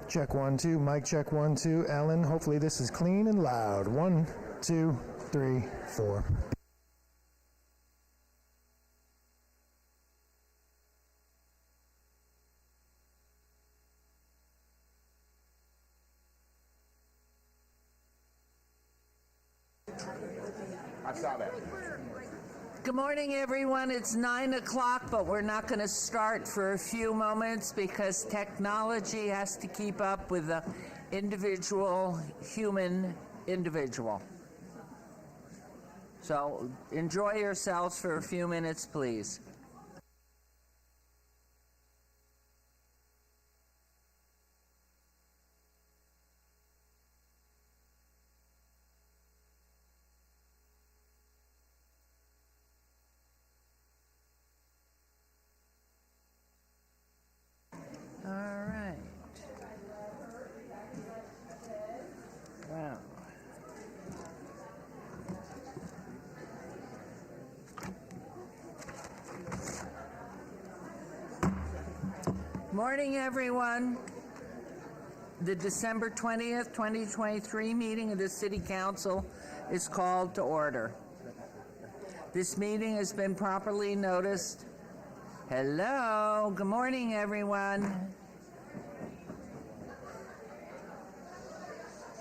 Check 1, 2. Mic check 1, 2. Alan, hopefully this is clean and loud. 1, 2, 3, 4. I saw that. Good morning, everyone. It's 9 o'clock, but we're not going to start for a few moments because technology has to keep up with the human individual. So enjoy yourselves for a few minutes, please. Morning, everyone. The December 20th, 2023 meeting of the City Council is called to order. This meeting has been properly noticed. Hello. Good morning, everyone.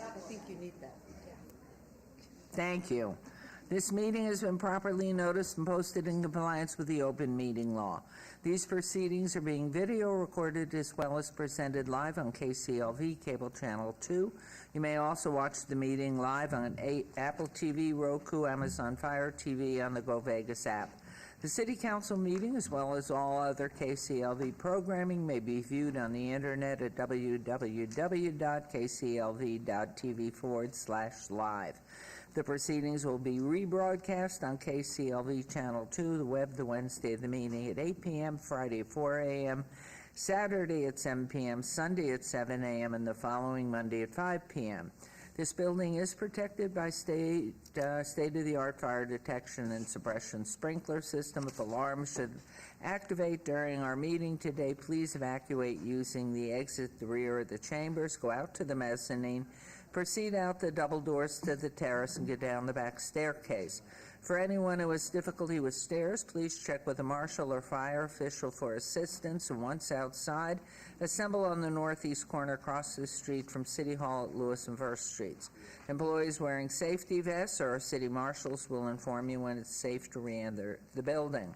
I think you need that. Thank you. This meeting has been properly noticed and posted in compliance with the open meeting law. These proceedings are being video recorded as well as presented live on KCLV Cable Channel 2. You may also watch the meeting live on Apple TV, Roku, Amazon Fire TV, on the Go Vegas app. The City Council meeting, as well as all other KCLV programming, may be viewed on the internet at www.kclv.tv/live. The proceedings will be rebroadcast on KCLV Channel 2, the web, the Wednesday of the meeting at 8 p.m., Friday at 4 a.m., Saturday at 7 p.m., Sunday at 7 a.m., and the following Monday at 5 p.m. This building is protected by state-of-the-art fire detection and suppression sprinkler system. If alarms should activate during our meeting today, please evacuate using the exit at the rear of the chambers. Go out to the mezzanine, proceed out the double doors to the terrace, and get down the back staircase. For anyone who has difficulty with stairs, please check with a marshal or fire official for assistance. And once outside, assemble on the northeast corner across the street from City Hall at Lewis and First Streets. Employees wearing safety vests or city marshals will inform you when it's safe to re-enter the building.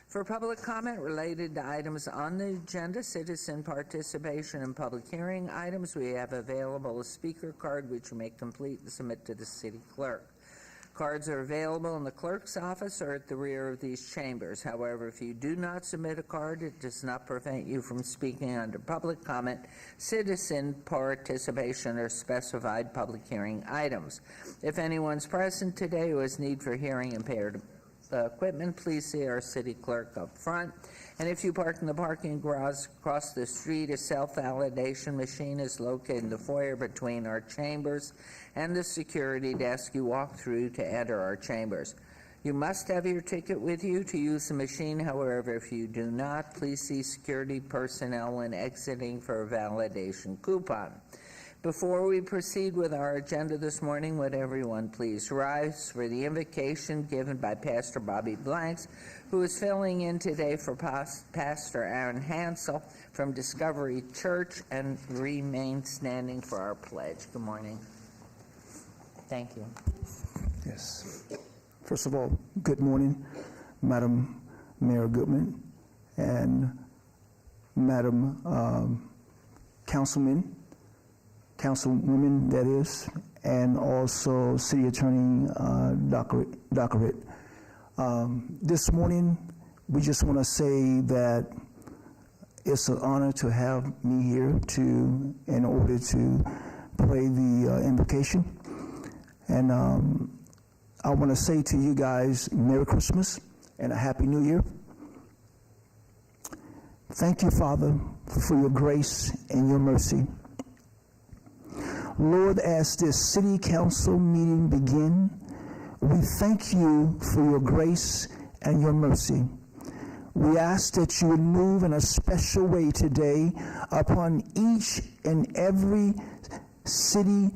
For public comment related to items on the agenda, citizen participation and public hearing items, we have available a speaker card which you may complete and submit to the city clerk. Cards are available in the clerk's office or at the rear of these chambers. However, if you do not submit a card, it does not prevent you from speaking under public comment, citizen participation, or specified public hearing items. If anyone's present today who has need for hearing impaired equipment, please see our city clerk up front. And if you park in the parking garage across the street, a self-validation machine is located in the foyer between our chambers and the security desk you walk through to enter our chambers. You must have your ticket with you to use the machine. However, if you do not, please see security personnel when exiting for a validation coupon. Before we proceed with our agenda this morning, would everyone please rise for the invocation given by Pastor Bobby Blanks, who is filling in today for Pastor Aaron Hansel from Discovery Church, and remain standing for our pledge. Good morning. Thank you. Yes. First of all, good morning, Madam Mayor Goodman and Madam Councilwoman, that is, and also City Attorney Dockery. This morning, we just want to say that it's an honor to have me here in order to pray the invocation. And I want to say to you guys, Merry Christmas and a Happy New Year. Thank you, Father, for your grace and your mercy. Lord, as this city council meeting begins, we thank you for your grace and your mercy. We ask that you would move in a special way today upon each and every city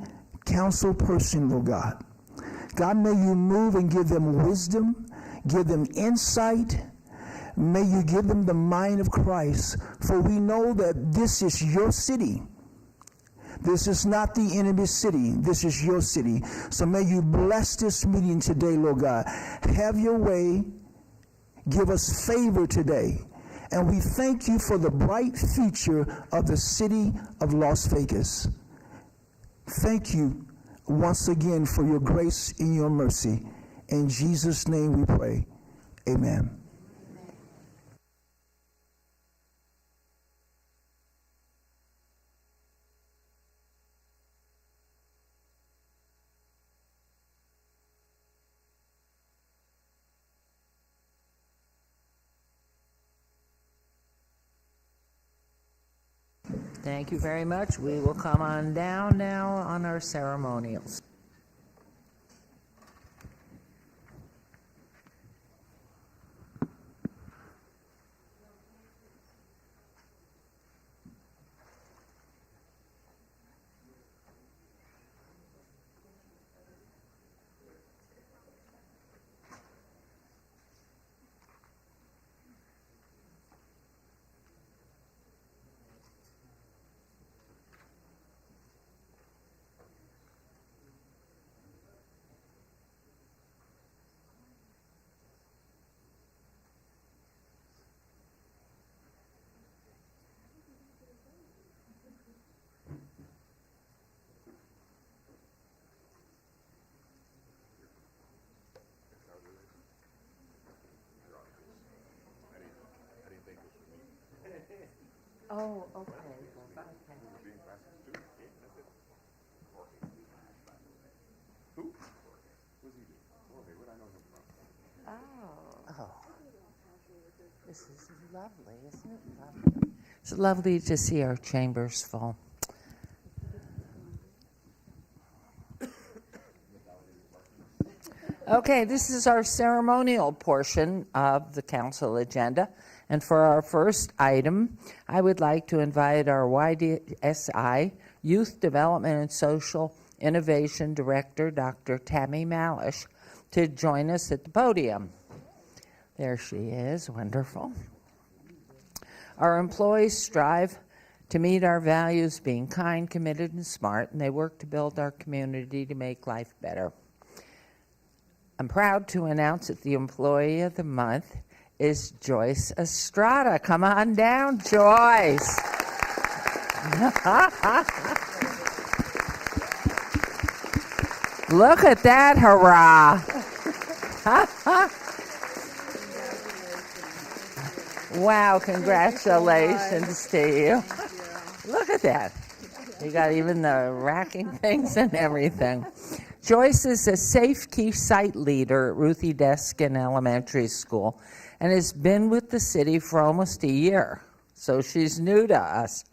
council person, Lord God. God, may you move and give them wisdom, give them insight. May you give them the mind of Christ, for we know that this is your city. This is not the enemy's city. This is your city. So may you bless this meeting today, Lord God. Have your way. Give us favor today. And we thank you for the bright future of the city of Las Vegas. Thank you once again for your grace and your mercy. In Jesus' name we pray. Amen. Thank you very much. We will come on down now on our ceremonials. Oh, okay. Oh. This is lovely, isn't it? Lovely. It's lovely to see our chambers full. Okay, this is our ceremonial portion of the council agenda. And for our first item, I would like to invite our YDSI Youth Development and Social Innovation Director, Dr. Tammy Malish, to join us at the podium. There she is, wonderful. Our employees strive to meet our values, being kind, committed, and smart, and they work to build our community to make life better. I'm proud to announce that the Employee of the Month is Joyce Estrada. Come on down, Joyce. Look at that, hurrah. Wow, congratulations to you. Look at that. You got even the racking things and everything. Joyce is a Safe Key site leader at Ruthie Deskin Elementary School and has been with the city for almost a year, so she's new to us.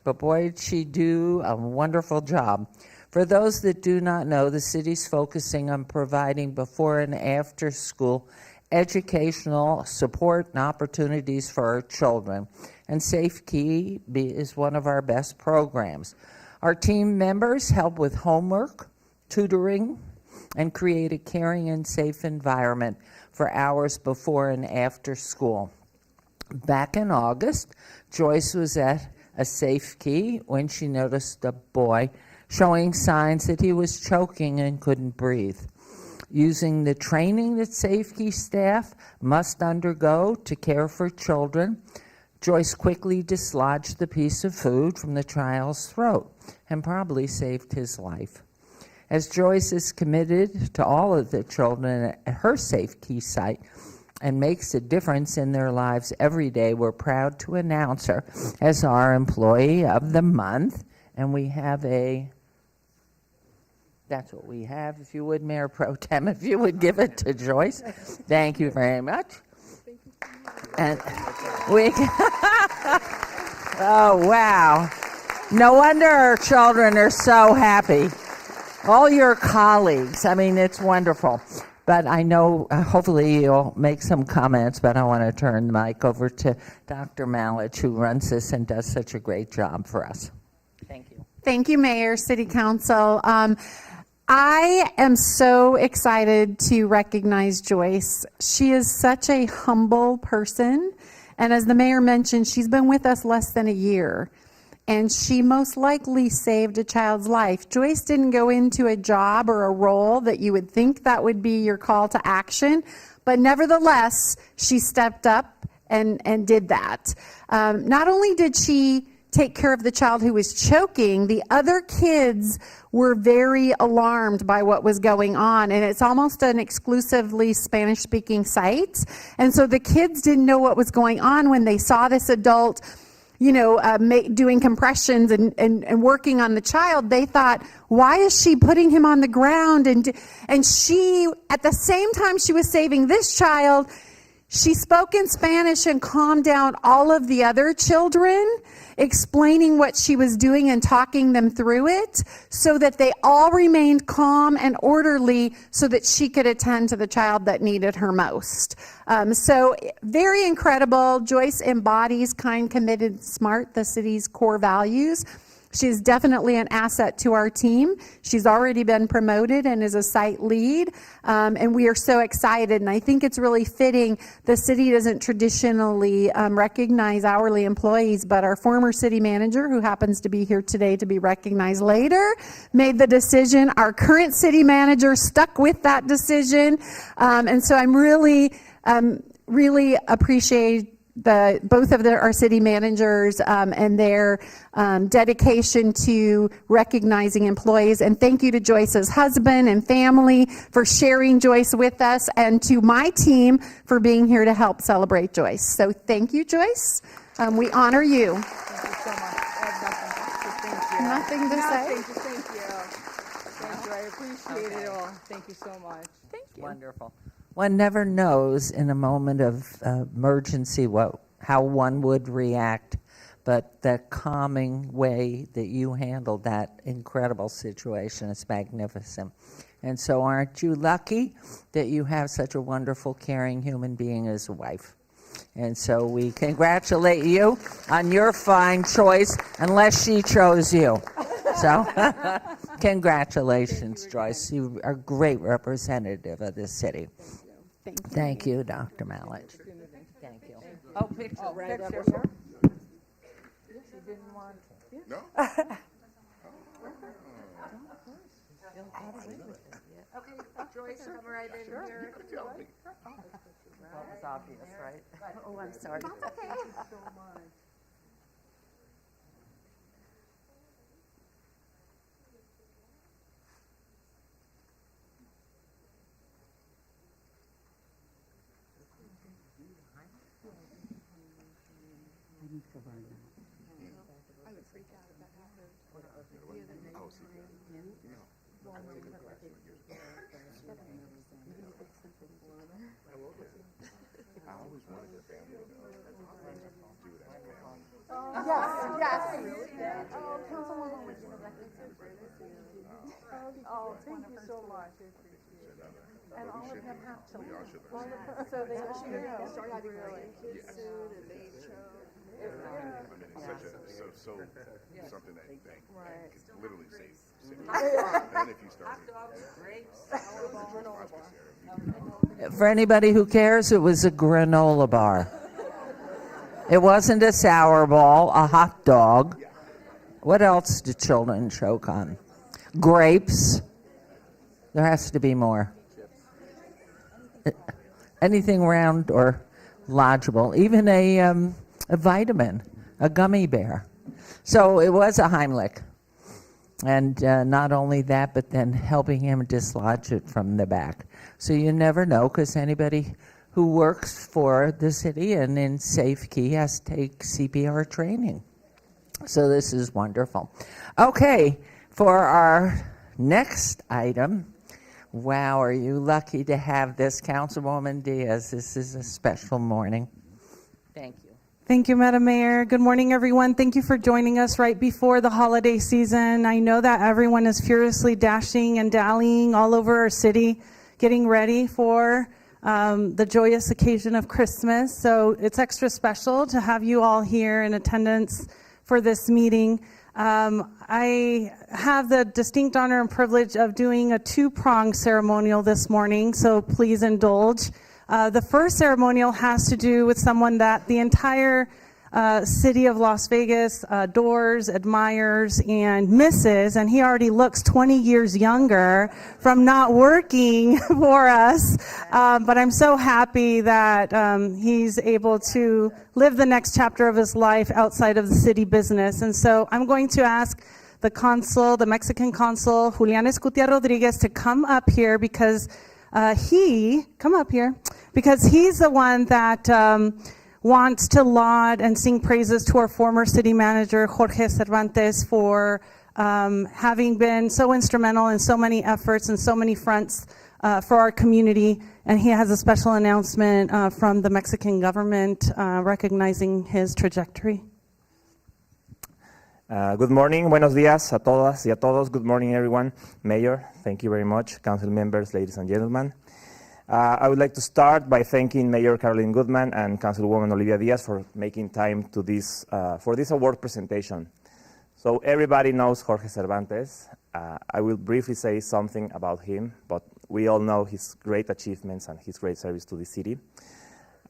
But boy, did she do a wonderful job. For those that do not know, the city's focusing on providing before and after school educational support and opportunities for our children, and Safe Key is one of our best programs. Our team members help with homework, tutoring, and create a caring and safe environment for hours before and after school. Back in August, Joyce was at a Safe Key when she noticed a boy showing signs that he was choking and couldn't breathe. Using the training that Safe Key staff must undergo to care for children, Joyce quickly dislodged the piece of food from the child's throat and probably saved his life. As Joyce is committed to all of the children at her Safe Key site and makes a difference in their lives every day, we're proud to announce her as our Employee of the Month. And we have that's what we have. If you would, Mayor Pro Tem, if you would give it to Joyce. Thank you very much. And we oh, wow. No wonder our children are so happy. All your colleagues, I mean, it's wonderful. But I know hopefully you'll make some comments, but I want to turn the mic over to Dr. Malich, who runs this and does such a great job for us. Thank you. Thank you, Mayor, City Council. I am so excited to recognize Joyce. She is such a humble person. And as the mayor mentioned, she's been with us less than a year. And she most likely saved a child's life. Joyce didn't go into a job or a role that you would think that would be your call to action. But nevertheless, she stepped up and did that. Not only did she take care of the child who was choking, the other kids were very alarmed by what was going on, and it's almost an exclusively Spanish-speaking site. And so the kids didn't know what was going on when they saw this adult, doing compressions and working on the child. They thought, why is she putting him on the ground? And she, at the same time she was saving this child, she spoke in Spanish and calmed down all of the other children, explaining what she was doing and talking them through it so that they all remained calm and orderly so that she could attend to the child that needed her most. So very incredible. Joyce embodies kind, committed, smart, the city's core values. She's definitely an asset to our team. She's already been promoted and is a site lead, and we are so excited. And I think it's really fitting. The city doesn't traditionally recognize hourly employees, but our former city manager, who happens to be here today to be recognized later, made the decision. Our current city manager stuck with that decision, and so I'm really appreciate both of our city managers and their dedication to recognizing employees. And thank you to Joyce's husband and family for sharing Joyce with us, and to my team for being here to help celebrate Joyce. So thank you, Joyce. We honor you. Thank you so much. I have Nothing to say. Thank you. I appreciate it all. Thank you so much. Thank you. Wonderful. One never knows in a moment of emergency how one would react, but the calming way that you handled that incredible situation is magnificent. And so aren't you lucky that you have such a wonderful, caring human being as a wife? And so we congratulate you on your fine choice, unless she chose you. So congratulations, Joyce. You are a great representative of this city. Thank you, Dr. Malich. Thank you. Oh, picture right up here. No? Okay, Joyce, come right in here. That was obvious, right? Oh, I'm sorry. Okay. Yes. Oh, Councilwoman was Oh, thank you so much. I appreciate it. and all of them have children. So they all Really? started having grandkids soon, and they It's something that Right. could literally save and if you start For anybody who cares, it was a granola bar. It wasn't a sour ball, a hot dog. What else do children choke on? Grapes. There has to be more. Anything round or lodgeable, even a vitamin, a gummy bear. So it was a Heimlich. And not only that, but then helping him dislodge it from the back. So you never know, because anybody who works for the city and in Safe Key has to take CPR training. So this is wonderful. Okay, for our next item, wow, are you lucky to have this, Councilwoman Diaz. This is a special morning. Thank you. Thank you, Madam Mayor. Good morning, everyone. Thank you for joining us right before the holiday season. I know that everyone is furiously dashing and dallying all over our city. getting ready for the joyous occasion of Christmas. So it's extra special to have you all here in attendance for this meeting. I have the distinct honor and privilege of doing a two-pronged ceremonial this morning, so please indulge. The first ceremonial has to do with someone that the entire city of Las Vegas adores, admires, and misses, and he already looks 20 years younger from not working for us. But I'm so happy that he's able to live the next chapter of his life outside of the city business. And so I'm going to ask the consul, the Mexican consul, Julian Escutia Rodriguez, to come up here because he's the one that wants to laud and sing praises to our former city manager, Jorge Cervantes, for having been so instrumental in so many efforts and so many fronts for our community. And he has a special announcement from the Mexican government recognizing his trajectory. Good morning, buenos días a todas y a todos. Good morning, everyone. Mayor, thank you very much. Council members, ladies and gentlemen. I would like to start by thanking Mayor Caroline Goodman and Councilwoman Olivia Diaz for making time to for this award presentation. So everybody knows Jorge Cervantes. I will briefly say something about him, but we all know his great achievements and his great service to the city.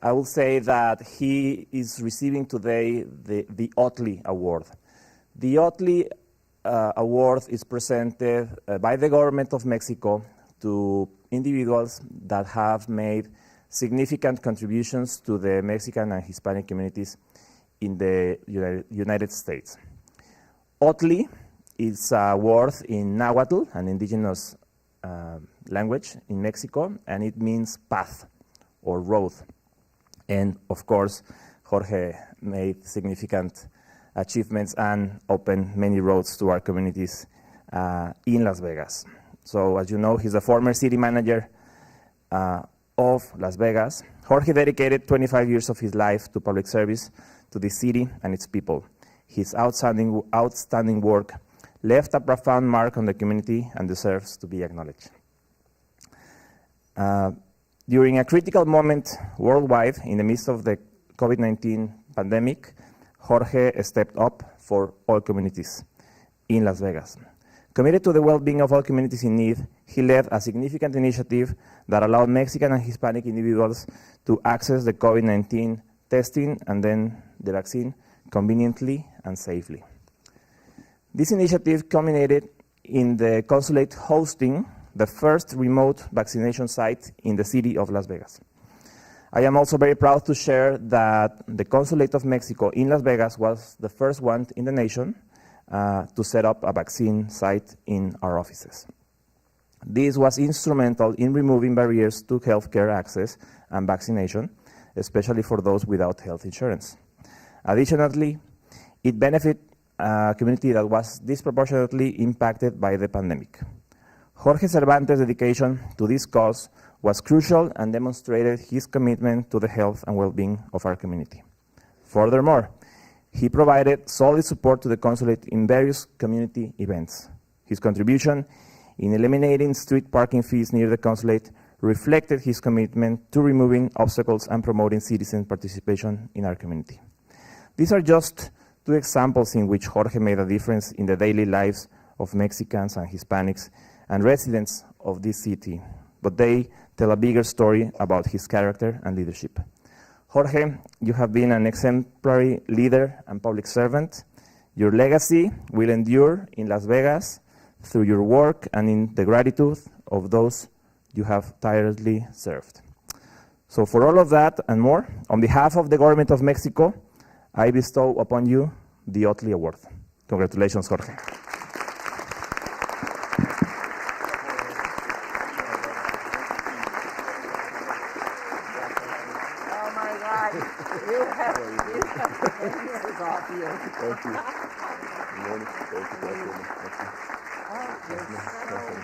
I will say that he is receiving today the Otley Award. The Otley Award is presented by the government of Mexico to individuals that have made significant contributions to the Mexican and Hispanic communities in the United States. Otley is a word in Nahuatl, an indigenous language in Mexico, and it means path or road. And of course, Jorge made significant achievements and opened many roads to our communities in Las Vegas. So as you know, he's a former city manager of Las Vegas. Jorge dedicated 25 years of his life to public service to the city and its people. His outstanding work left a profound mark on the community and deserves to be acknowledged. During a critical moment worldwide, in the midst of the COVID-19 pandemic, Jorge stepped up for all communities in Las Vegas. Committed to the well-being of all communities in need, he led a significant initiative that allowed Mexican and Hispanic individuals to access the COVID-19 testing and then the vaccine conveniently and safely. This initiative culminated in the consulate hosting the first remote vaccination site in the city of Las Vegas. I am also very proud to share that the Consulate of Mexico in Las Vegas was the first one in the nation to set up a vaccine site in our offices. This was instrumental in removing barriers to healthcare access and vaccination, especially for those without health insurance. Additionally, it benefited a community that was disproportionately impacted by the pandemic. Jorge Cervantes' dedication to this cause was crucial and demonstrated his commitment to the health and well-being of our community. Furthermore, he provided solid support to the consulate in various community events. His contribution in eliminating street parking fees near the consulate reflected his commitment to removing obstacles and promoting citizen participation in our community. These are just two examples in which Jorge made a difference in the daily lives of Mexicans and Hispanics and residents of this city, but they tell a bigger story about his character and leadership. Jorge, you have been an exemplary leader and public servant. Your legacy will endure in Las Vegas through your work and in the gratitude of those you have tirelessly served. So for all of that and more, on behalf of the government of Mexico, I bestow upon you the Otley Award. Congratulations, Jorge. You have 10 years off you. Thank you. Good morning. Thank you. Oh, you're so young.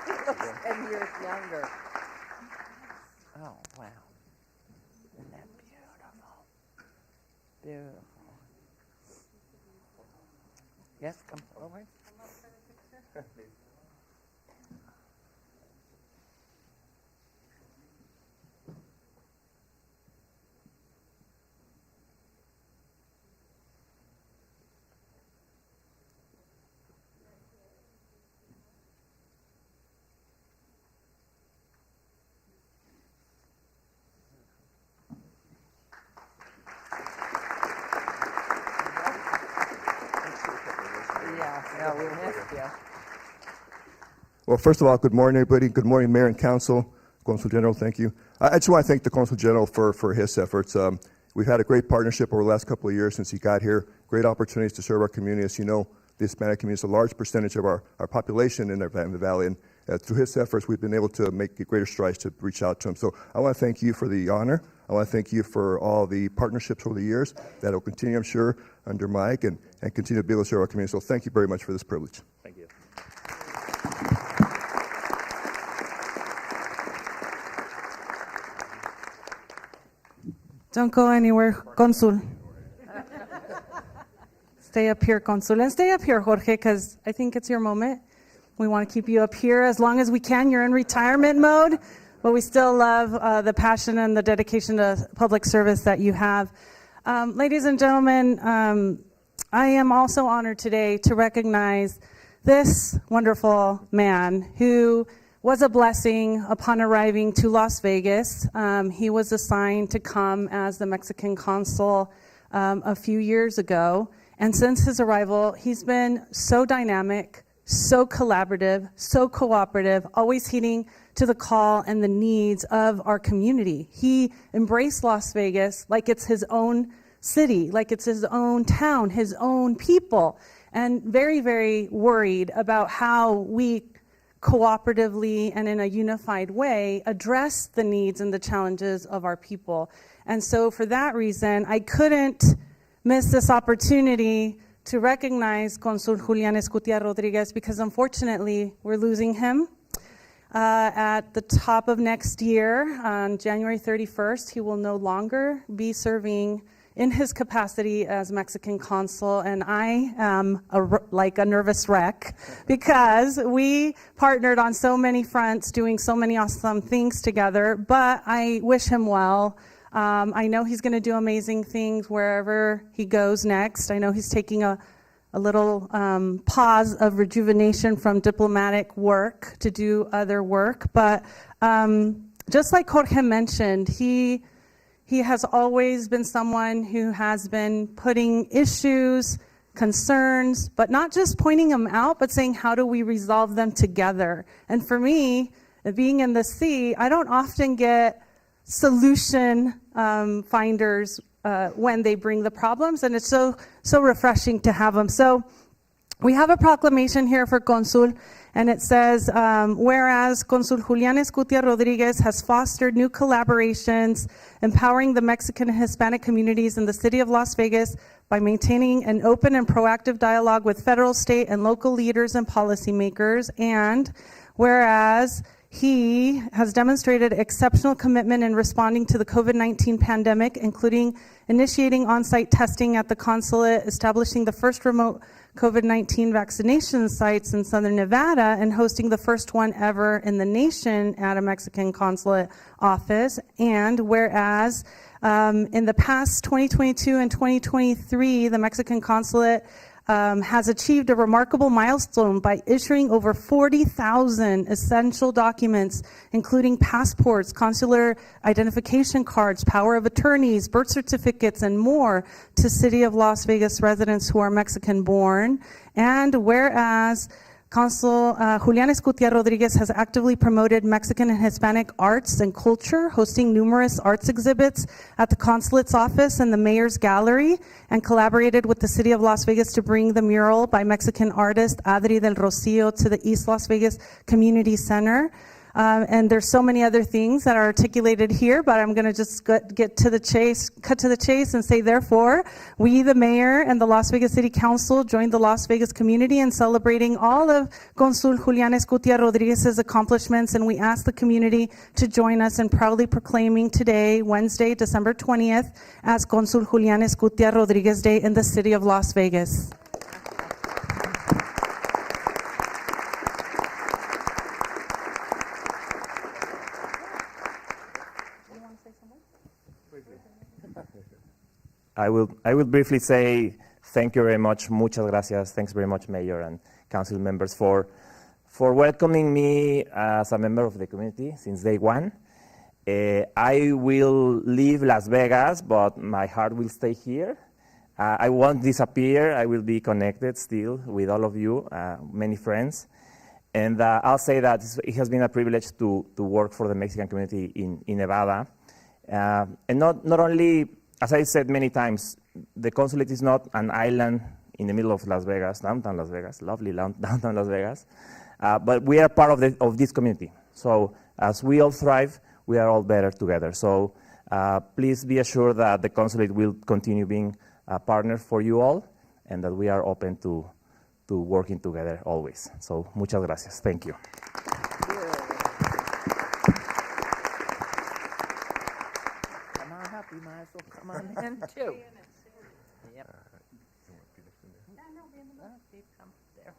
He looks 10 years younger. Oh, wow. Isn't that beautiful? Beautiful. Yes, come forward. Yeah, we missed you. Well, first of all, good morning, everybody. Good morning, Mayor and Council. Consul General, thank you. I just want to thank the Consul General for his efforts. We've had a great partnership over the last couple of years since he got here. Great opportunities to serve our community. As you know, the Hispanic community is a large percentage of our population in the Valley, and through his efforts, we've been able to make greater strides to reach out to him. So I want to thank you for the honor. I want to thank you for all the partnerships over the years that will continue, I'm sure, under Mike and continue to be able to serve our community. So thank you very much for this privilege. Thank you. Don't go anywhere, Consul. Stay up here, Consul. And stay up here, Jorge, because I think it's your moment. We want to keep you up here as long as we can. You're in retirement mode, but we still love the passion and the dedication to public service that you have. Ladies and gentlemen, I am also honored today to recognize this wonderful man who was a blessing upon arriving to Las Vegas. He was assigned to come as the Mexican consul a few years ago. And since his arrival, he's been so dynamic, so collaborative, so cooperative, always heeding to the call and the needs of our community. He embraced Las Vegas like it's his own city, like it's his own town, his own people, and very, very worried about how we cooperatively and in a unified way address the needs and the challenges of our people. And so for that reason, I couldn't miss this opportunity to recognize Consul Julian Escutia Rodriguez, because unfortunately we're losing him. At the top of next year, on January 31st, he will no longer be serving in his capacity as Mexican consul, and I am like a nervous wreck because we partnered on so many fronts, doing so many awesome things together, but I wish him well. I know he's going to do amazing things wherever he goes next. I know he's taking a little pause of rejuvenation from diplomatic work to do other work, but just like Jorge mentioned, he has always been someone who has been putting issues, concerns, but not just pointing them out, but saying, how do we resolve them together? And for me, being in the sea, I don't often get solution finders when they bring the problems, and it's so refreshing to have them. So we have a proclamation here for Consul, and it says, whereas Consul Julian Escutia Rodriguez has fostered new collaborations, empowering the Mexican and Hispanic communities in the city of Las Vegas by maintaining an open and proactive dialogue with federal, state, and local leaders and policymakers, and whereas he has demonstrated exceptional commitment in responding to the COVID-19 pandemic, including initiating on-site testing at the consulate, establishing the first remote COVID-19 vaccination sites in Southern Nevada, and hosting the first one ever in the nation at a Mexican consulate office. And whereas in the past 2022 and 2023, the Mexican consulate has achieved a remarkable milestone by issuing over 40,000 essential documents, including passports, consular identification cards, power of attorneys, birth certificates, and more to City of Las Vegas residents who are Mexican born. And whereas Consul Julian Escutia Rodriguez has actively promoted Mexican and Hispanic arts and culture, hosting numerous arts exhibits at the consulate's office and the mayor's gallery, and collaborated with the city of Las Vegas to bring the mural by Mexican artist Adri del Rocio to the East Las Vegas Community Center. And there's so many other things that are articulated here, but I'm going to just get to the chase, cut to the chase, and say, therefore, we, the mayor and the Las Vegas City Council, joined the Las Vegas community in celebrating all of Consul Julian Escutia Rodriguez's accomplishments, and we ask the community to join us in proudly proclaiming today, Wednesday, December 20th, as Consul Julian Escutia Rodriguez Day in the city of Las Vegas. I will briefly say thank you very much, muchas gracias. Thanks very much, Mayor and Council members, for welcoming me as a member of the community since day one. I will leave Las Vegas, but my heart will stay here. I won't disappear. I will be connected still with all of you, many friends. And I'll say that it has been a privilege to work for the Mexican community in Nevada. And not only, as I said many times, the consulate is not an island in the middle of Las Vegas, downtown Las Vegas, lovely downtown Las Vegas, but we are part of this community. So as we all thrive, we are all better together. So please be assured that the consulate will continue being a partner for you all, and that we are open to working together always. So muchas gracias. Thank you. Come on up, you might as well come on in too. Yep. Keep come there.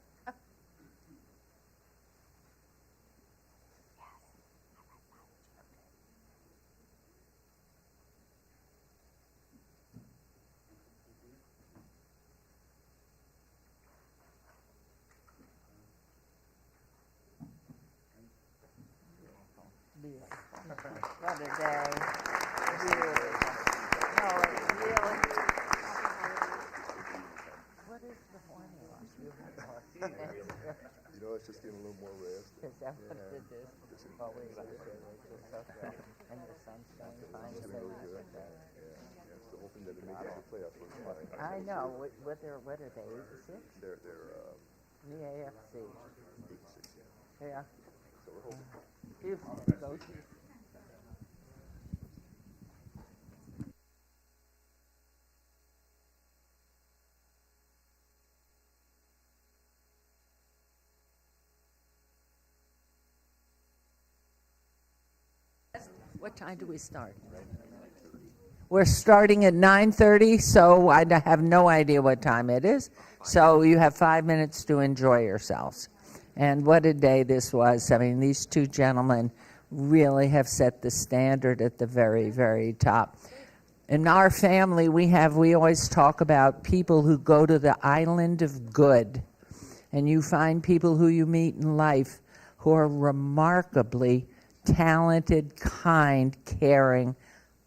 What a day. Beautiful. No, it's really. What is the formula? You know, it's just getting a little more rest. Is that what it is? Always is. It's so good. And your son's doing fine. It's really good. Yeah, it's the whole thing that they make it to the playoffs for fine. I know. What are they? 86? They're The AFC. 86, yeah. Yeah. So we're hoping. Beautiful. Go Chiefs. What time do we start? We're starting at 9:30, so I have no idea what time it is. So you have 5 minutes to enjoy yourselves. And what a day this was. I mean, these two gentlemen really have set the standard at the very, very top. In our family, we always talk about people who go to the island of good. And you find people who you meet in life who are remarkably talented, kind, caring,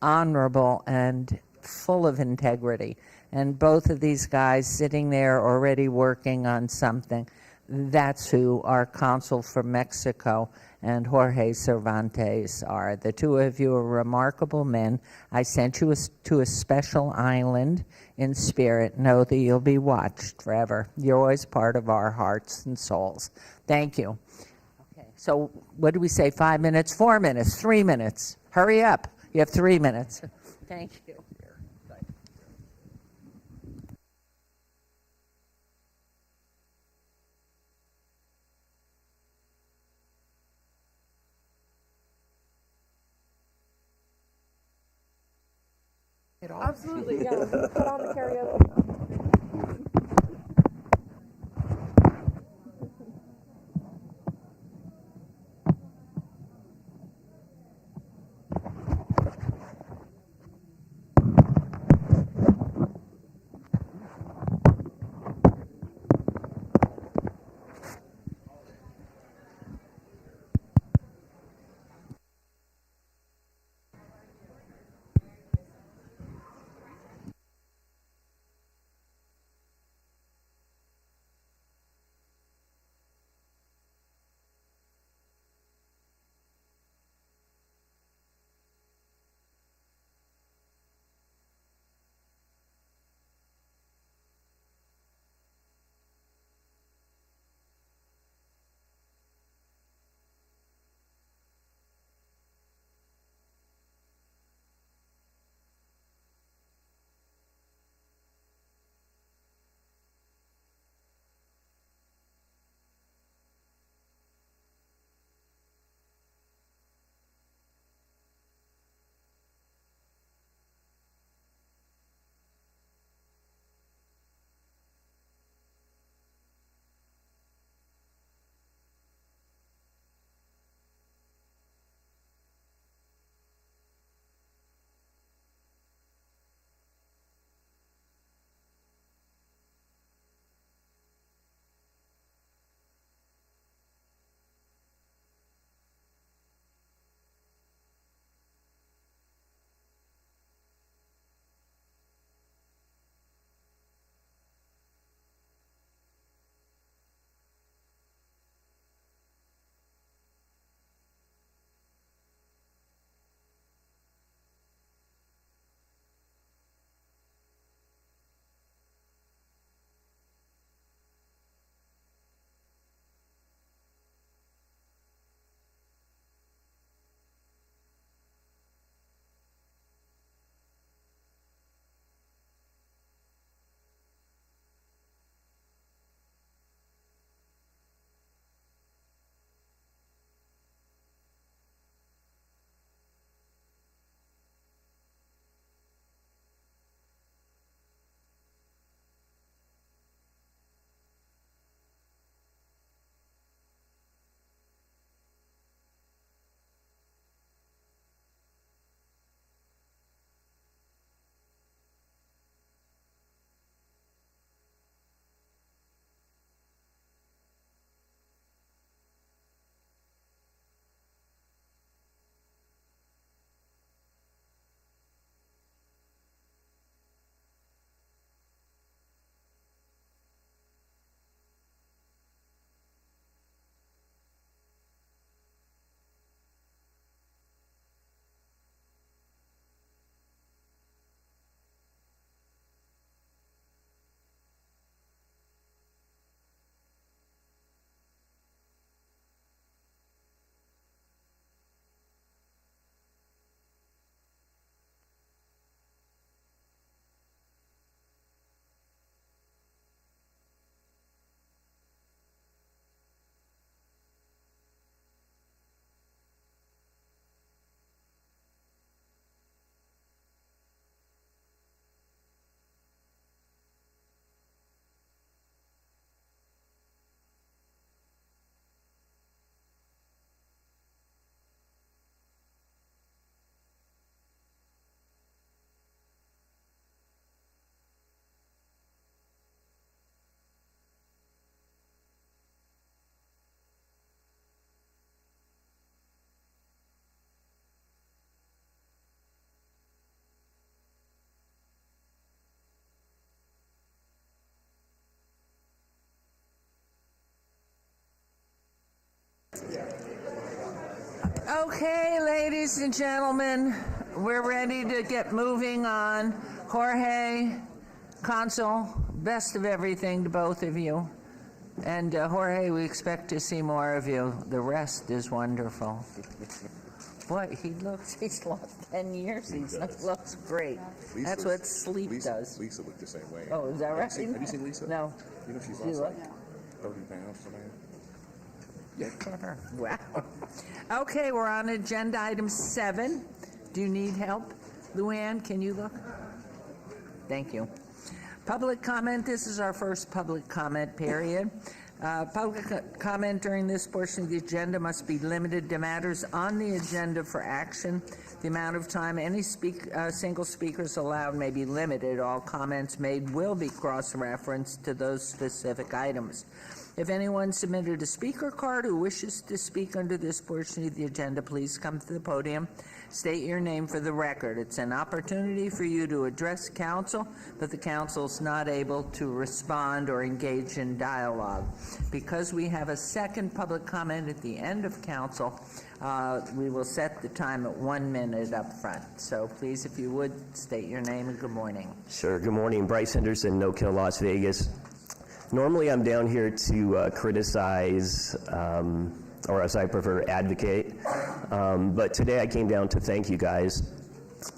honorable, and full of integrity. And both of these guys sitting there already working on something, that's who our consul from Mexico and Jorge Cervantes are. The two of you are remarkable men. I sent you to a special island in spirit. Know that you'll be watched forever. You're always part of our hearts and souls. Thank you. So what do we say, 5 minutes, 4 minutes, 3 minutes? Hurry up. You have 3 minutes. Thank you. Absolutely, yeah. Put on the karaoke. Okay, ladies and gentlemen, we're ready to get moving on. Jorge, Consul, best of everything to both of you. And Jorge, we expect to see more of you. The rest is wonderful. Boy, he's lost 10 years. He looks great. That's what sleep does. Lisa looked the same way. Oh, is that right? Have you seen Lisa? No. You know she's lost like 30 pounds today. Look at her. Wow. Okay, we're on agenda item 7. Do you need help? Luann, can you look? Thank you. Public comment. This is our first public comment period. Public comment during this portion of the agenda must be limited to matters on the agenda for action. The amount of time any single speaker is allowed may be limited. All comments made will be cross-referenced to those specific items. If anyone submitted a speaker card who wishes to speak under this portion of the agenda, please come to the podium. State your name for the record. It's an opportunity for you to address council, but the council's not able to respond or engage in dialogue. Because we have a second public comment at the end of council, we will set the time at 1 minute up front. So please, if you would, state your name and good morning. Sure. Good morning. Bryce Henderson, No Kill Las Vegas. Normally I'm down here to criticize, or as I prefer, advocate. But today I came down to thank you guys.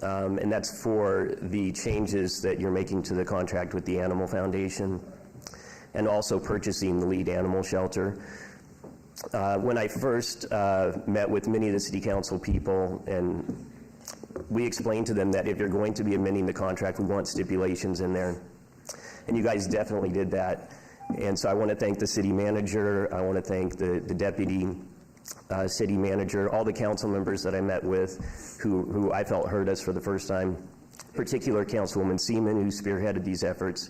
And that's for the changes that you're making to the contract with the Animal Foundation and also purchasing the lead animal shelter. When I first met with many of the city council people, and we explained to them that if you're going to be amending the contract, we want stipulations in there. And you guys definitely did that. And so I want to thank the city manager, I want to thank the deputy city manager, all the council members that I met with who I felt heard us for the first time, particular Councilwoman Seaman, who spearheaded these efforts.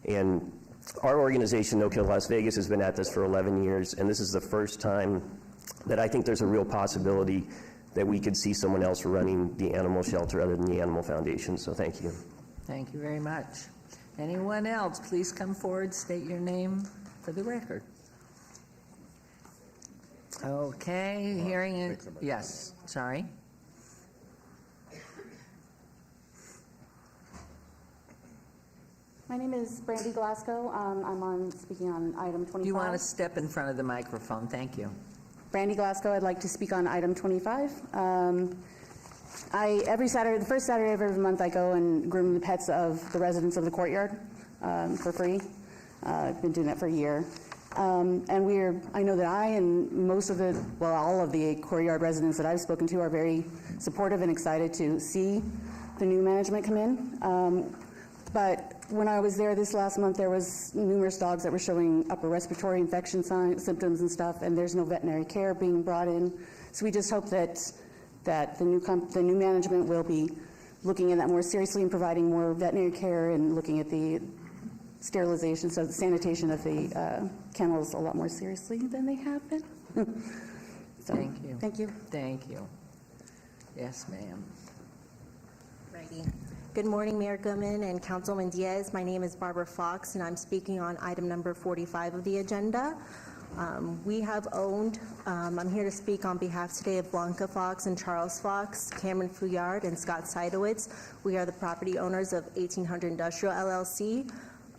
And our organization, No Kill Las Vegas, has been at this for 11 years, and this is the first time that I think there's a real possibility that we could see someone else running the animal shelter other than the Animal Foundation. So thank you. Thank you very much. Anyone else, please come forward, state your name for the record. Okay, hearing it. Yes, sorry. My name is Brandy Glasgow. I'm speaking on item 25. Do you want to step in front of the microphone? Thank you. Brandy Glasgow, I'd like to speak on item 25. Every Saturday, the first Saturday of every month, I go and groom the pets of the residents of the courtyard for free. I've been doing that for a year. And I know that I and all of the courtyard residents that I've spoken to are very supportive and excited to see the new management come in. But when I was there this last month, there was numerous dogs that were showing upper respiratory infection symptoms and stuff, and there's no veterinary care being brought in. So we just hope that the new management will be looking at that more seriously and providing more veterinary care and looking at the sterilization, so the sanitation of the kennels a lot more seriously than they have been. So, thank you. Thank you. Thank you. Yes, ma'am. Righty. Good morning, Mayor Goodman and Councilman Diaz. My name is Barbara Fox, and I'm speaking on item number 45 of the agenda. We have owned, I'm here to speak on behalf today of Blanca Fox and Charles Fox, Cameron Fouillard, and Scott Seidowitz. We are the property owners of 1800 Industrial LLC.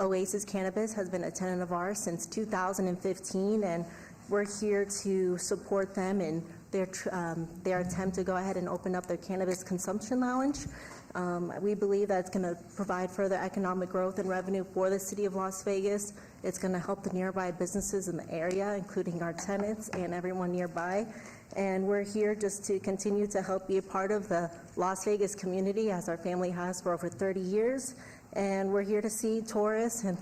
Oasis Cannabis has been a tenant of ours since 2015, and we're here to support them in their attempt to go ahead and open up their cannabis consumption lounge. We believe that it's going to provide further economic growth and revenue for the city of Las Vegas. It's going to help the nearby businesses in the area, including our tenants and everyone nearby. And we're here just to continue to help be a part of the Las Vegas community, as our family has for over 30 years. And we're here to see tourists and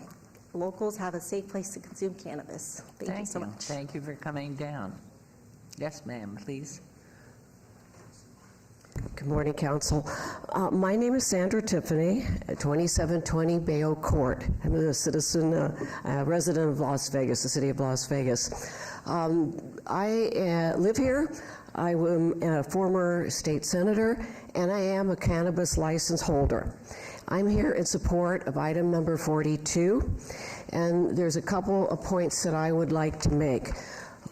locals have a safe place to consume cannabis. Thank you so much. Thank you for coming down. Yes, ma'am, please. Good morning, Council. My name is Sandra Tiffany, at 2720 Bayo Court. I'm a citizen, resident of Las Vegas, the city of Las Vegas. I live here. I am a former state senator, and I am a cannabis license holder. I'm here in support of item number 42, and there's a couple of points that I would like to make.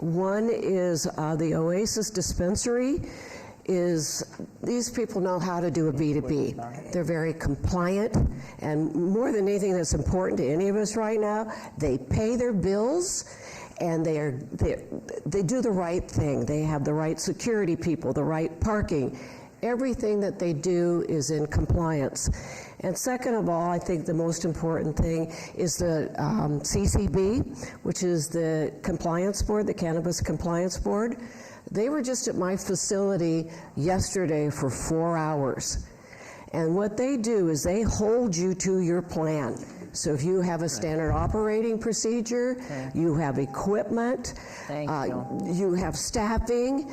One is the Oasis dispensary. These people know how to do a B2B. They're very compliant, and more than anything that's important to any of us right now, they pay their bills, and they do the right thing. They have the right security people, the right parking. Everything that they do is in compliance. And second of all, I think the most important thing is the CCB, which is the compliance board, the Cannabis Compliance Board. They were just at my facility yesterday for 4 hours. And what they do is they hold you to your plan. So if you have a standard operating procedure, you have equipment, you have staffing.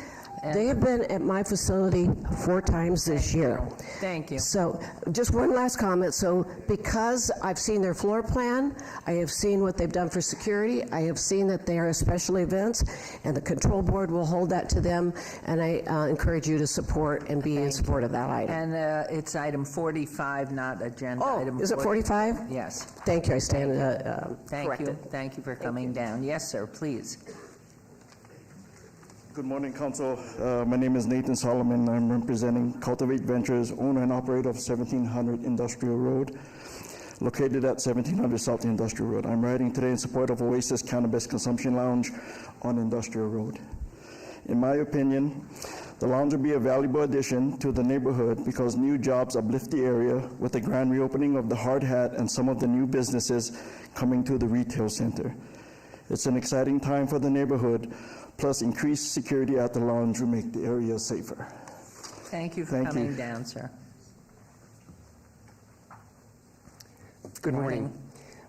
They have been at my facility 4 times this year. Thank you. So just one last comment. So because I've seen their floor plan, I have seen what they've done for security, I have seen that they are special events, and the control board will hold that to them, and I encourage you to support and be in support of that item. And it's item 45, not agenda item. Is it 45? Yes. Thank you. I stand corrected. Thank you for coming down. Yes, sir, please. Good morning, Council. My name is Nathan Solomon. I'm representing Cultivate Ventures, owner and operator of 1700 Industrial Road, located at 1700 South Industrial Road. I'm riding today in support of Oasis Cannabis Consumption Lounge on Industrial Road. In my opinion, the lounge will be a valuable addition to the neighborhood because new jobs uplift the area with the grand reopening of the Hard Hat and some of the new businesses coming to the retail center. It's an exciting time for the neighborhood, plus increased security at the lounge will make the area safer. Thank you for coming down, sir. Good morning.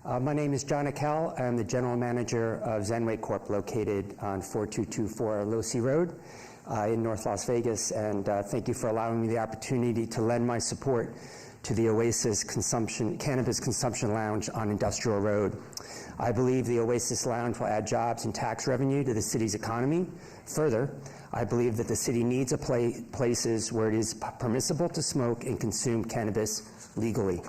My name is John Akel. I'm the general manager of Zenway Corp. Located on 4224 Losi Road in North Las Vegas. And thank you for allowing me the opportunity to lend my support to the Oasis Cannabis Consumption Lounge on Industrial Road. I believe the Oasis Lounge will add jobs and tax revenue to the city's economy. Further, I believe that the city needs places where it is permissible to smoke and consume cannabis legally.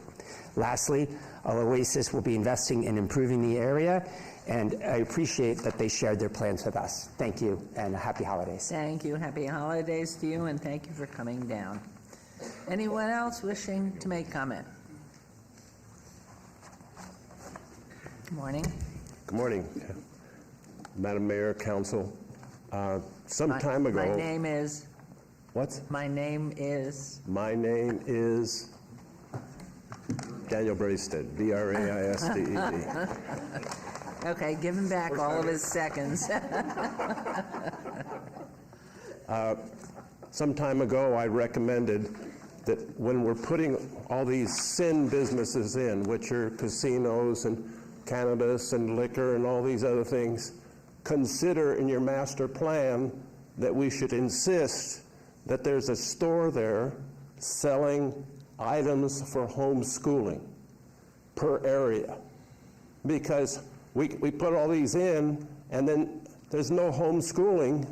Lastly, Oasis will be investing in improving the area, and I appreciate that they shared their plans with us. Thank you, and happy holidays. Thank you. Happy holidays to you, and thank you for coming down. Anyone else wishing to make comment? Good morning. Good morning, Madam Mayor, Council. Some time ago... My name is... What? My name is... My name is Daniel Braisted, B-R-A-I-S-T-E-D. Okay, give him back all of his seconds. Some time ago, I recommended that when we're putting all these sin businesses in, which are casinos and cannabis and liquor and all these other things, consider in your master plan that we should insist that there's a store there selling items for homeschooling per area. Because we put all these in, and then there's no homeschooling,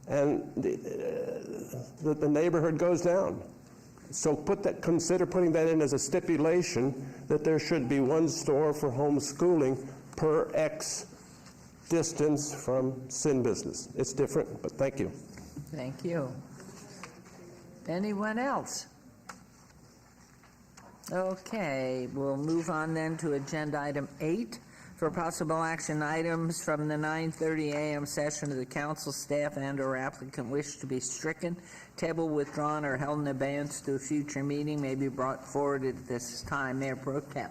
and the neighborhood goes down. So consider putting that in as a stipulation that there should be one store for homeschooling per X distance from sin business. It's different, but thank you. Thank you. Anyone else? Okay, we'll move on then to agenda item 8 for possible action items from the 9:30 a.m. session of the council. Staff and/or applicant wish to be stricken, table withdrawn, or held in abeyance to a future meeting may be brought forward at this time. Mayor Pro Tem.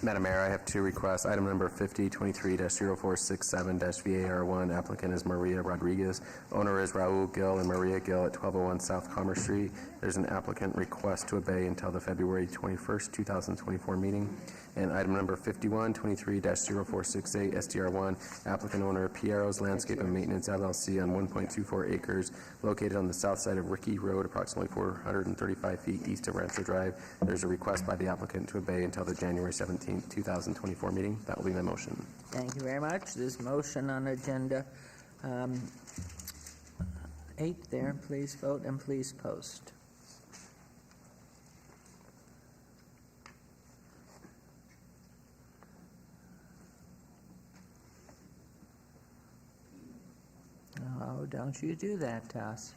Madam Mayor, I have 2 requests. Item number 5023-0467-VAR1. Applicant is Maria Rodriguez. Owner is Raul Gill and Maria Gill at 1201 South Commerce Street. There's an applicant request to obey until the February 21st, 2024 meeting. And item number 5123-0468 SDR1. Applicant owner Piero's Landscape and Maintenance LLC on 1.24 acres located on the south side of Rickey Road, approximately 435 feet east of Rancho Drive. There's a request by the applicant to obey until the January 17th, 2024 meeting. That will be my motion. Thank you very much. This motion on agenda 8 there. Please vote and please post. don't you do that to us.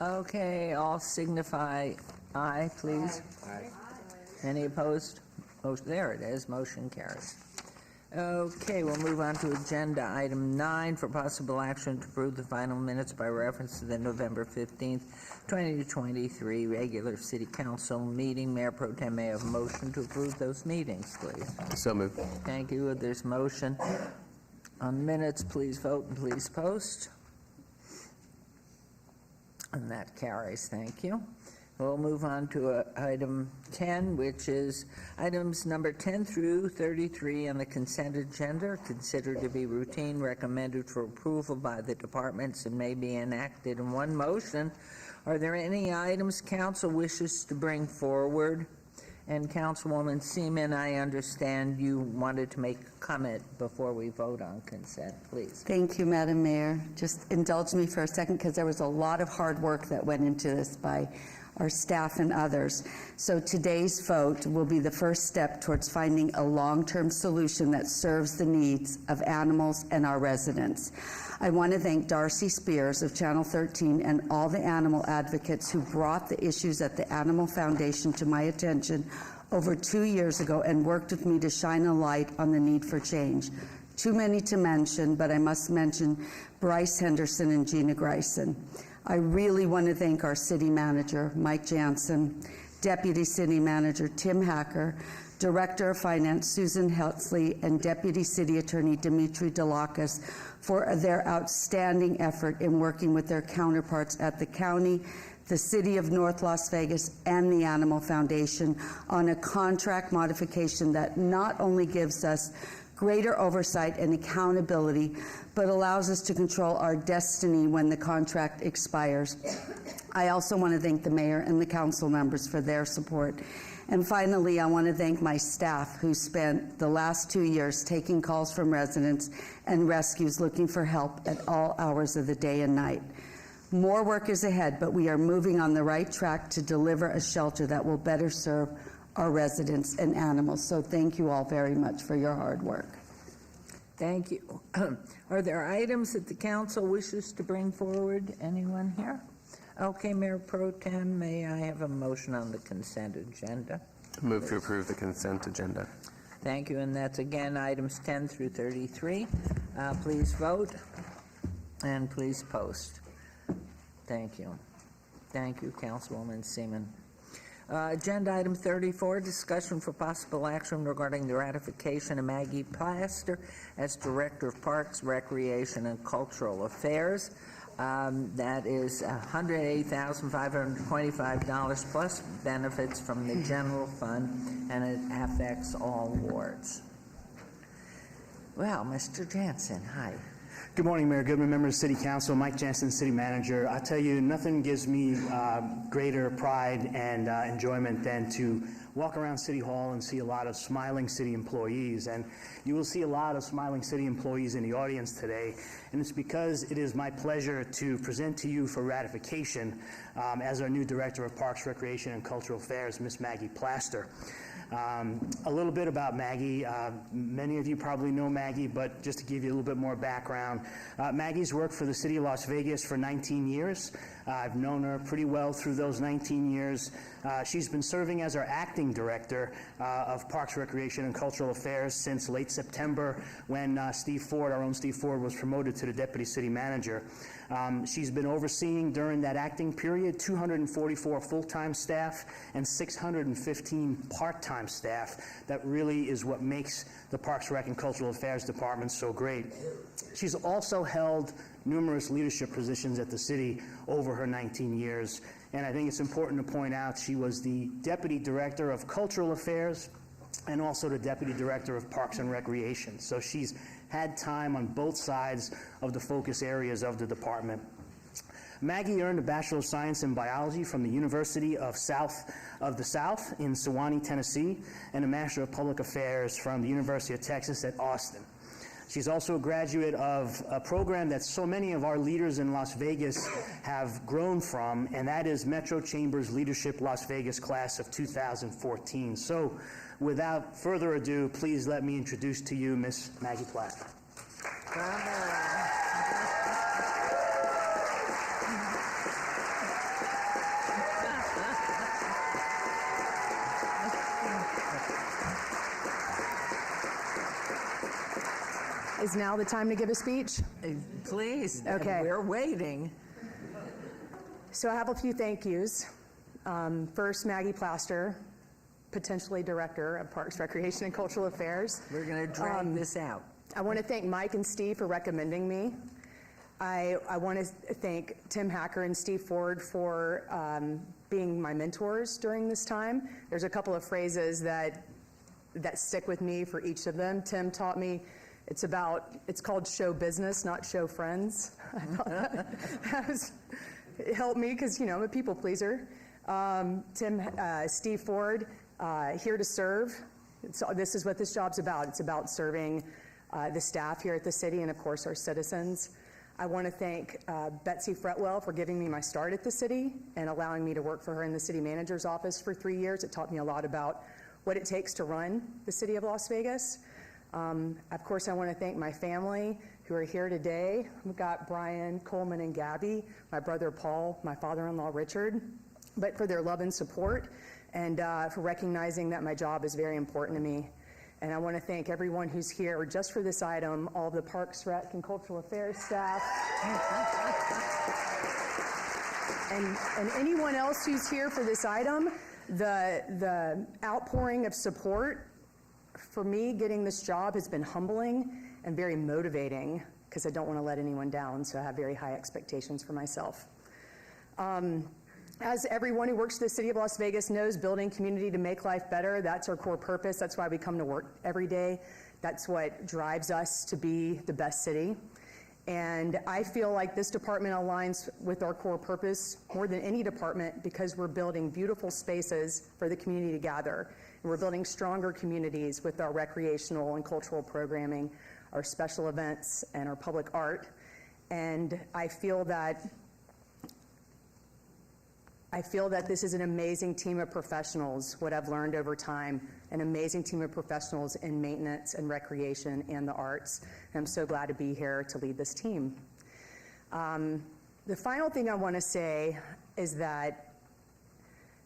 Okay, all signify aye, please. Aye. Any opposed? There it is, motion carries. Okay, we'll move on to agenda item 9 for possible action to approve the final minutes by reference to the November 15th, 2023 regular city council meeting. Mayor Pro Tem, may I have a motion to approve those meetings, please? So moved. Thank you. There's motion on minutes. Please vote and please post. And that carries. Thank you. We'll move on to item 10, which is items number 10 through 33 on the consent agenda, considered to be routine, recommended for approval by the departments, and may be enacted in one motion. Are there any items council wishes to bring forward? And Councilwoman Seaman, I understand you wanted to make a comment before we vote on consent, please. Thank you, Madam Mayor. Just indulge me for a second, because there was a lot of hard work that went into this by our staff and others. So today's vote will be the first step towards finding a long-term solution that serves the needs of animals and our residents. I want to thank Darcy Spears of Channel 13 and all the animal advocates who brought the issues at the Animal Foundation to my attention over 2 years ago and worked with me to shine a light on the need for change. Too many to mention, but I must mention Bryce Henderson and Gina Greisen. I really want to thank our city manager, Mike Jansen, Deputy City Manager Tim Hacker, Director of Finance Susan Heltzley, and Deputy City Attorney Dimitri Delakis for their outstanding effort in working with their counterparts at the county, the City of North Las Vegas, and the Animal Foundation on a contract modification that not only gives us greater oversight and accountability, but allows us to control our destiny when the contract expires. I also want to thank the mayor and the council members for their support. And finally, I want to thank my staff who spent the last 2 years taking calls from residents and rescues looking for help at all hours of the day and night. More work is ahead, but we are moving on the right track to deliver a shelter that will better serve our residents and animals. So thank you all very much for your hard work. Thank you. Are there items that the council wishes to bring forward? Anyone here? Okay, Mayor Pro Tem, may I have a motion on the consent agenda? Move to approve the consent agenda. Thank you, and that's again items 10 through 33. Please vote and please post. Thank you. Thank you, Councilwoman Seaman. Agenda item 34, discussion for possible action regarding the ratification of Maggie Plaster as Director of Parks, Recreation, and Cultural Affairs. That is $108,525 plus benefits from the general fund, and it affects all wards. Well, Mr. Jansen, hi. Good morning, Mayor Goodman, members of City Council, Mike Jansen, City Manager. I tell you, nothing gives me greater pride and enjoyment than to walk around City Hall and see a lot of smiling city employees. And you will see a lot of smiling city employees in the audience today. And it's because it is my pleasure to present to you for ratification as our new Director of Parks, Recreation, and Cultural Affairs, Miss Maggie Plaster. A little bit about Maggie. Many of you probably know Maggie, but just to give you a little bit more background, Maggie's worked for the City of Las Vegas for 19 years. I've known her pretty well through those 19 years. She's been serving as our acting director of Parks, Recreation, and Cultural Affairs since late September when Steve Ford, our own Steve Ford, was promoted to the deputy city manager. She's been overseeing during that acting period 244 full-time staff and 615 part-time staff. That really is what makes the Parks, Rec, and Cultural Affairs Department so great. She's also held numerous leadership positions at the city over her 19 years. And I think it's important to point out she was the Deputy Director of Cultural Affairs and also the Deputy Director of Parks and Recreation. So she's had time on both sides of the focus areas of the department. Maggie earned a Bachelor of Science in Biology from the University of the South in Sewanee, Tennessee, and a Master of Public Affairs from the University of Texas at Austin. She's also a graduate of a program that so many of our leaders in Las Vegas have grown from, and that is Metro Chambers Leadership Las Vegas Class of 2014. So, without further ado, please let me introduce to you Miss Maggie Plaster. Bravo. Is now the time to give a speech? Please. Okay. We're waiting. So I have a few thank yous. First, Maggie Plaster, potentially Director of Parks, Recreation, and Cultural Affairs. We're going to drag this out. I want to thank Mike and Steve for recommending me. I want to thank Tim Hacker and Steve Ford for being my mentors during this time. There's a couple of phrases that stick with me for each of them. Tim taught me it's called show business, not show friends. I thought it helped me because, I'm a people pleaser. Steve Ford, here to serve. This is what this job's about. It's about serving the staff here at the city and, of course, our citizens. I want to thank Betsy Fretwell for giving me my start at the city and allowing me to work for her in the city manager's office for 3 years. It taught me a lot about what it takes to run the city of Las Vegas. Of course, I want to thank my family who are here today. We've got Brian, Coleman, and Gabby, my brother Paul, my father-in-law Richard, but for their love and support and for recognizing that my job is very important to me. And I want to thank everyone who's here just for this item, all of the Parks, Rec, and Cultural Affairs staff, and anyone else who's here for this item. The outpouring of support for me getting this job has been humbling and very motivating because I don't want to let anyone down, so I have very high expectations for myself. As everyone who works for the city of Las Vegas knows, building community to make life better, that's our core purpose. That's why we come to work every day. That's what drives us to be the best city. And I feel like this department aligns with our core purpose more than any department because we're building beautiful spaces for the community to gather. And we're building stronger communities with our recreational and cultural programming, our special events, and our public art. And I feel that this is an amazing team of professionals, what I've learned over time, an amazing team of professionals in maintenance and recreation and the arts. And I'm so glad to be here to lead this team. The final thing I want to say is that,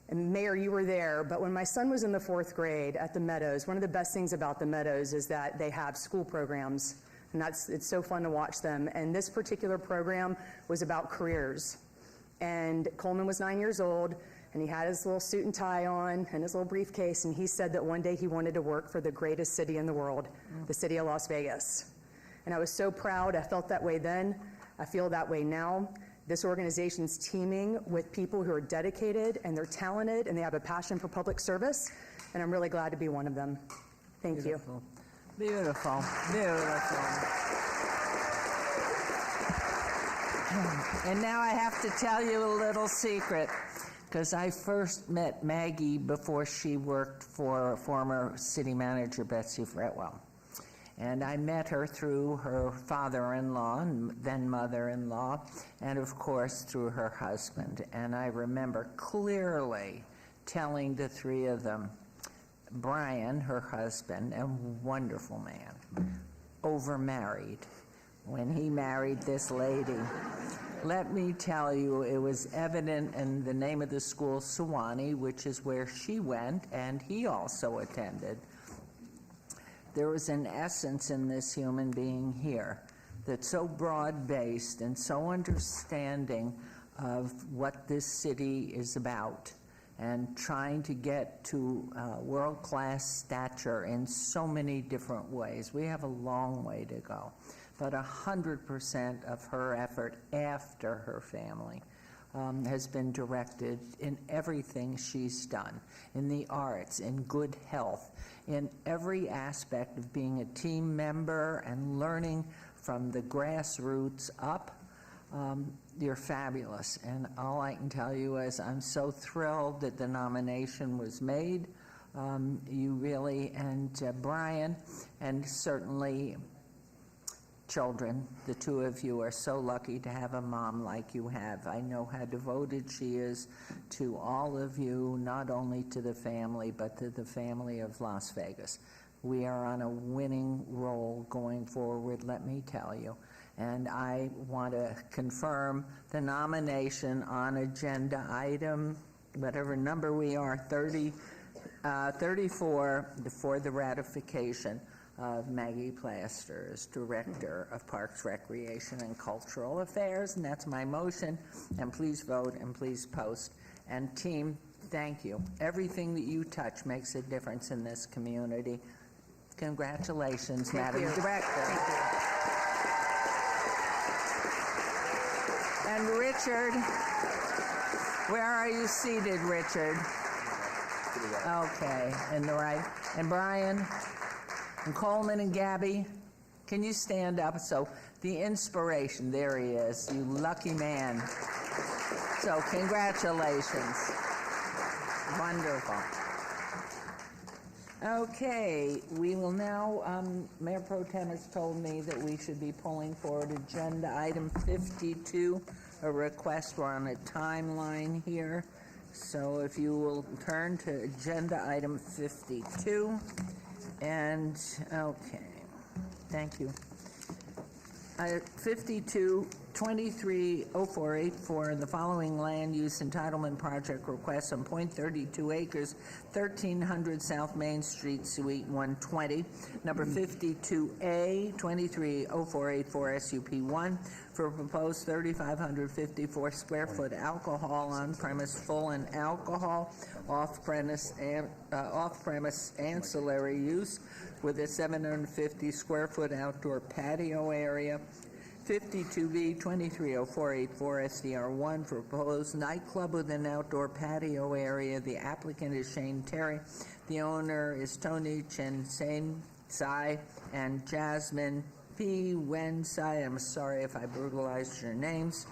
and Mayor, you were there, but when my son was in the 4th grade at the Meadows, one of the best things about the Meadows is that they have school programs, and it's so fun to watch them. And this particular program was about careers. And Coleman was 9 years old, and he had his little suit and tie on and his little briefcase, and he said that one day he wanted to work for the greatest city in the world, the city of Las Vegas. And I was so proud. I felt that way then. I feel that way now. This organization's teaming with people who are dedicated, and they're talented, and they have a passion for public service, and I'm really glad to be one of them. Thank you. Beautiful. Beautiful. And now I have to tell you a little secret, because I first met Maggie before she worked for former city manager Betsy Fretwell. And I met her through her father-in-law and then mother-in-law, and of course through her husband. And I remember clearly telling the three of them, Brian, her husband, a wonderful man, overmarried when he married this lady. Let me tell you, it was evident in the name of the school, Sewanee, which is where she went, and he also attended. There was an essence in this human being here that's so broad-based and so understanding of what this city is about and trying to get to world-class stature in so many different ways. We have a long way to go. But 100% of her effort after her family has been directed in everything she's done, in the arts, in good health, in every aspect of being a team member and learning from the grassroots up. You're fabulous. And all I can tell you is I'm so thrilled that the nomination was made. You really, and Brian, and certainly children, the two of you are so lucky to have a mom like you have. I know how devoted she is to all of you, not only to the family, but to the family of Las Vegas. We are on a winning roll going forward, let me tell you. And I want to confirm the nomination on agenda item, whatever number we are, 34, for the ratification of Maggie Plaster as Director of Parks, Recreation, and Cultural Affairs, and that's my motion. And please vote and please post. And team, thank you. Everything that you touch makes a difference in this community. Congratulations, Madam Director. Thank you. And Richard, where are you seated, Richard? Okay, in the right. And Brian, and Coleman and Gabby, can you stand up? So the inspiration, there he is, you lucky man. So congratulations. Wonderful. Okay, we will now, Mayor Pro Tem has told me that we should be pulling forward agenda item 52, a request. We're on a timeline here. So if you will turn to agenda item 52. And, okay, thank you. 52, 230484, and the following land use entitlement project requests on .32 acres, 1300 South Main Street, Suite 120. Number 52A, 230484 SUP1, for a proposed 3,554 square foot alcohol on-premise full and alcohol off-premise ancillary use with a 750 square foot outdoor patio area. 52B 230484 SDR1 for proposed nightclub with an outdoor patio area. The applicant is Shane Terry. The owner is Tony Chen Sai and Jasmine P. Wensai. I'm sorry if I brutalized your names.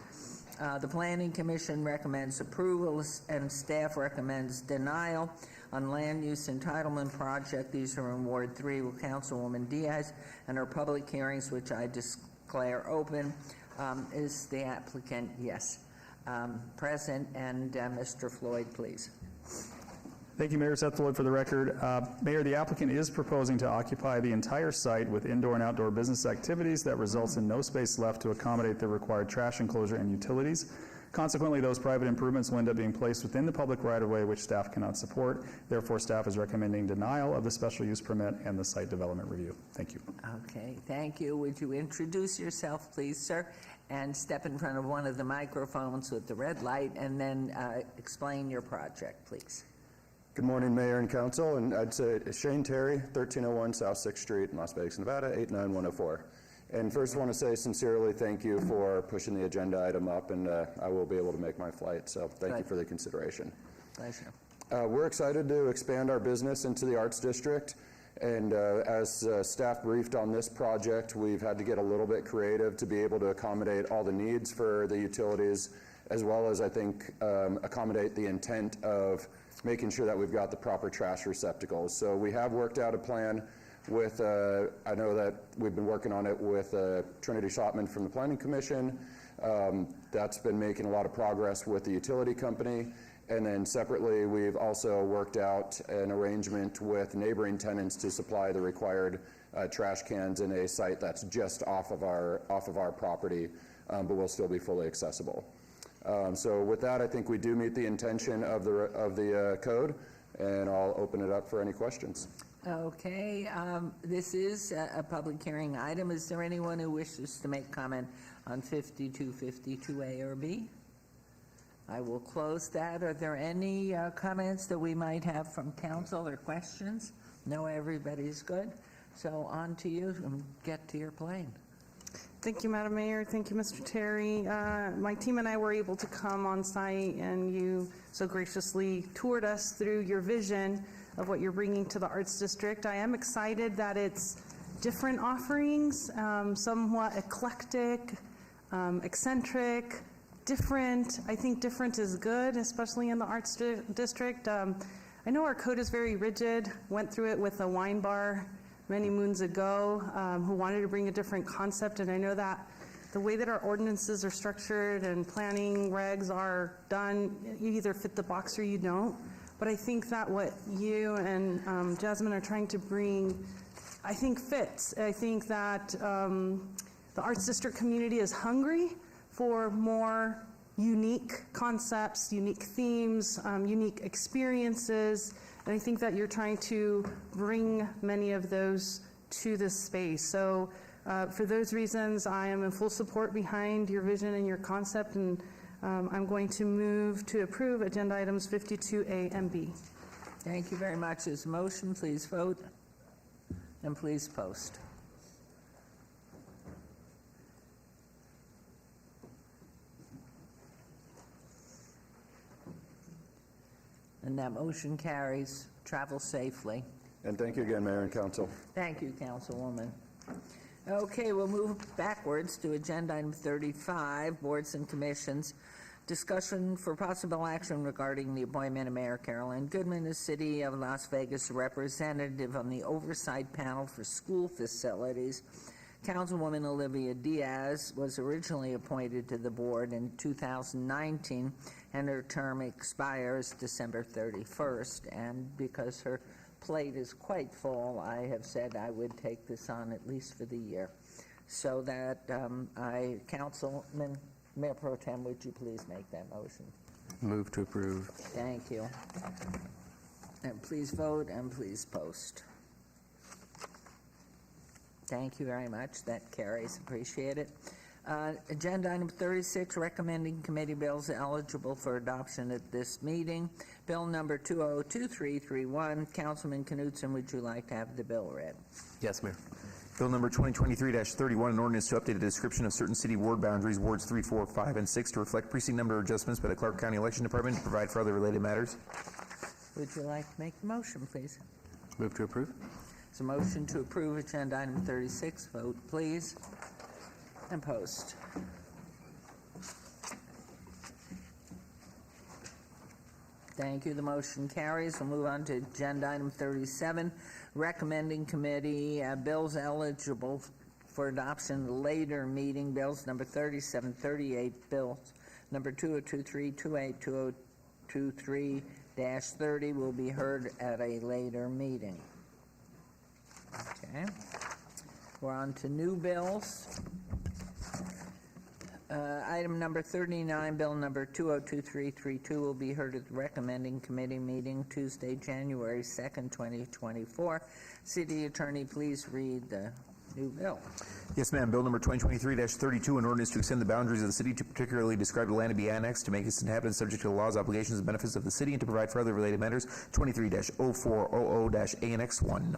The Planning Commission recommends approval and staff recommends denial on land use entitlement project. These are in Ward 3 with Councilwoman Diaz, and our public hearings, which I declare open. Is the applicant, yes, present? And Mr. Floyd, please. Thank you, Mayor. Seth Floyd for the record. Mayor, the applicant is proposing to occupy the entire site with indoor and outdoor business activities that results in no space left to accommodate the required trash enclosure and utilities. Consequently, those private improvements will end up being placed within the public right-of-way, which staff cannot support. Therefore, staff is recommending denial of the special use permit and the site development review. Thank you. Okay, thank you. Would you introduce yourself, please, sir, and step in front of one of the microphones with the red light, and then explain your project, please. Good morning, Mayor and Council, and I'd say it's Shane Terry, 1301 South 6th Street in Las Vegas, Nevada, 89104. And first I want to say sincerely thank you for pushing the agenda item up, and I will be able to make my flight, so thank you for the consideration. Pleasure. We're excited to expand our business into the Arts District, and as staff briefed on this project, we've had to get a little bit creative to be able to accommodate all the needs for the utilities, as well as, I think, accommodate the intent of making sure that we've got the proper trash receptacles. So we have worked out a plan with, I know that we've been working on it with Trinity Shopman from the Planning Commission. That's been making a lot of progress with the utility company. And then separately, we've also worked out an arrangement with neighboring tenants to supply the required trash cans in a site that's just off of our property, but will still be fully accessible. So with that, I think we do meet the intention of the code, and I'll open it up for any questions. Okay, this is a public hearing item. Is there anyone who wishes to make comment on 5252A or B? I will close that. Are there any comments that we might have from council or questions? No, everybody's good. So on to you and get to your plane. Thank you, Madam Mayor. Thank you, Mr. Terry. My team and I were able to come on site, and you so graciously toured us through your vision of what you're bringing to the Arts District. I am excited that it's different offerings, somewhat eclectic, eccentric, different. I think different is good, especially in the Arts District. I know our code is very rigid. Went through it with a wine bar many moons ago who wanted to bring a different concept, and I know that the way that our ordinances are structured and planning regs are done, you either fit the box or you don't. But I think that what you and Jasmine are trying to bring, I think fits. I think that the Arts District community is hungry for more unique concepts, unique themes, unique experiences. And I think that you're trying to bring many of those to this space. So for those reasons, I am in full support behind your vision and your concept, and I'm going to move to approve agenda items 52A and B. Thank you very much. There's a motion. Please vote and please post. And that motion carries. Travel safely. And thank you again, Mayor and Council. Thank you, Councilwoman. Okay, we'll move backwards to agenda item 35, boards and commissions. Discussion for possible action regarding the appointment of Mayor Carolyn Goodman, the City of Las Vegas representative on the oversight panel for school facilities. Councilwoman Olivia Diaz was originally appointed to the board in 2019, and her term expires December 31st. And because her plate is quite full, I have said I would take this on at least for the year. So that Councilman Mayor Pro Tem, would you please make that motion? Move to approve. Thank you. And please vote and please post. Thank you very much. That carries. Appreciate it. Agenda item 36, recommending committee bills eligible for adoption at this meeting. Bill number 202331. Councilman Knutson, would you like to have the bill read? Yes, Mayor. Bill number 2023-31, an ordinance to update a description of certain city ward boundaries, wards 3, 4, 5, and 6, to reflect precinct number adjustments by the Clark County Election Department and provide for other related matters. Would you like to make the motion, please? Move to approve. It's a motion to approve agenda item 36. Vote, please, and post. Thank you. The motion carries. We'll move on to agenda item 37, recommending committee bills eligible for adoption later meeting. Bills number 3738, bills number 2023, 28, 2023-30 will be heard at a later meeting. Okay. We're on to new bills. Item number 39, bill number 202332 will be heard at the recommending committee meeting Tuesday, January 2nd, 2024. City Attorney, please read the new bill. Yes, ma'am. Bill number 2023-32, an ordinance to extend the boundaries of the city to particularly describe the land to be annexed, to make its inhabitants subject to the laws, obligations, and benefits of the city, and to provide for other related matters. 23-0400-Annex 1.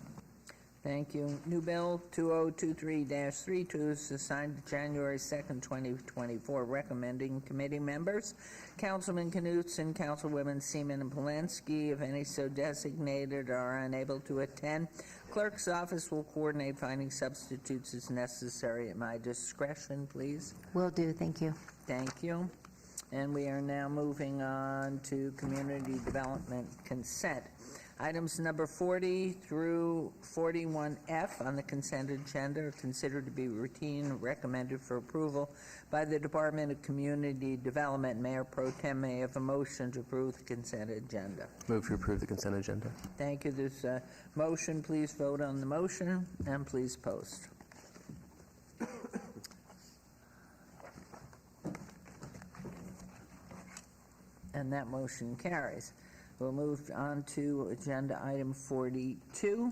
Thank you. New Bill 2023-32 is assigned to January 2nd, 2024. Recommending committee members, Councilman Knutson, Councilwomen Seaman and Polensky, if any so designated, are unable to attend. Clerk's office will coordinate finding substitutes as necessary at my discretion, please. Will do. Thank you. Thank you. And we are now moving on to community development consent. Items number 40 through 41F on the consent agenda are considered to be routine and recommended for approval by the Department of Community Development. Mayor Pro Tem may have a motion to approve the consent agenda. Move to approve the consent agenda. Thank you. There's a motion. Please vote on the motion and please post. And that motion carries. We'll move on to agenda item 42.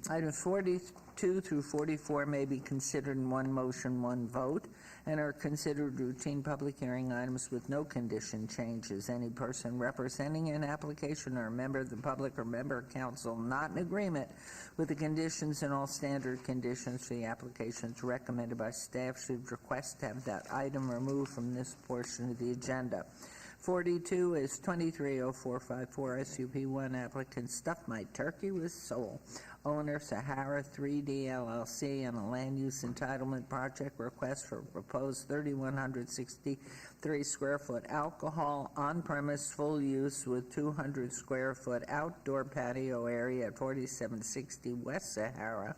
Items 42 through 44 may be considered in one motion, one vote, and are considered routine public hearing items with no condition changes. Any person representing an application or a member of the public or member of council not in agreement with the conditions and all standard conditions for the applications recommended by staff should request to have that item removed from this portion of the agenda. 42 is 230454 SUP1 applicant Stuff My Turkey with Soul. Owner Sahara 3D LLC and a land use entitlement project request for proposed 3,163 square foot alcohol on-premise full use with 200 square foot outdoor patio area at 4760 West Sahara,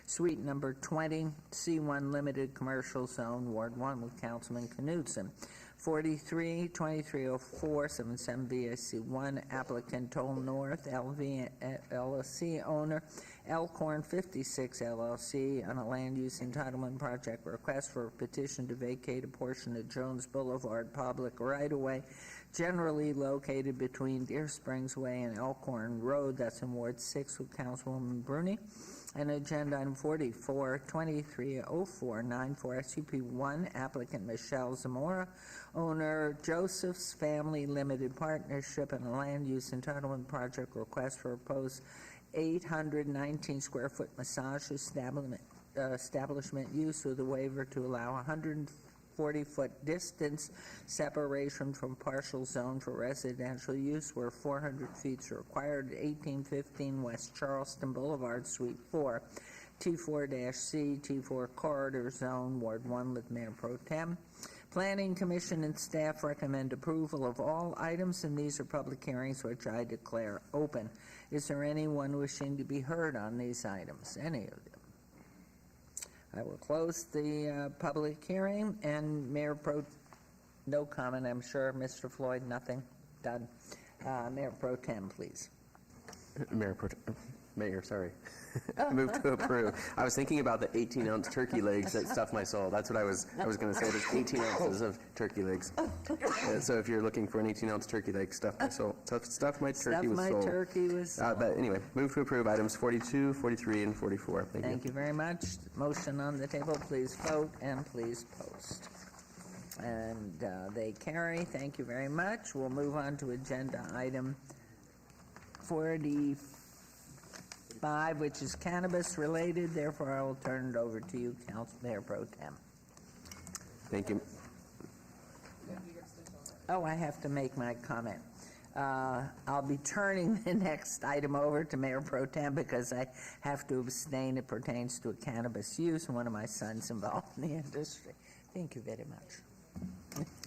suite number 20, C1 Limited Commercial Zone, Ward 1 with Councilman Knutson. 43, 230477 BAC1 applicant Toll North LV LLC owner Elkhorn 56 LLC on a land use entitlement project request for a petition to vacate a portion of Jones Boulevard public right-of-way generally located between Deer Springs Way and Elkhorn Road. That's in Ward 6 with Councilwoman Bruni. And agenda item 44, 230494 SUP1, applicant Michelle Zamora, owner Joseph's Family Limited Partnership, and a land use entitlement project request for proposed 819 square foot massage establishment use with a waiver to allow 140-foot distance separation from partial zone for residential use where 400 feet is required at 1815 West Charleston Boulevard, Suite 4, T4-C, T4 Corridor Zone, Ward 1, with Mayor Pro Tem. Planning Commission and staff recommend approval of all items, and these are public hearings which I declare open. Is there anyone wishing to be heard on these items? Any of them? I will close the public hearing, and Mayor Pro, no comment, I'm sure. Mr. Floyd, nothing? Done. Mayor Pro Tem, please. Mayor, sorry. Move to approve. I was thinking about the 18-ounce turkey legs that stuffed my soul. That's what I was going to say. There's 18 ounces of turkey legs. So if you're looking for an 18-ounce turkey leg, stuff my soul. Stuff my turkey with soul. Stuff my turkey with soul. But anyway, move to approve items 42, 43, and 44. Thank you very much. Motion on the table. Please vote and please post. And they carry. Thank you very much. We'll move on to agenda item 45, which is cannabis related. Therefore, I will turn it over to you, Mayor Pro Tem. Thank you. Oh, I have to make my comment. I'll be turning the next item over to Mayor Pro Tem because I have to abstain. It pertains to a cannabis use, and one of my sons involved in the industry. Thank you very much.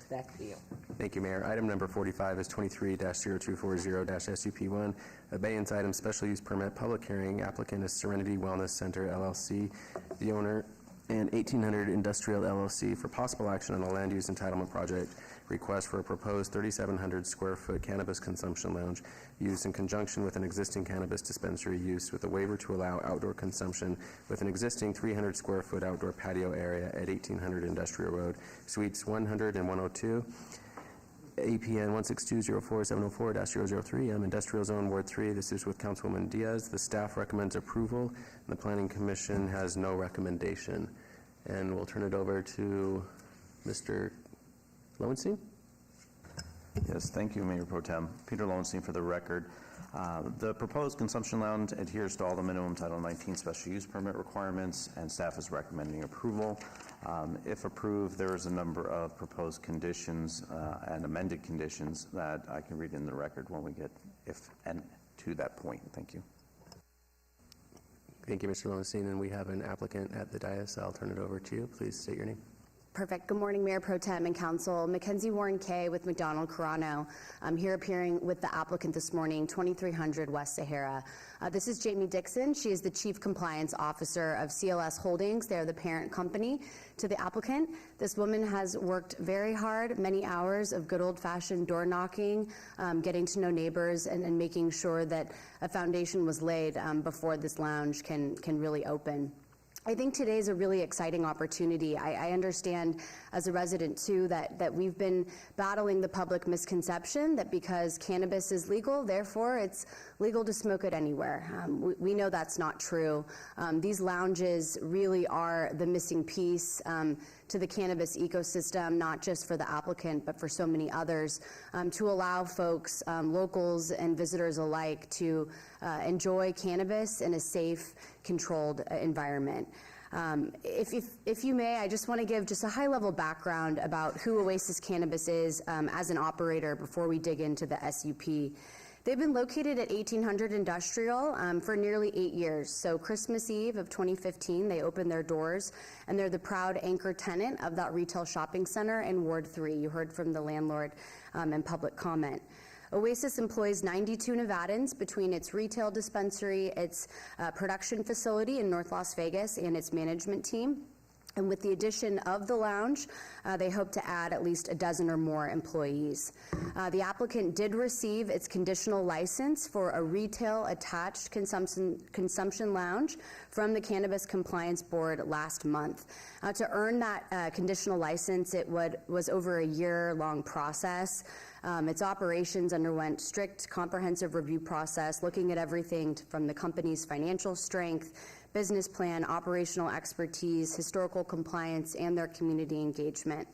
Back to you. Thank you, Mayor. Item number 45 is 23-0240-SUP1, abeyance item, special use permit, public hearing. Applicant is Serenity Wellness Center, LLC, the owner, and 1800 Industrial, LLC, for possible action on a land use entitlement project request for a proposed 3,700 square foot cannabis consumption lounge used in conjunction with an existing cannabis dispensary use with a waiver to allow outdoor consumption with an existing 300 square foot outdoor patio area at 1800 Industrial Road, Suites 100 and 102. APN 16204-704-003, Industrial Zone, Ward 3. This is with Councilwoman Diaz. The staff recommends approval, and the Planning Commission has no recommendation. And we'll turn it over to Mr. Lowenstein. Yes, thank you, Mayor Pro Tem. Peter Lowenstein for the record. The proposed consumption lounge adheres to all the minimum Title 19 special use permit requirements, and staff is recommending approval. If approved, there is a number of proposed conditions and amended conditions that I can read in the record when we get to that point. Thank you. Thank you, Mr. Lowenstein. And we have an applicant at the dais. I'll turn it over to you. Please state your name. Perfect. Good morning, Mayor Pro Tem and Council. Mackenzie Warren Kay with McDonald Carano. I'm here appearing with the applicant this morning, 2300 West Sahara. This is Jamie Dixon. She is the Chief Compliance Officer of CLS Holdings. They're the parent company to the applicant. This woman has worked very hard, many hours of good old-fashioned door knocking, getting to know neighbors, and making sure that a foundation was laid before this lounge can really open. I think today is a really exciting opportunity. I understand as a resident too that we've been battling the public misconception that because cannabis is legal, therefore it's legal to smoke it anywhere. We know that's not true. These lounges really are the missing piece to the cannabis ecosystem, not just for the applicant, but for so many others, to allow folks, locals and visitors alike, to enjoy cannabis in a safe, controlled environment. If you may, I just want to give just a high-level background about who Oasis Cannabis is as an operator before we dig into the SUP. They've been located at 1800 Industrial for nearly 8 years. So Christmas Eve of 2015, they opened their doors, and they're the proud anchor tenant of that retail shopping center in Ward 3. You heard from the landlord in public comment. Oasis employs 92 Nevadans between its retail dispensary, its production facility in North Las Vegas, and its management team. And with the addition of the lounge, they hope to add at least a dozen or more employees. The applicant did receive its conditional license for a retail attached consumption lounge from the Cannabis Compliance Board last month. To earn that conditional license, it was over a year-long process. Its operations underwent strict comprehensive review process, looking at everything from the company's financial strength, business plan, operational expertise, historical compliance, and their community engagement.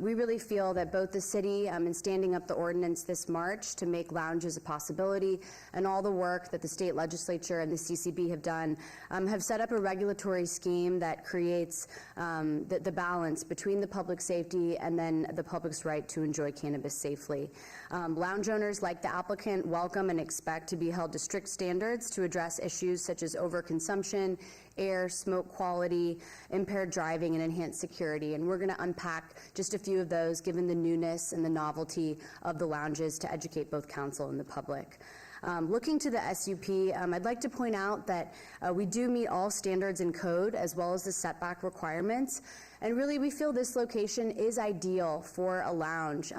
We really feel that both the city in standing up the ordinance this March to make lounges a possibility and all the work that the state legislature and the CCB have done have set up a regulatory scheme that creates the balance between the public safety and then the public's right to enjoy cannabis safely. Lounge owners, like the applicant, welcome and expect to be held to strict standards to address issues such as overconsumption, air, smoke quality, impaired driving, and enhanced security. And we're going to unpack just a few of those given the newness and the novelty of the lounges to educate both council and the public. Looking to the SUP, I'd like to point out that we do meet all standards in code as well as the setback requirements. And really, we feel this location is ideal for a lounge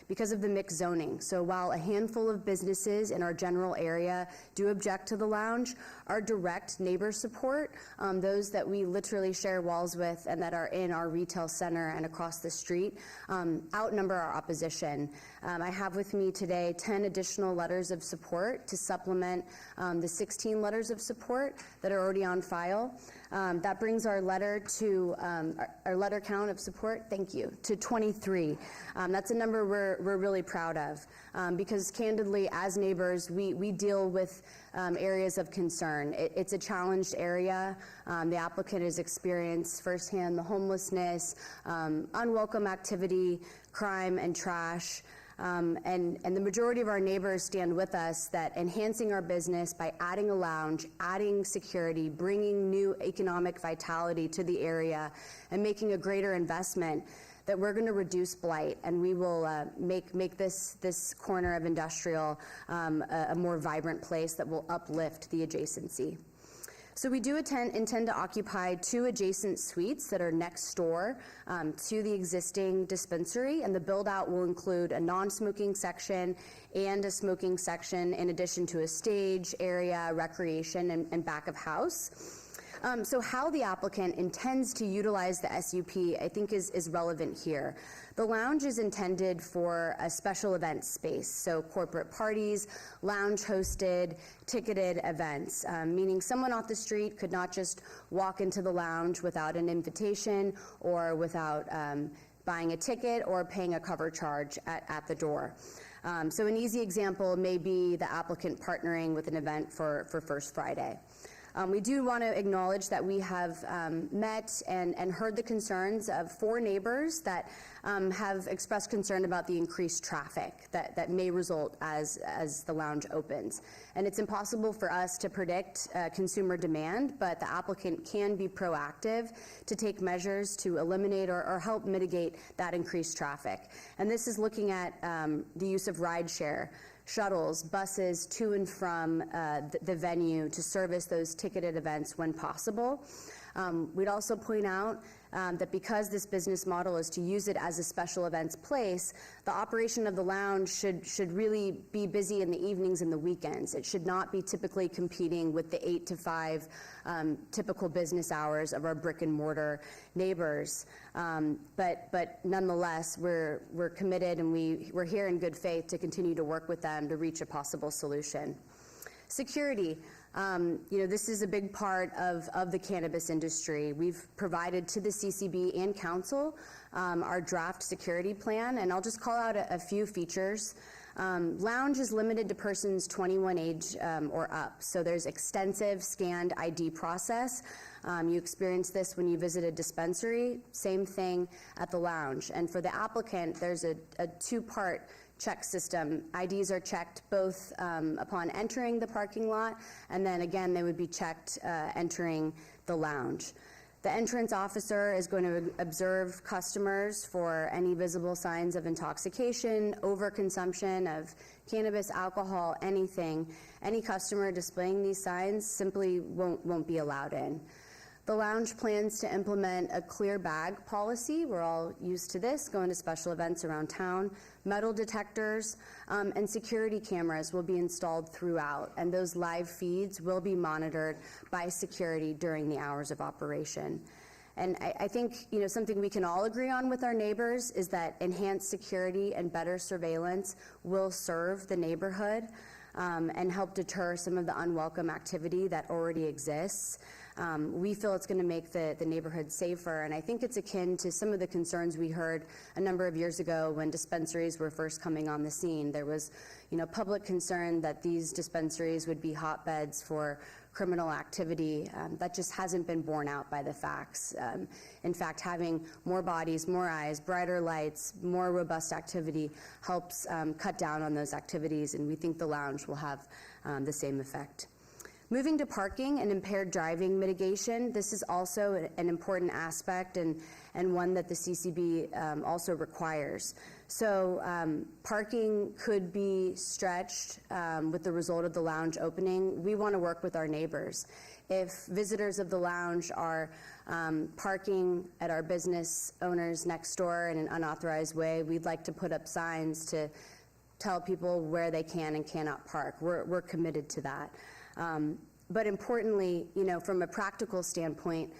because of the mixed zoning. So while a handful of businesses in our general area do object to the lounge, our direct neighbor support, those that we literally share walls with and that are in our retail center and across the street, outnumber our opposition. I have with me today 10 additional letters of support to supplement the 16 letters of support that are already on file. That brings our letter to our letter count of support, thank you, to 23. That's a number we're really proud of because candidly, as neighbors, we deal with areas of concern. It's a challenged area. The applicant has experienced firsthand the homelessness, unwelcome activity, crime, and trash. And the majority of our neighbors stand with us that enhancing our business by adding a lounge, adding security, bringing new economic vitality to the area, and making a greater investment, that we're going to reduce blight and we will make this corner of industrial a more vibrant place that will uplift the adjacency. So we do intend to occupy 2 adjacent suites that are next door to the existing dispensary, and the build-out will include a non-smoking section and a smoking section in addition to a stage, area, recreation, and back of house. So how the applicant intends to utilize the SUP, I think, is relevant here. The lounge is intended for a special event space, so corporate parties, lounge-hosted, ticketed events, meaning someone off the street could not just walk into the lounge without an invitation or without buying a ticket or paying a cover charge at the door. So an easy example may be the applicant partnering with an event for First Friday. We do want to acknowledge that we have met and heard the concerns of 4 neighbors that have expressed concern about the increased traffic that may result as the lounge opens. And it's impossible for us to predict consumer demand, but the applicant can be proactive to take measures to eliminate or help mitigate that increased traffic. And this is looking at the use of rideshare, shuttles, buses to and from the venue to service those ticketed events when possible. We'd also point out that because this business model is to use it as a special events place, the operation of the lounge should really be busy in the evenings and the weekends. It should not be typically competing with the 8 to 5 typical business hours of our brick and mortar neighbors. But nonetheless, we're committed and we're here in good faith to continue to work with them to reach a possible solution. Security. This is a big part of the cannabis industry. We've provided to the CCB and council our draft security plan, and I'll just call out a few features. Lounge is limited to persons 21 age or up, so there's extensive scanned ID process. You experience this when you visit a dispensary, same thing at the lounge. And for the applicant, there's a 2-part check system. IDs are checked both upon entering the parking lot, and then again, they would be checked entering the lounge. The entrance officer is going to observe customers for any visible signs of intoxication, overconsumption of cannabis, alcohol, anything. Any customer displaying these signs simply won't be allowed in. The lounge plans to implement a clear bag policy. We're all used to this, going to special events around town. Metal detectors and security cameras will be installed throughout, and those live feeds will be monitored by security during the hours of operation. And I think something we can all agree on with our neighbors is that enhanced security and better surveillance will serve the neighborhood and help deter some of the unwelcome activity that already exists. We feel it's going to make the neighborhood safer, and I think it's akin to some of the concerns we heard a number of years ago when dispensaries were first coming on the scene. There was, public concern that these dispensaries would be hotbeds for criminal activity. That just hasn't been borne out by the facts. In fact, having more bodies, more eyes, brighter lights, more robust activity helps cut down on those activities, and we think the lounge will have the same effect. Moving to parking and impaired driving mitigation, this is also an important aspect and one that the CCB also requires. So parking could be stretched with the result of the lounge opening. We want to work with our neighbors. If visitors of the lounge are parking at our business owners next door in an unauthorized way, we'd like to put up signs to tell people where they can and cannot park. We're committed to that. But importantly, from a practical standpoint,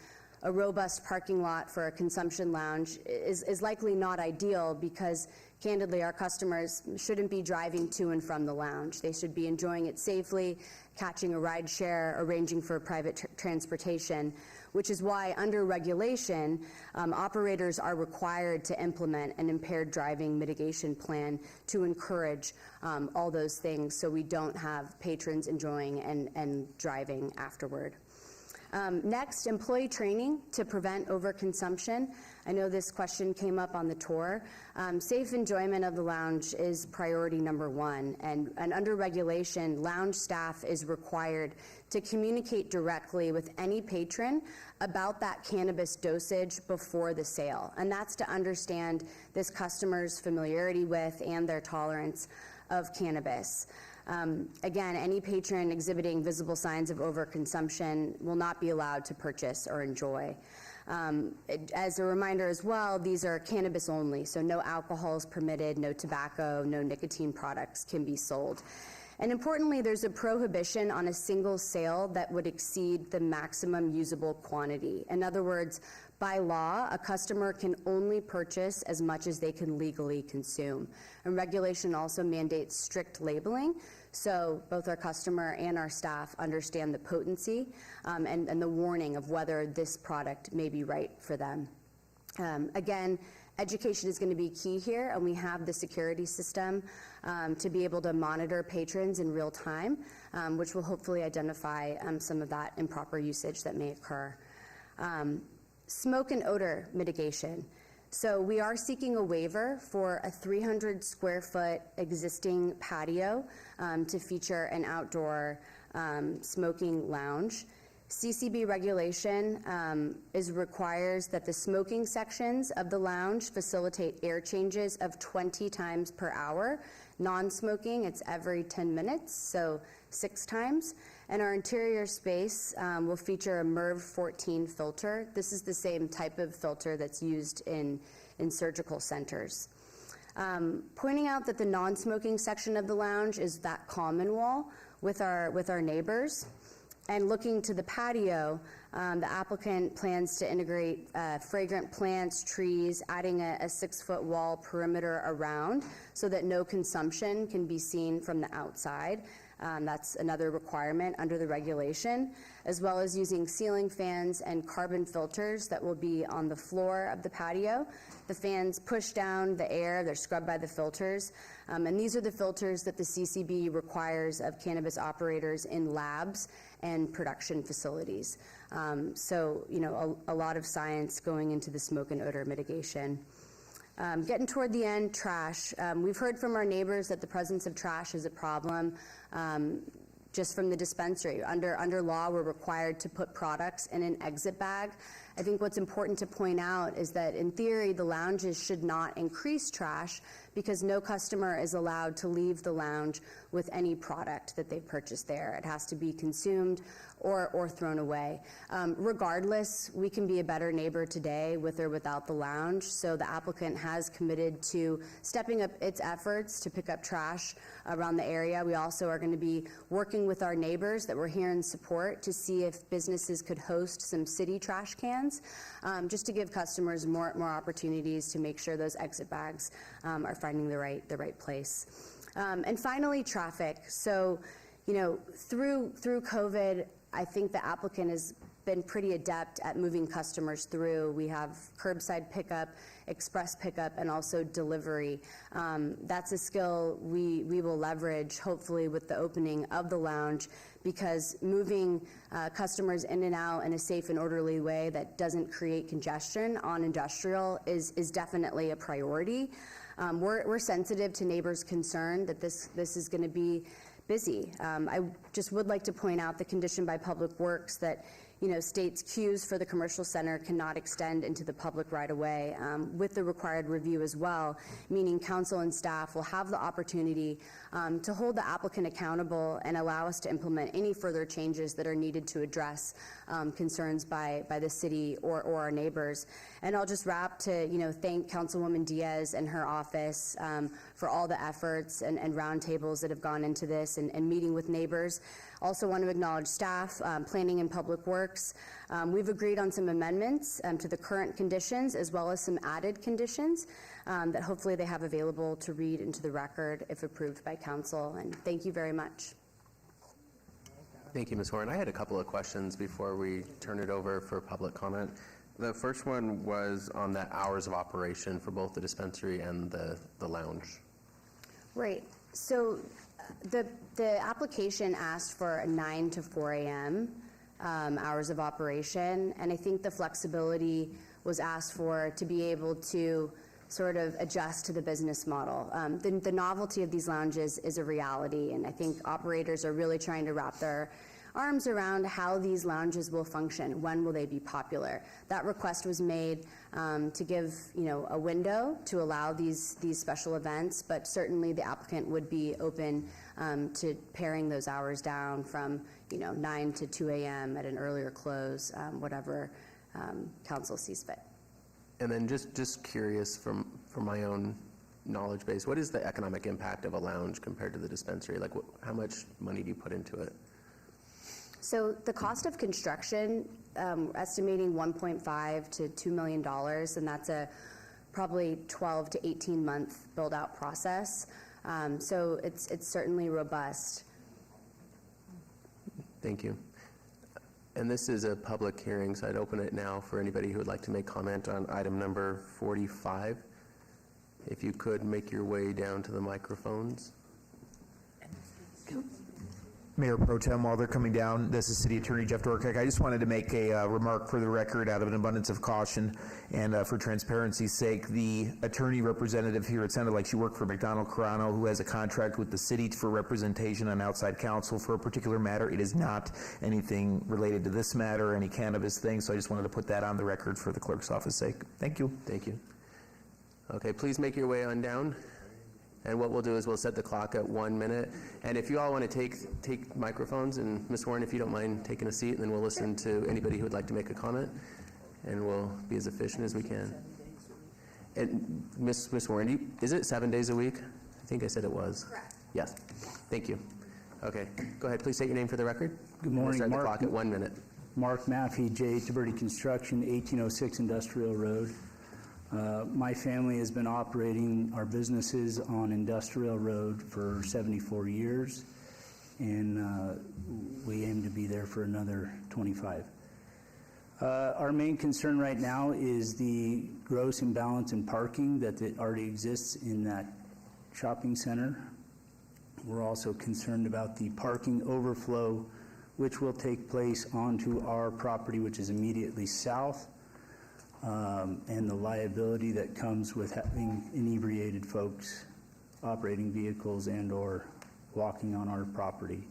a robust parking lot for a consumption lounge is likely not ideal because, candidly, our customers shouldn't be driving to and from the lounge. They should be enjoying it safely, catching a ride share, arranging for private transportation, which is why under regulation, operators are required to implement an impaired driving mitigation plan to encourage all those things so we don't have patrons enjoying and driving afterward. Next, employee training to prevent overconsumption. I know this question came up on the tour. Safe enjoyment of the lounge is priority number one, and under regulation, lounge staff is required to communicate directly with any patron about that cannabis dosage before the sale, and that's to understand this customer's familiarity with and their tolerance of cannabis. Again, any patron exhibiting visible signs of overconsumption will not be allowed to purchase or enjoy. As a reminder as well, these are cannabis only, so no alcohol is permitted, no tobacco, no nicotine products can be sold. And importantly, there's a prohibition on a single sale that would exceed the maximum usable quantity. In other words, by law, a customer can only purchase as much as they can legally consume. And regulation also mandates strict labeling, so both our customer and our staff understand the potency and the warning of whether this product may be right for them. Again, education is going to be key here, and we have the security system to be able to monitor patrons in real time, which will hopefully identify some of that improper usage that may occur. Smoke and odor mitigation. So we are seeking a waiver for a 300 square foot existing patio to feature an outdoor smoking lounge. CCB regulation requires that the smoking sections of the lounge facilitate air changes of 20 times per hour. Non-smoking, it's every 10 minutes, so 6 times. And our interior space will feature a MERV 14 filter. This is the same type of filter that's used in surgical centers. Pointing out that the non-smoking section of the lounge is that common wall with our neighbors. And looking to the patio, the applicant plans to integrate fragrant plants, trees, adding a 6-foot wall perimeter around so that no consumption can be seen from the outside. That's another requirement under the regulation, as well as using ceiling fans and carbon filters that will be on the floor of the patio. The fans push down the air, they're scrubbed by the filters, and these are the filters that the CCB requires of cannabis operators in labs and production facilities. So, a lot of science going into the smoke and odor mitigation. Getting toward the end, trash. We've heard from our neighbors that the presence of trash is a problem just from the dispensary. Under law, we're required to put products in an exit bag. I think what's important to point out is that in theory, the lounges should not increase trash because no customer is allowed to leave the lounge with any product that they've purchased there. It has to be consumed or thrown away. Regardless, we can be a better neighbor today with or without the lounge, so the applicant has committed to stepping up its efforts to pick up trash around the area. We also are going to be working with our neighbors that we're here in support to see if businesses could host some city trash cans, just to give customers more opportunities to make sure those exit bags are finding the right place. And finally, traffic. So, through COVID, I think the applicant has been pretty adept at moving customers through. We have curbside pickup, express pickup, and also delivery. That's a skill we will leverage, hopefully, with the opening of the lounge, because moving customers in and out in a safe and orderly way that doesn't create congestion on industrial is definitely a priority. We're sensitive to neighbors' concern that this is going to be busy. I just would like to point out the condition by Public Works that states queues for the commercial center cannot extend into the public right away, with the required review as well, meaning council and staff will have the opportunity to hold the applicant accountable and allow us to implement any further changes that are needed to address concerns by the city or our neighbors. And I'll just wrap to thank Councilwoman Diaz and her office for all the efforts and roundtables that have gone into this and meeting with neighbors. Also want to acknowledge staff, planning and public works. We've agreed on some amendments to the current conditions as well as some added conditions that hopefully they have available to read into the record if approved by council. And thank you very much. Thank you, Ms. Horn. I had a couple of questions before we turn it over for public comment. The first one was on the hours of operation for both the dispensary and the lounge. Right. So the application asked for 9 to 4 a.m. Hours of operation, and I think the flexibility was asked for to be able to sort of adjust to the business model. The novelty of these lounges is a reality, and I think operators are really trying to wrap their arms around how these lounges will function. When will they be popular? That request was made to give a window to allow these special events, but certainly the applicant would be open to paring those hours down from 9 to 2 a.m. at an earlier close, whatever council sees fit. And then just curious from my own knowledge base, what is the economic impact of a lounge compared to the dispensary? Like how much money do you put into it? So the cost of construction, estimating $1.5 to $2 million, and that's a probably 12 to 18 month build out process. So it's certainly robust. Thank you. And this is a public hearing, so I'd open it now for anybody who would like to make comment on item number 45. If you could make your way down to the microphones. Mayor Pro Tem, while they're coming down, this is City Attorney Jeff Dorkek. I just wanted to make a remark for the record out of an abundance of caution and for transparency's sake. The attorney representative here, it sounded like she worked for McDonald Carano, who has a contract with the city for representation on outside counsel for a particular matter. It is not anything related to this matter, any cannabis thing, so I just wanted to put that on the record for the clerk's office sake. Thank you. Thank you. Okay, please make your way on down. And what we'll do is we'll set the clock at 1 minute. And if you all want to take microphones, and Ms. Warren, if you don't mind taking a seat, and then we'll listen to anybody who would like to make a comment, and we'll be as efficient as we can. And Ms. Warren, is it 7 days a week? I think I said it was. Correct. Yes. Thank you. Okay. Go ahead. Please state your name for the record. Good morning. We'll start Mark, the clock at 1 minute. Mark Maffey, J. Tiberti Construction, 1806 Industrial Road. My family has been operating our businesses on Industrial Road for 74 years, and we aim to be there for another 25. Our main concern right now is the gross imbalance in parking that already exists in that shopping center. We're also concerned about the parking overflow, which will take place onto our property, which is immediately south. And the liability that comes with having inebriated folks operating vehicles and or walking on our property.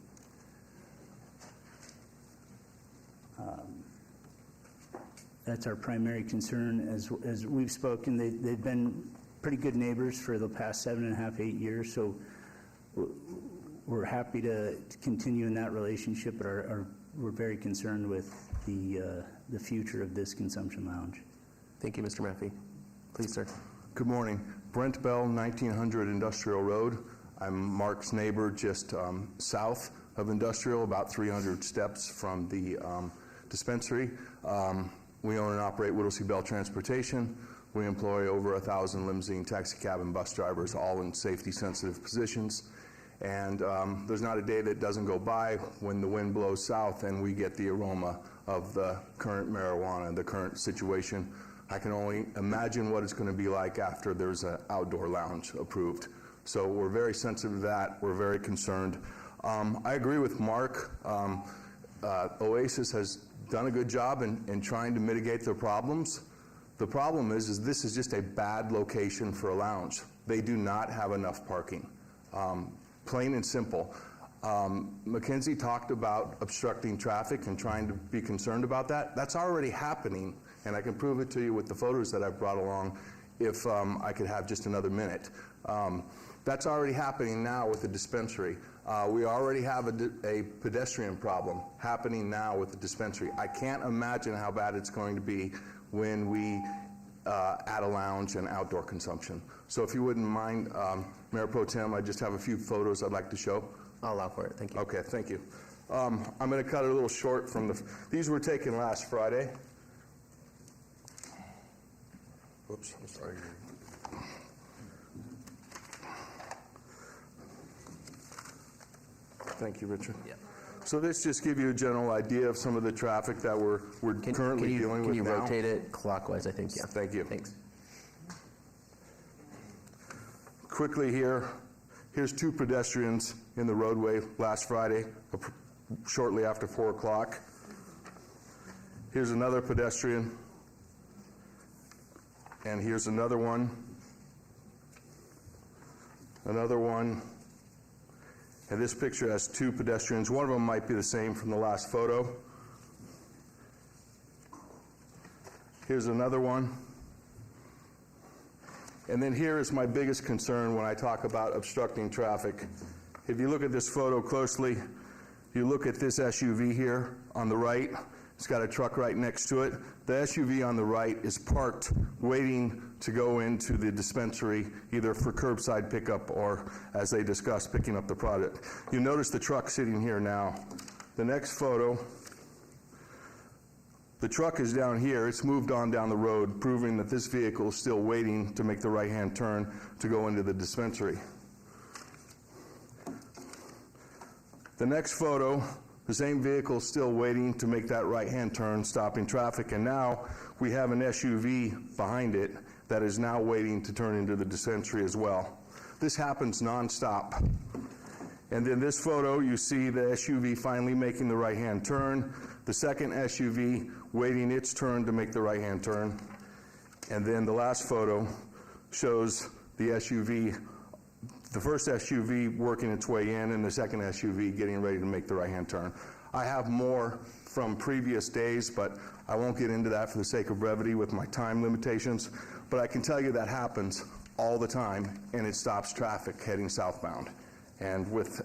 That's our primary concern. As we've spoken, they've been pretty good neighbors for the past 7.5, 8 years, so we're happy to continue in that relationship, but we're very concerned with the future of this consumption lounge. Thank you, Mr. Maffey. Please, sir. Good morning. Brent Bell, 1900 Industrial Road. I'm Mark's neighbor just south of Industrial, about 300 steps from the dispensary. We own and operate Whittlesey Bell Transportation. We employ over 1,000 limousine, taxi cab, and bus drivers, all in safety-sensitive positions. And there's not a day that doesn't go by when the wind blows south and we get the aroma of the current marijuana, the current situation. I can only imagine what it's going to be like after there's an outdoor lounge approved. So we're very sensitive to that. We're very concerned. I agree with Mark. Oasis has done a good job in trying to mitigate their problems. The problem is this is just a bad location for a lounge. They do not have enough parking. Plain and simple. Mackenzie talked about obstructing traffic and trying to be concerned about that. That's already happening, and I can prove it to you with the photos that I've brought along if I could have just another minute. That's already happening now with the dispensary. We already have a pedestrian problem happening now with the dispensary. I can't imagine how bad it's going to be when we add a lounge and outdoor consumption. So if you wouldn't mind, Mayor Pro Tem, I just have a few photos I'd like to show. I'll allow for it. Thank you. Okay, thank you. I'm going to cut it a little short from these were taken last Friday. Whoops, I'm sorry. Thank you, Richard. Yeah. So this just gives you a general idea of some of the traffic that we're currently dealing with now. Can you rotate it clockwise, I think? Yeah. Thank you. Thanks. Quickly here's two pedestrians in the roadway last Friday, shortly after 4 o'clock. Here's another pedestrian. And here's another one. Another one. And this picture has two pedestrians. One of them might be the same from the last photo. Here's another one. And then here is my biggest concern when I talk about obstructing traffic. If you look at this photo closely, you look at this SUV here on the right. It's got a truck right next to it. The SUV on the right is parked waiting to go into the dispensary, either for curbside pickup or, as they discussed, picking up the product. You notice the truck sitting here now. The next photo, the truck is down here. It's moved on down the road, proving that this vehicle is still waiting to make the right-hand turn to go into the dispensary. The next photo, the same vehicle is still waiting to make that right-hand turn, stopping traffic, and now we have an SUV behind it that is now waiting to turn into the dispensary as well. This happens nonstop. And then this photo, you see the SUV finally making the right-hand turn, the second SUV waiting its turn to make the right-hand turn, and then the last photo shows the SUV, the first SUV working its way in and the second SUV getting ready to make the right-hand turn. I have more from previous days, but I won't get into that for the sake of brevity with my time limitations, but I can tell you that happens all the time, and it stops traffic heading southbound. And with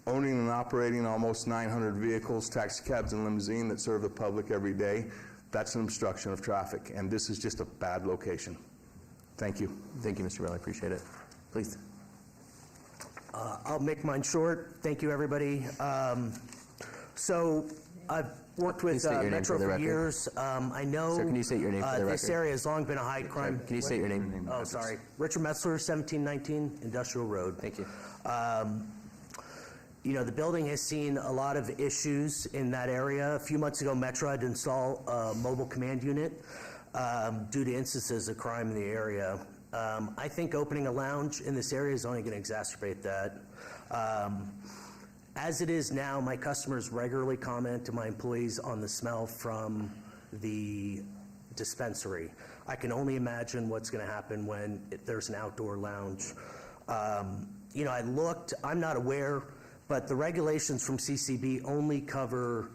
owning and operating almost 900 vehicles, taxi cabs and limousine that serve the public every day, that's an obstruction of traffic, and this is just a bad location. Thank you. Thank you, Mr. Bell. I appreciate it. Please. I'll make mine short. Thank you, everybody. So I've worked with Metro for years. I know. Sir, can you state your name for the record? This area has long been a high crime. Can you state your name? Oh, sorry. Richard Metzler, 1719 Industrial Road. Thank you. You know, the building has seen a lot of issues in that area. A few months ago, Metro had to install a mobile command unit due to instances of crime in the area. I think opening a lounge in this area is only going to exacerbate that. As it is now, my customers regularly comment to my employees on the smell from the dispensary. I can only imagine what's going to happen when there's an outdoor lounge. You know, I looked, I'm not aware, but the regulations from CCB only cover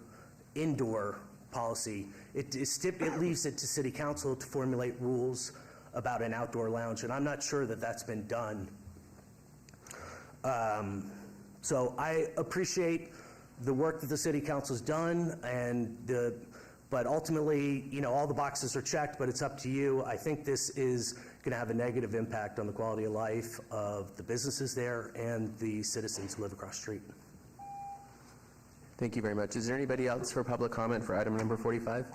indoor policy. It leaves it to City Council to formulate rules about an outdoor lounge, and I'm not sure that that's been done. So I appreciate the work that the City Council's done, but ultimately, you know, all the boxes are checked, but it's up to you. I think this is going to have a negative impact on the quality of life of the businesses there and the citizens who live across the street. Thank you very much. Is there anybody else for public comment for item number 45?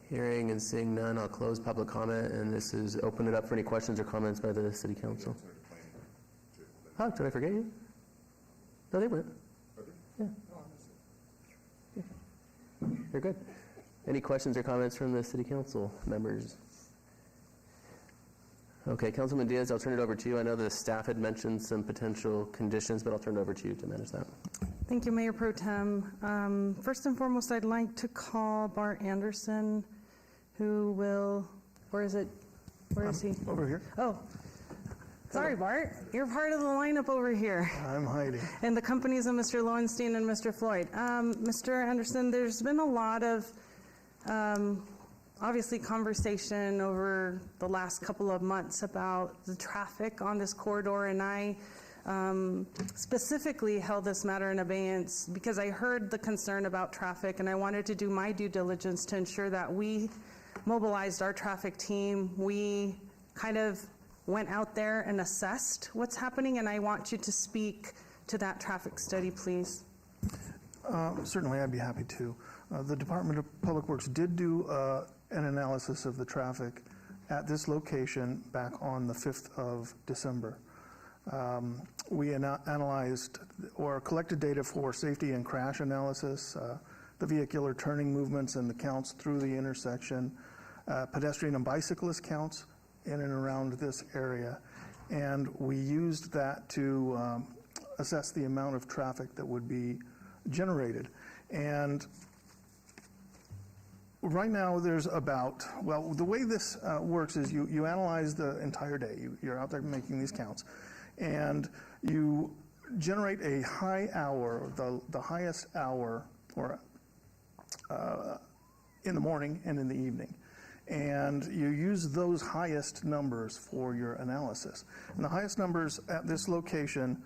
Hearing and seeing none, I'll close public comment, and this is open it up for any questions or comments by the city council. Oh, did I forget you? No, they went. Yeah. You're good. Any questions or comments from the city council members? Okay, Councilman Diaz, I'll turn it over to you. I know the staff had mentioned some potential conditions, but I'll turn it over to you to manage that. Thank you, Mayor Pro Tem. First and foremost, I'd like to call Bart Anderson, who will, where is he? Over here. Oh, sorry, Bart. You're part of the lineup over here. I'm hiding. And the companies of Mr. Lowenstein and Mr. Floyd. Mr. Anderson, there's been a lot of, obviously, conversation over the last couple of months about the traffic on this corridor, and I specifically held this matter in abeyance because I heard the concern about traffic, and I wanted to do my due diligence to ensure that we mobilized our traffic team. We kind of went out there and assessed what's happening, and I want you to speak to that traffic study, please. Certainly, I'd be happy to. The Department of Public Works did do an analysis of the traffic at this location back on the 5th of December. We analyzed or collected data for safety and crash analysis, the vehicular turning movements and the counts through the intersection, pedestrian and bicyclist counts in and around this area, and we used that to assess the amount of traffic that would be generated. And right now there's about, well, the way this works is you analyze the entire day. You're out there making these counts, and you generate a high hour, the highest hour, or in the morning and in the evening. And you use those highest numbers for your analysis. And the highest numbers at this location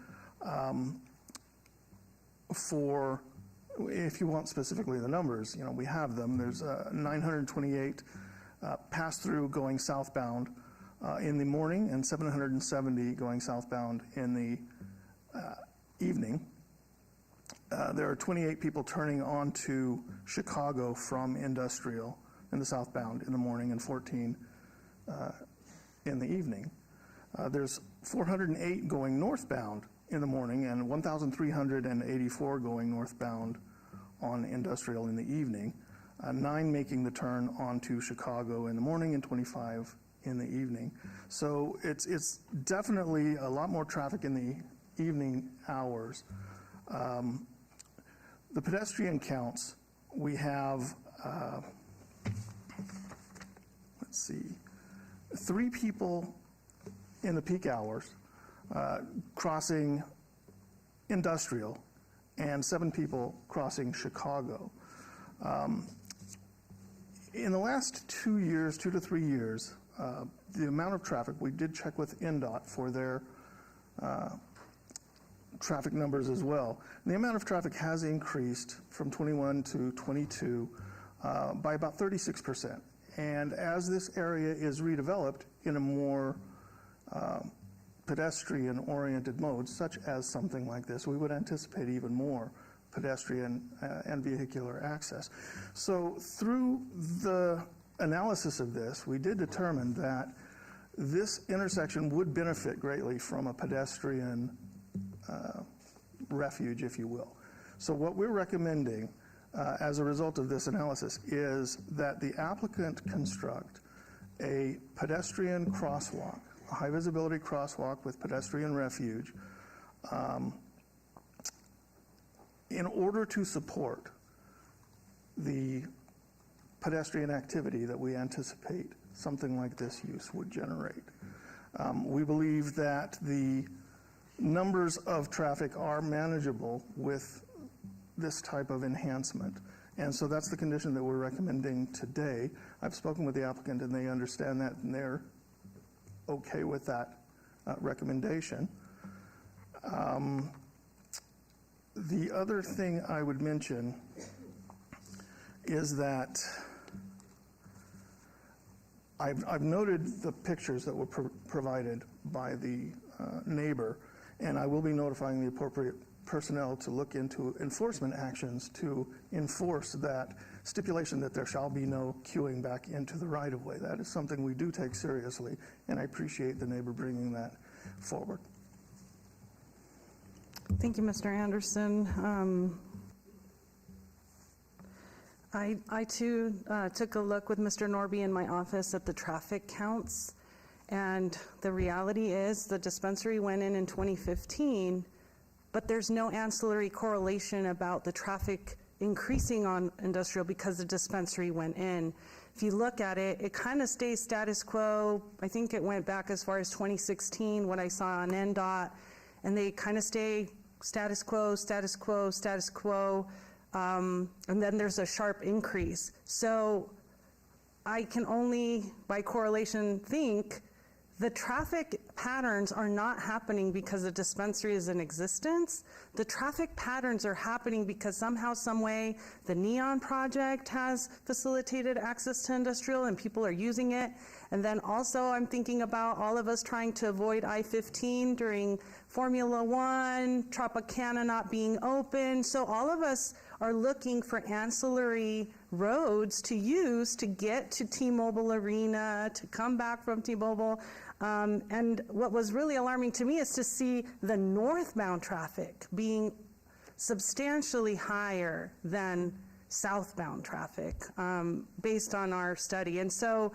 for, if you want specifically the numbers, you know, we have them. There's 928 pass-through going southbound in the morning and 770 going southbound in the evening. There are 28 people turning onto Chicago from Industrial in the southbound in the morning and 14 in the evening. There's 408 going northbound in the morning and 1,384 going northbound on Industrial in the evening, 9 making the turn onto Chicago in the morning and 25 in the evening. So it's definitely a lot more traffic in the evening hours. The pedestrian counts, we have, let's see, 3 people in the peak hours crossing Industrial and 7 people crossing Chicago. In the last 2 years, 2 to 3 years, the amount of traffic, we did check with NDOT for their traffic numbers as well. And the amount of traffic has increased from 21 to 22 by about 36%. And as this area is redeveloped in a more pedestrian-oriented mode, such as something like this, we would anticipate even more pedestrian and vehicular access. So through the analysis of this, we did determine that this intersection would benefit greatly from a pedestrian refuge, if you will. So what we're recommending as a result of this analysis is that the applicant construct a pedestrian crosswalk, a high visibility crosswalk with pedestrian refuge, in order to support the pedestrian activity that we anticipate something like this use would generate. We believe that the numbers of traffic are manageable with this type of enhancement. And so that's the condition that we're recommending today. I've spoken with the applicant and they understand that and they're okay with that recommendation. The other thing I would mention is that I've noted the pictures that were provided by the neighbor, and I will be notifying the appropriate personnel to look into enforcement actions to enforce that stipulation that there shall be no queuing back into the right-of-way. That is something we do take seriously, and I appreciate the neighbor bringing that forward. Thank you, Mr. Anderson. I too took a look with Mr. Norby in my office at the traffic counts, and the reality is the dispensary went in 2015, but there's no ancillary correlation about the traffic increasing on industrial because the dispensary went in. If you look at it, it kind of stays status quo. I think it went back as far as 2016, what I saw on NDOT, and they kind of stay status quo, status quo, status quo, and then there's a sharp increase. So I can only, by correlation, think the traffic patterns are not happening because the dispensary is in existence. The traffic patterns are happening because somehow, some way, the Neon Project has facilitated access to industrial and people are using it. And then also I'm thinking about all of us trying to avoid I-15 during Formula One, Tropicana not being open. So all of us are looking for ancillary roads to use to get to T-Mobile Arena, to come back from T-Mobile. And what was really alarming to me is to see the northbound traffic being substantially higher than southbound traffic based on our study. And so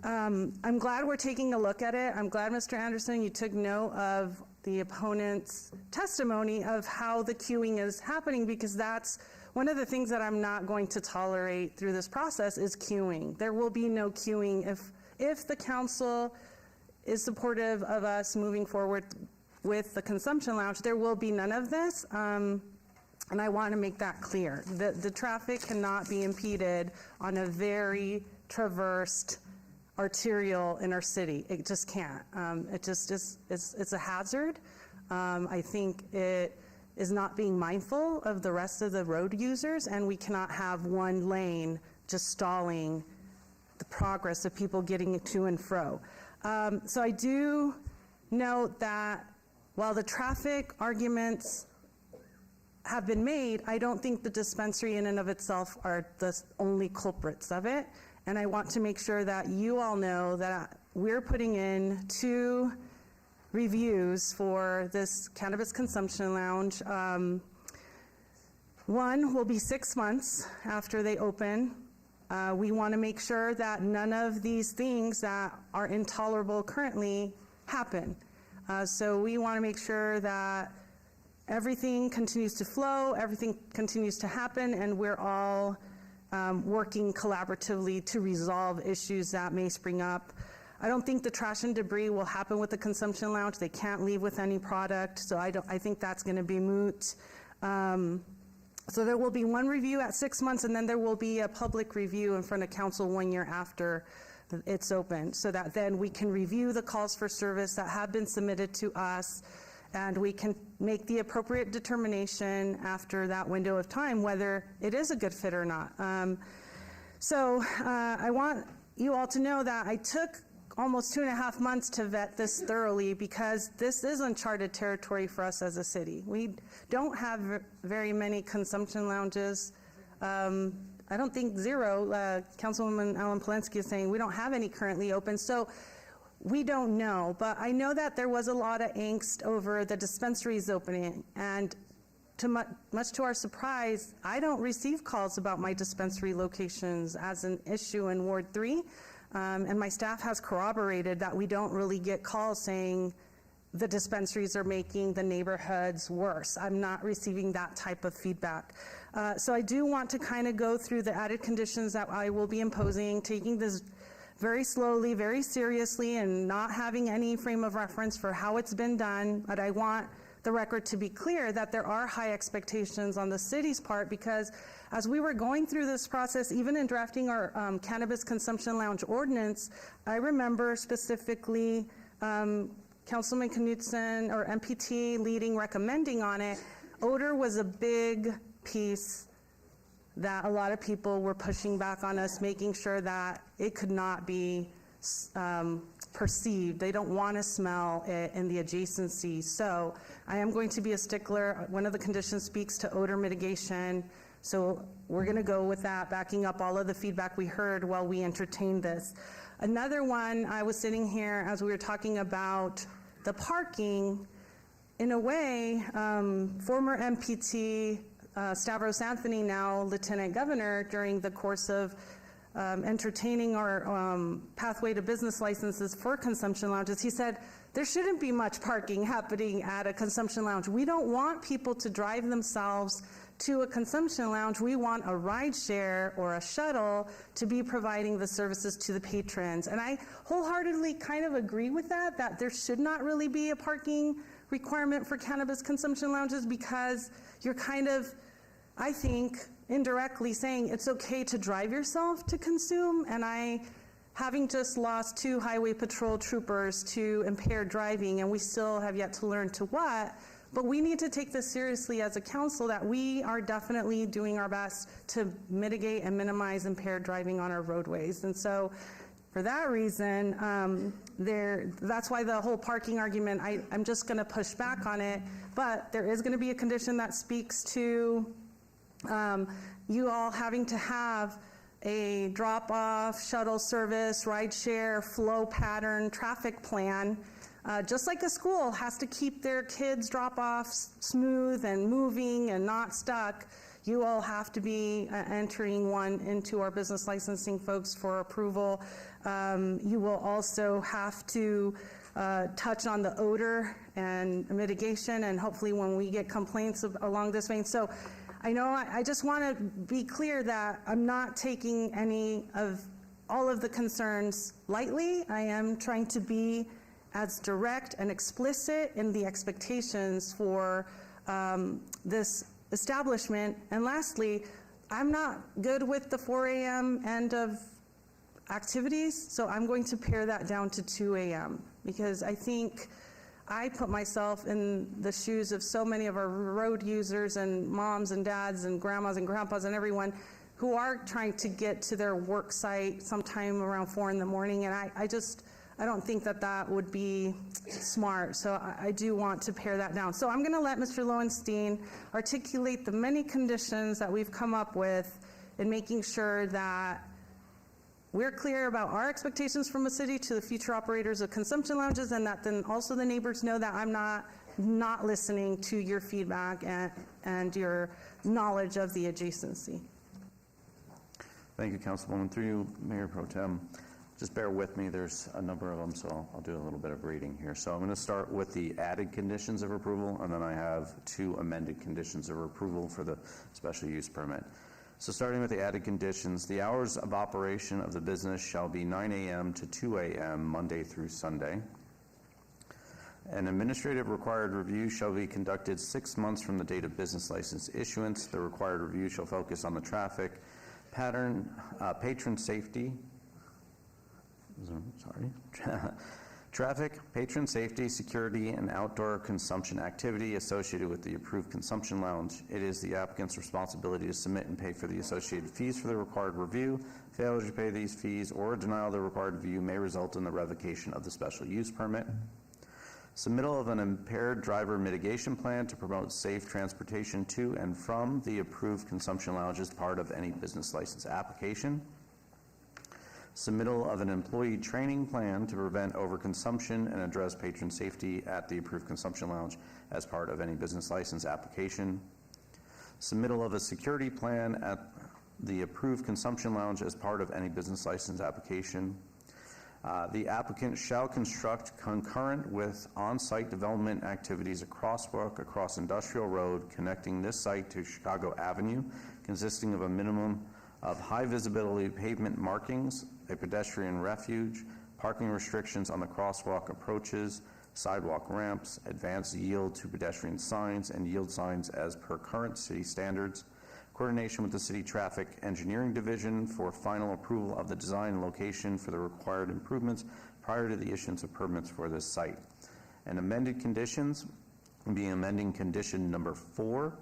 I'm glad we're taking a look at it. I'm glad, Mr. Anderson, you took note of the opponent's testimony of how the queuing is happening, because that's one of the things that I'm not going to tolerate through this process is queuing. There will be no queuing if the council is supportive of us moving forward with the consumption lounge. There will be none of this, and I want to make that clear. The traffic cannot be impeded on a very traversed arterial in our city. It just can't. It just is. It's a hazard. I think it is not being mindful of the rest of the road users, and we cannot have one lane just stalling the progress of people getting to and fro. So I do note that while the traffic arguments have been made, I don't think the dispensary in and of itself are the only culprits of it. And I want to make sure that you all know that we're putting in 2 reviews for this cannabis consumption lounge. One will be 6 months after they open. We want to make sure that none of these things that are intolerable currently happen. So we want to make sure that everything continues to flow, everything continues to happen, and we're all working collaboratively to resolve issues that may spring up. I don't think the trash and debris will happen with the consumption lounge. They can't leave with any product, so I think that's going to be moot. So there will be one review at 6 months, and then there will be a public review in front of council 1 year after it's open, so that then we can review the calls for service that have been submitted to us, and we can make the appropriate determination after that window of time whether it is a good fit or not. I want you all to know that I took almost 2.5 months to vet this thoroughly, because this is uncharted territory for us as a city. We don't have very many consumption lounges. I don't think zero. Councilwoman Alan Polensky is saying we don't have any currently open. So we don't know, but I know that there was a lot of angst over the dispensaries opening, and much to our surprise, I don't receive calls about my dispensary locations as an issue in Ward 3, and my staff has corroborated that we don't really get calls saying the dispensaries are making the neighborhoods worse. I'm not receiving that type of feedback. So I do want to kind of go through the added conditions that I will be imposing, taking this very slowly, very seriously, and not having any frame of reference for how it's been done. But I want the record to be clear that there are high expectations on the city's part, because as we were going through this process, even in drafting our cannabis consumption lounge ordinance, I remember specifically Councilman Knudsen or MPT leading recommending on it. Odor was a big piece that a lot of people were pushing back on us, making sure that it could not be perceived. They don't want to smell it in the adjacency. So I am going to be a stickler. One of the conditions speaks to odor mitigation. So we're going to go with that, backing up all of the feedback we heard while we entertained this. Another one, I was sitting here as we were talking about the parking. In a way, former MPT Stavros Anthony, now Lieutenant Governor, during the course of entertaining our pathway to business licenses for consumption lounges, he said, there shouldn't be much parking happening at a consumption lounge. We don't want people to drive themselves to a consumption lounge. We want a ride share or a shuttle to be providing the services to the patrons. And I wholeheartedly kind of agree with that there should not really be a parking requirement for cannabis consumption lounges, because you're kind of, I think, indirectly saying it's okay to drive yourself to consume. And having just lost 2 highway patrol troopers to impaired driving, and we still have yet to learn to what, but we need to take this seriously as a council, that we are definitely doing our best to mitigate and minimize impaired driving on our roadways. And so for that reason, that's why the whole parking argument, I'm just going to push back on it. But there is going to be a condition that speaks to you all having to have a drop-off, shuttle service, ride-share, flow pattern, traffic plan. Just like a school has to keep their kids' drop-offs smooth and moving and not stuck, you all have to be entering one into our business licensing folks for approval. You will also have to touch on the odor and mitigation, and hopefully when we get complaints along this vein. So I know I just want to be clear that I'm not taking all of the concerns lightly. I am trying to be as direct and explicit in the expectations for this establishment. And lastly, I'm not good with the 4 a.m. end of activities, so I'm going to pare that down to 2 a.m. because I think I put myself in the shoes of so many of our road users and moms and dads and grandmas and grandpas and everyone who are trying to get to their work site sometime around 4 in the morning, and I don't think that would be smart. So I do want to pare that down. So I'm going to let Mr. Lowenstein articulate the many conditions that we've come up with in making sure that we're clear about our expectations from a city to the future operators of consumption lounges, and that then also the neighbors know that I'm not listening to your feedback and your knowledge of the adjacency. Thank you, Councilwoman. Through you, Mayor Pro Tem. Just bear with me, there's a number of them, so I'll do a little bit of reading here. So I'm going to start with the added conditions of approval, and then I have 2 amended conditions of approval for the special use permit. So starting with the added conditions, the hours of operation of the business shall be 9 a.m. to 2 a.m. Monday through Sunday. An administrative required review shall be conducted 6 months from the date of business license issuance. The required review shall focus on the traffic pattern, patron safety, traffic, patron safety, security, and outdoor consumption activity associated with the approved consumption lounge. It is the applicant's responsibility to submit and pay for the associated fees for the required review. Failure to pay these fees or a denial of the required review may result in the revocation of the special use permit. Submittal of an impaired driver mitigation plan to promote safe transportation to and from the approved consumption lounge as part of any business license application. Submittal of an employee training plan to prevent overconsumption and address patron safety at the approved consumption lounge as part of any business license application. Submittal of a security plan at the approved consumption lounge as part of any business license application. The applicant shall construct, concurrent with on-site development activities, a crosswalk across Industrial Road connecting this site to Chicago Avenue, consisting of a minimum of high visibility pavement markings, a pedestrian refuge, parking restrictions on the crosswalk approaches, sidewalk ramps, advanced yield to pedestrian signs, and yield signs as per current city standards. Coordination with the City Traffic Engineering Division for final approval of the design and location for the required improvements prior to the issuance of permits for this site. And amended conditions would be amending condition number 4.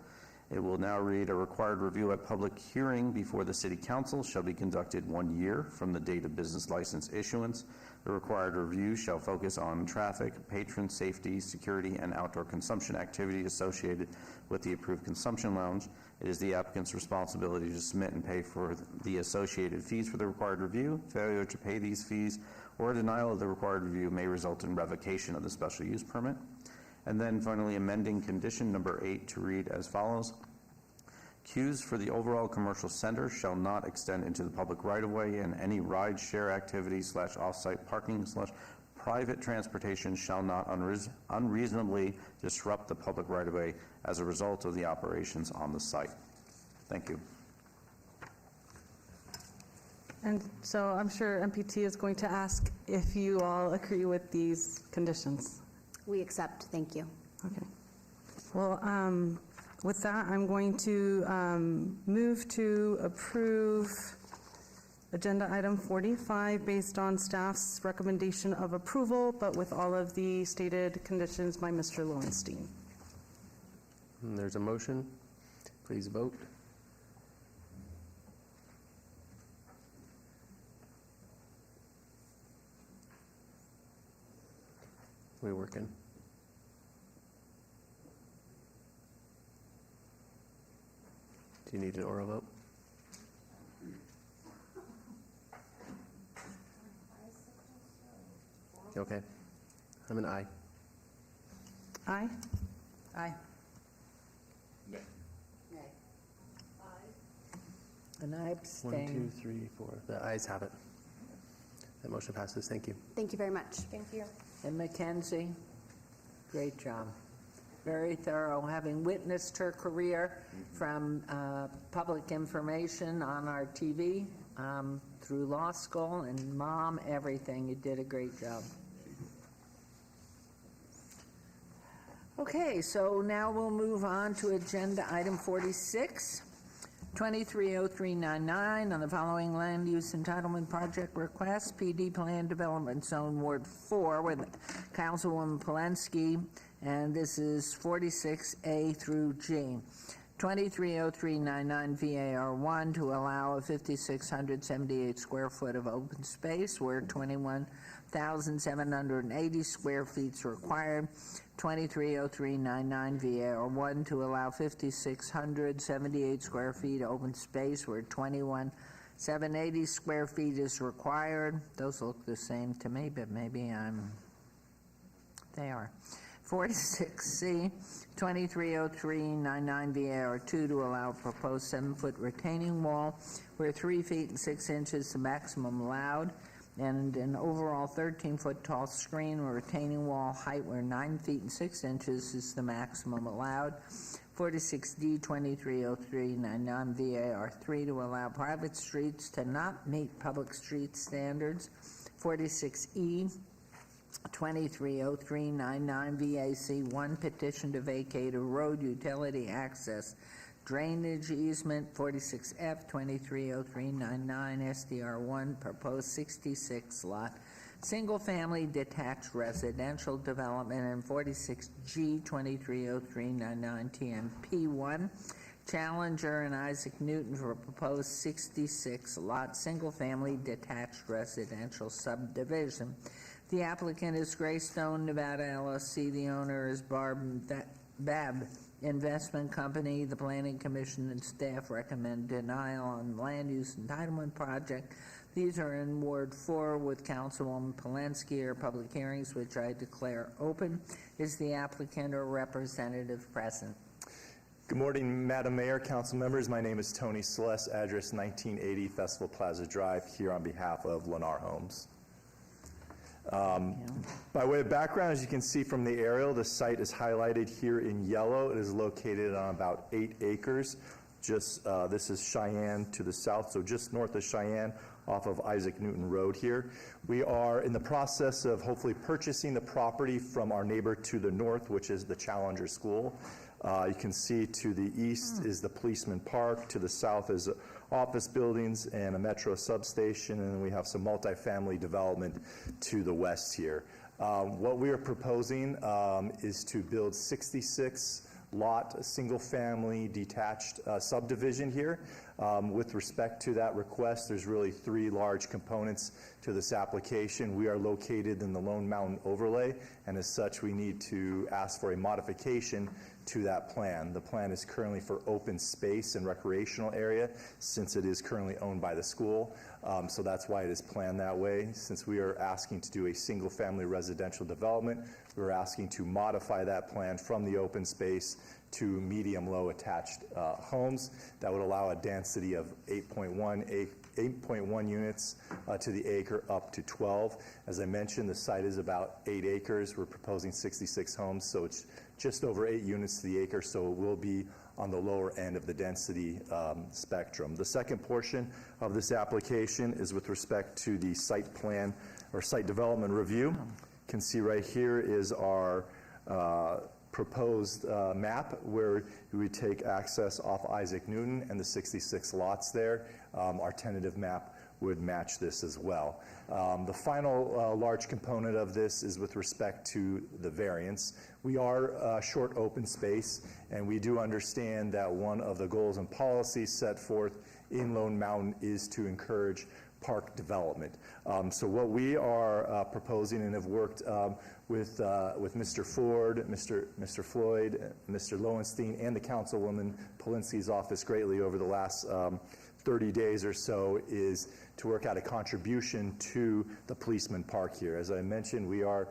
It will now read, a required review at public hearing before the City Council shall be conducted 1 year from the date of business license issuance. The required review shall focus on traffic, patron safety, security, and outdoor consumption activity associated with the approved consumption lounge. It is the applicant's responsibility to submit and pay for the associated fees for the required review. Failure to pay these fees or denial of the required review may result in revocation of the special use permit. And then finally, amending condition number 8 to read as follows. Queues for the overall commercial center shall not extend into the public right-of-way, and any ride-share activity / off-site parking / private transportation shall not unreasonably disrupt the public right-of-way as a result of the operations on the site. Thank you. And so I'm sure MPT is going to ask if you all agree with these conditions. We accept, thank you. Okay. Well, with that, I'm going to move to approve agenda item 45 based on staff's recommendation of approval, but with all of the stated conditions by Mr. Lowenstein. And there's a motion. Please vote. We working? Do you need an oral vote? Okay. I'm an aye. Aye. Aye. And I abstain. 1, 2, 3, 4. The ayes have it. That motion passes. Thank you. Thank you very much. Thank you. And Mackenzie, great job. Very thorough, having witnessed her career from public information on our TV, through law school, and mom, everything. You did a great job. Okay, so now we'll move on to agenda item 46. 230399 on the following land use entitlement project request, PD Plan Development Zone Ward 4 with Councilwoman Polensky, and this is 46A through G. 230399 VAR1 to allow a 5,678 square foot of open space where 21,780 square feet is required. 230399 VAR1 to allow 5,678 square feet open space where 21,780 square feet is required. Those look the same to me, but maybe they are. 46C, 230399 VAR2 to allow a proposed 7-foot retaining wall where 3 feet and 6 inches is the maximum allowed, and an overall 13-foot tall screen or retaining wall height where 9 feet and 6 inches is the maximum allowed. 46D, 230399 VAR3 to allow private streets to not meet public street standards. 46E, 230399 VAC1 petition to vacate a road utility access drainage easement. 46F 230399 SDR1 proposed 66 lot single family detached residential development, and 46G 230399 TMP1 Challenger and Isaac Newton for a proposed 66 lot single family detached residential subdivision. The applicant is Greystone Nevada LLC. The owner is Bab Investment Company. The Planning Commission and staff recommend denial on land use entitlement project. These are in Ward 4 with Councilwoman Polensky, or public hearings, which I declare open. Is the applicant or representative present? Good morning, Madam Mayor, council members. My name is Tony Celeste, address 1980 Festival Plaza Drive, here on behalf of Lennar Homes. By way of background, as you can see from the aerial, the site is highlighted here in yellow. It is located on about 8 acres. This is Cheyenne to the south, so just north of Cheyenne, off of Isaac Newton Road here. We are in the process of hopefully purchasing the property from our neighbor to the north, which is the Challenger School. You can see to the east is the Policeman Park, to the south is office buildings and a metro substation, and then we have some multifamily development to the west here. What we are proposing is to build 66 lot, a single-family detached subdivision here. With respect to that request, there's really three large components to this application. We are located in the Lone Mountain overlay, and as such, we need to ask for a modification to that plan. The plan is currently for open space and recreational area, since it is currently owned by the school. So that's why it is planned that way. Since we are asking to do a single-family residential development, we're asking to modify that plan from the open space to medium-low attached homes that would allow a density of 8.1 units to the acre up to 12. As I mentioned, the site is about 8 acres. We're proposing 66 homes, so it's just over 8 units to the acre, so it will be on the lower end of the density spectrum. The second portion of this application is with respect to the site plan or site development review. You can see right here is our proposed map where we would take access off Isaac Newton and the 66 lots there. Our tentative map would match this as well. The final large component of this is with respect to the variance. We are short open space, and we do understand that one of the goals and policies set forth in Lone Mountain is to encourage park development. So what we are proposing and have worked with Mr. Ford, Mr. Floyd, Mr. Lowenstein, and the Councilwoman Polinsky's office greatly over the last 30 days or so is to work out a contribution to the policeman park here. As I mentioned, we are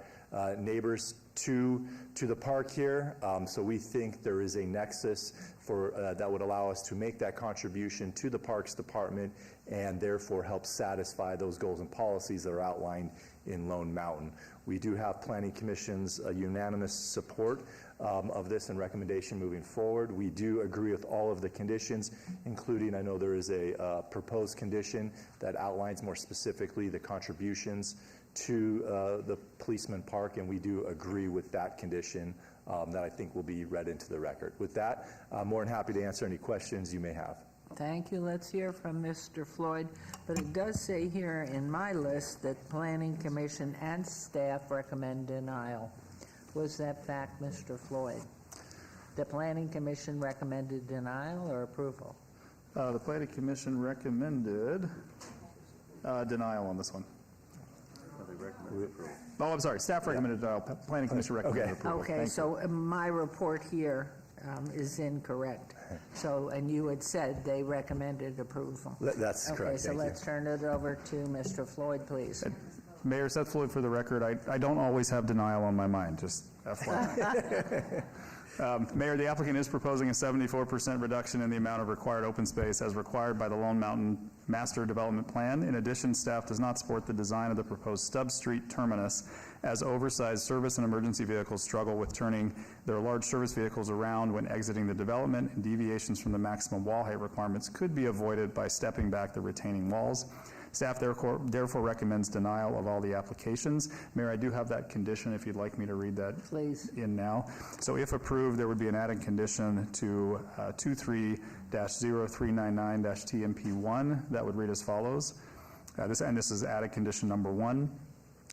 neighbors to the park here, so we think there is a nexus for that would allow us to make that contribution to the Parks Department and therefore help satisfy those goals and policies that are outlined in Lone Mountain. We do have Planning Commission's unanimous support of this and recommendation moving forward. We do agree with all of the conditions, including I know there is a proposed condition that outlines more specifically the contributions to the policeman park, and we do agree with that condition that I think will be read into the record. With that, I'm more than happy to answer any questions you may have. Thank you. Let's hear from Mr. Floyd. But it does say here in my list that Planning Commission and staff recommend denial. Was that fact, Mr. Floyd? The Planning Commission recommended denial or approval? The Planning Commission recommended denial on this one. Oh, I'm sorry. Staff recommended denial. Planning Commission recommended approval. Okay, so my report here is incorrect. So, and you had said they recommended approval. That's correct. Okay, so let's turn it over to Mr. Floyd, please. Mayor Seth Floyd, for the record, I don't always have denial on my mind, just FYI. Mayor, the applicant is proposing a 74% reduction in the amount of required open space as required by the Lone Mountain Master Development Plan. In addition, staff does not support the design of the proposed Stubbs Street terminus, as oversized service and emergency vehicles struggle with turning their large service vehicles around when exiting the development, and deviations from the maximum wall height requirements could be avoided by stepping back the retaining walls. Staff therefore recommends denial of all the applications. Mayor, I do have that condition if you'd like me to read that in now. So if approved, there would be an added condition to 23-0399-TMP1 that would read as follows. This is added condition number 1.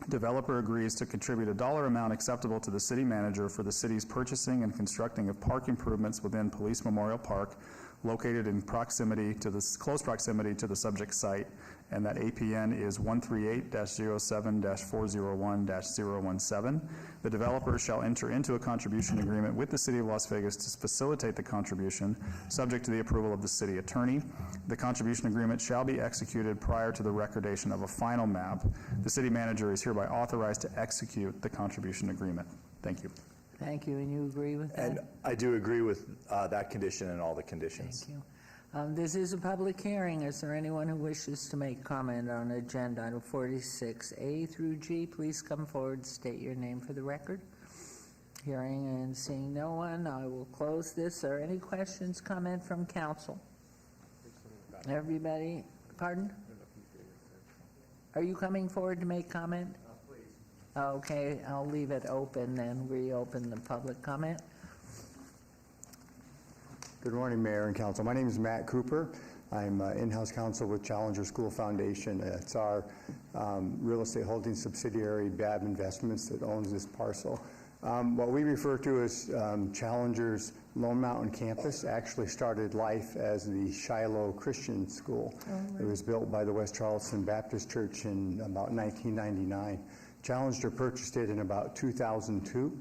Developer agrees to contribute a dollar amount acceptable to the city manager for the city's purchasing and constructing of park improvements within Police Memorial Park located in close proximity to the subject site, and that APN is 138-07-401-017. The developer shall enter into a contribution agreement with the City of Las Vegas to facilitate the contribution, subject to the approval of the city attorney. The contribution agreement shall be executed prior to the recordation of a final map. The city manager is hereby authorized to execute the contribution agreement. Thank you. Thank you, and you agree with that? And I do agree with that condition and all the conditions. Thank you. This is a public hearing. Is there anyone who wishes to make comment on agenda item 46A through G? Please come forward, state your name for the record. Hearing and seeing no one, I will close this. Are any questions, comment from council? Everybody, pardon? Are you coming forward to make comment? Please. Okay, I'll leave it open and reopen the public comment. Good morning, Mayor and Council. My name is Matt Cooper. I'm in-house counsel with Challenger School Foundation. It's our real estate holding subsidiary, BAB Investments, that owns this parcel. What we refer to as Challenger's Lone Mountain campus actually started life as the Shiloh Christian School. It was built by the West Charleston Baptist Church in about 1999. Challenger purchased it in about 2002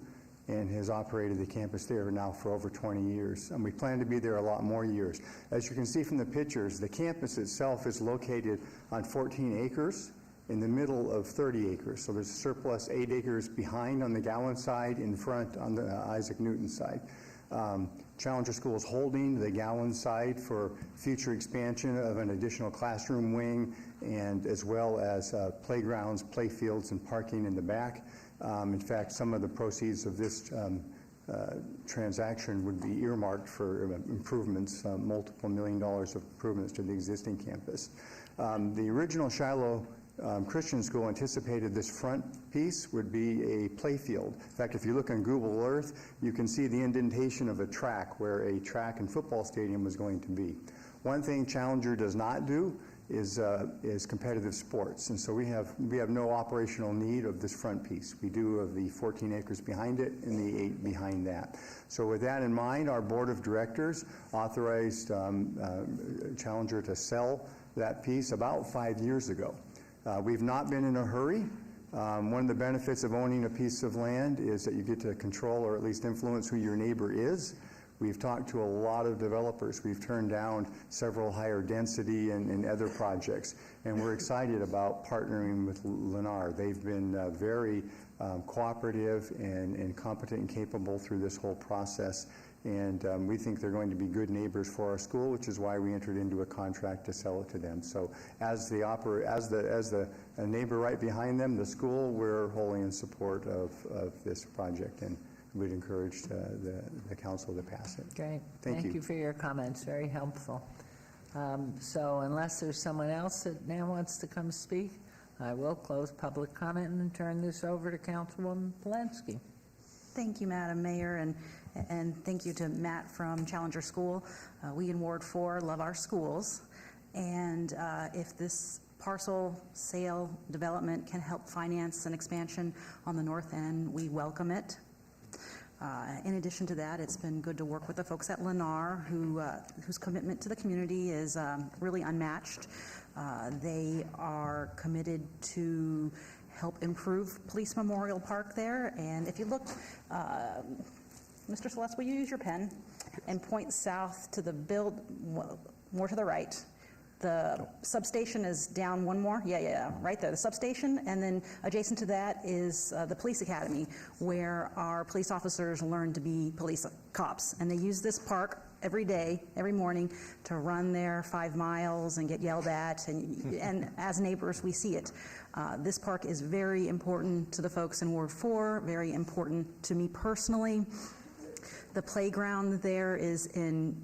and has operated the campus there now for over 20 years. And we plan to be there a lot more years. As you can see from the pictures, the campus itself is located on 14 acres in the middle of 30 acres. So there's a surplus 8 acres behind on the Gowan side, in front on the Isaac Newton side. Challenger School is holding the Gowan side for future expansion of an additional classroom wing, and as well as playgrounds, play fields, and parking in the back. In fact, some of the proceeds of this transaction would be earmarked for improvements, multiple $1 million of improvements to the existing campus. The original Shiloh Christian School anticipated this front piece would be a play field. In fact, if you look on Google Earth, you can see the indentation of a track where a track and football stadium was going to be. One thing Challenger does not do is competitive sports, and so we have no operational need of this front piece. We do of the 14 acres behind it and the 8 behind that. So with that in mind, our board of directors authorized Challenger to sell that piece about 5 years ago. We've not been in a hurry. One of the benefits of owning a piece of land is that you get to control or at least influence who your neighbor is. We've talked to a lot of developers. We've turned down several higher density and other projects, and we're excited about partnering with Lennar. They've been very cooperative and competent and capable through this whole process, and we think they're going to be good neighbors for our school, which is why we entered into a contract to sell it to them. So as the neighbor right behind them, the school, we're wholly in support of this project, and we'd encourage the council to pass it. Great. Thank you. You for your comments. Very helpful. So unless there's someone else that now wants to come speak, I will close public comment and turn this over to Councilwoman Polensky. Thank you, Madam Mayor, and thank you to Matt from Challenger School. We in Ward 4 love our schools, and if this parcel sale development can help finance an expansion on the north end, we welcome it. In addition to that, it's been good to work with the folks at Lennar, whose commitment to the community is really unmatched. They are committed to help improve Police Memorial Park there. And if you look, Mr. Celeste, will you use your pen and point south to the more to the right? The substation is down one more. Yeah, right there, the substation. And then adjacent to that is the police academy, where our police officers learn to be police cops. And they use this park every day, every morning, to run their 5 miles and get yelled at. And as neighbors, we see it. This park is very important to the folks in Ward 4, very important to me personally. The playground there is in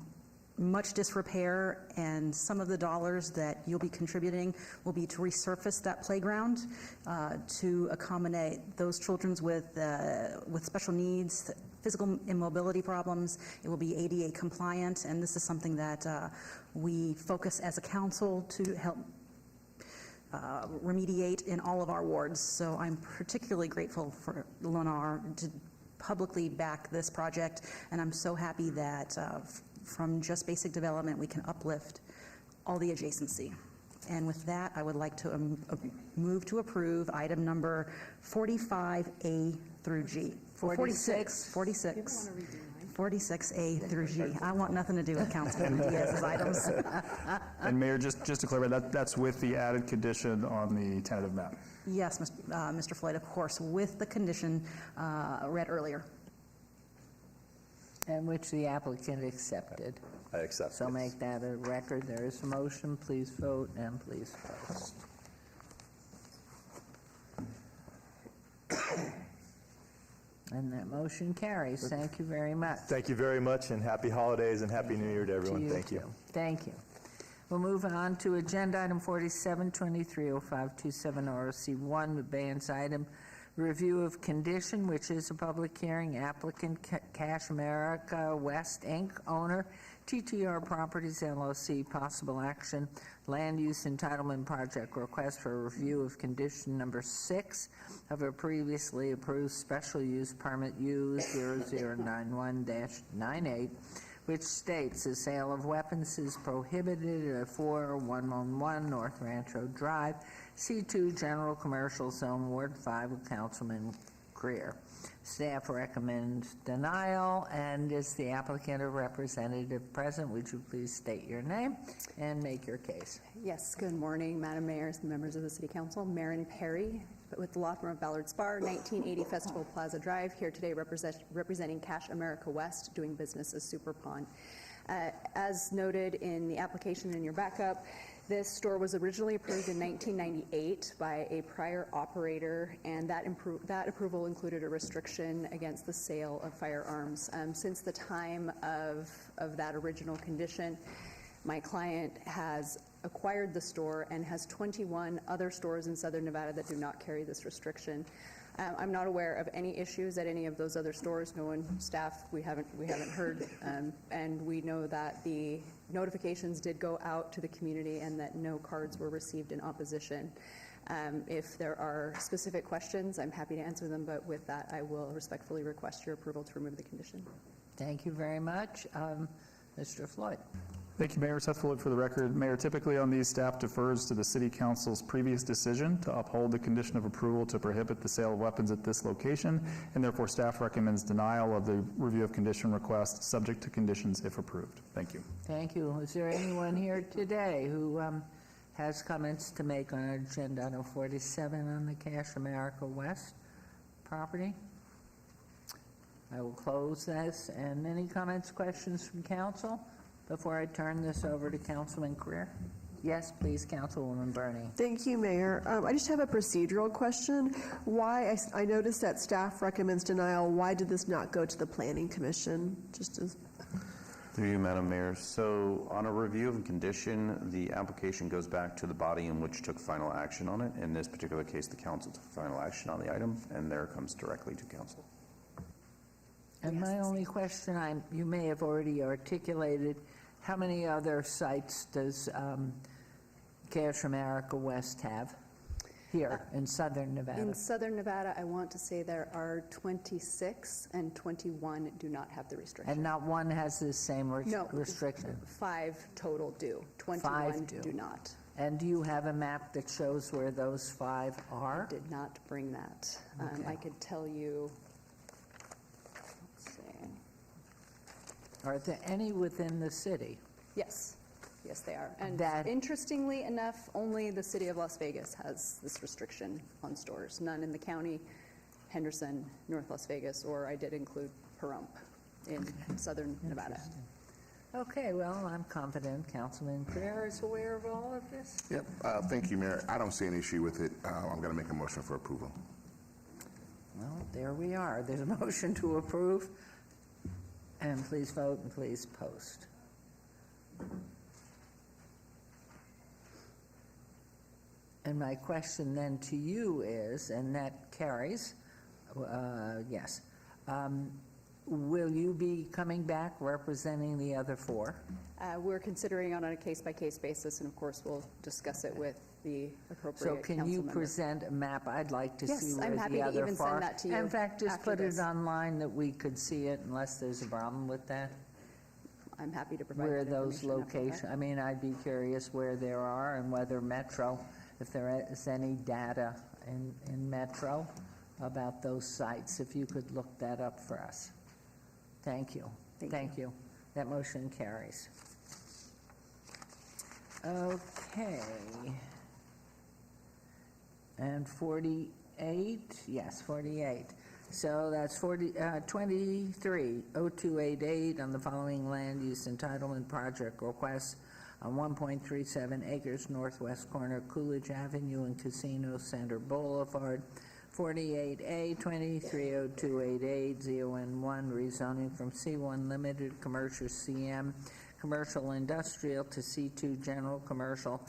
much disrepair, and some of the dollars that you'll be contributing will be to resurface that playground to accommodate those children with special needs, physical immobility problems. It will be ADA compliant, and this is something that we focus as a council to help remediate in all of our wards. So I'm particularly grateful for Lennar to publicly back this project, and I'm so happy that from just basic development, we can uplift all the adjacency. And with that, I would like to move to approve item number 45A through G. 46A through G. I want nothing to do with Councilman Diaz's items. And Mayor, just to clarify, that's with the added condition on the tentative map. Yes, Mr. Floyd, of course, with the condition read earlier. And which the applicant accepted. I accept. So make that a record. There is a motion. Please vote and please post. And that motion carries. Thank you very much. Thank you very much, and happy holidays and happy New Year to everyone. Thank you. Thank you. We'll move on to agenda item 47, 230527 ROC1, abeyance item Review of condition, which is a public hearing. Applicant Cash America West, Inc., owner, TTR Properties LLC, possible action, land use entitlement project request for review of condition number 6 of a previously approved special use permit U0091-98, which states the sale of weapons is prohibited at 4111 North Rancho Drive, C2 General Commercial Zone, Ward 5 with Councilman Greer. Staff recommends denial, and is the applicant or representative present? Would you please state your name and make your case? Yes, good morning, Madam Mayor, members of the City Council. Marin Perry with the law firm of Ballard Spar, 1980 Festival Plaza Drive, here today representing Cash America West, doing business as Super Pond. As noted in the application in your backup, this store was originally approved in 1998 by a prior operator, and that approval included a restriction against the sale of firearms. Since the time of that original condition, my client has acquired the store and has 21 other stores in Southern Nevada that do not carry this restriction. I'm not aware of any issues at any of those other stores. No one, staff, we haven't heard, and we know that the notifications did go out to the community and that no cards were received in opposition. If there are specific questions, I'm happy to answer them, but with that, I will respectfully request your approval to remove the condition. Thank you very much. Mr. Floyd. Thank you, Mayor. Seth Floyd for the record. Mayor, typically on these, staff defers to the City Council's previous decision to uphold the condition of approval to prohibit the sale of weapons at this location, and therefore staff recommends denial of the review of condition request, subject to conditions if approved. Thank you. Thank you. Is there anyone here today who has comments to make on agenda item 47 on the Cash America West property? I will close this. And any comments, questions from council before I turn this over to Councilman Greer? Yes, please, Councilwoman Bernie. Thank you, Mayor. I just have a procedural question. Why, I noticed that staff recommends denial. Why did this not go to the Planning Commission? Just as Through you, Madam Mayor. So on a review of a condition, the application goes back to the body in which took final action on it. In this particular case, the council took final action on the item, and there it comes directly to council. And my only question, you may have already articulated, how many other sites does Cash America West have here in Southern Nevada? In Southern Nevada, I want to say there are 26, and 21 do not have the restriction. And not one has the same restriction? 5 total do. 21 do not. And do you have a map that shows where those 5 are? I did not bring that. Okay. I could tell you. Are there any within the city? Yes. Yes, they are. And That- interestingly enough, only the city of Las Vegas has this restriction on stores. None in the county, Henderson, North Las Vegas, or I did include Pahrump in Southern Nevada. Okay, well, I'm confident Councilman Greer is aware of all of this. Yep. Thank you, Mayor. I don't see an issue with it. I'm going to make a motion for approval. Well, there we are. There's a motion to approve. And please vote and please post. And my question then to you is, and that carries, yes, will you be coming back representing the other 4? We're considering on a case-by-case basis, and of course, we'll discuss it with the appropriate So council can you member. present a map? I'd like to Yes, see where I'm happy the to other even 4 send that to you In fact, just after put this. it online that we could see it unless there's a problem with that. I'm happy to provide Where that those information after that. locations, I mean, I'd be curious where there are and whether Metro, if there is any data in Metro about those sites, if you could look that up for us. Thank you. Thank you. That motion carries. Okay. And 48, yes, 48. So that's 230288 on the following land use entitlement project requests on 1.37 acres northwest corner of Coolidge Avenue and Casino Center Boulevard. 48A 230288 ZON1 rezoning from C1 limited commercial CM commercial industrial to C2 general commercial.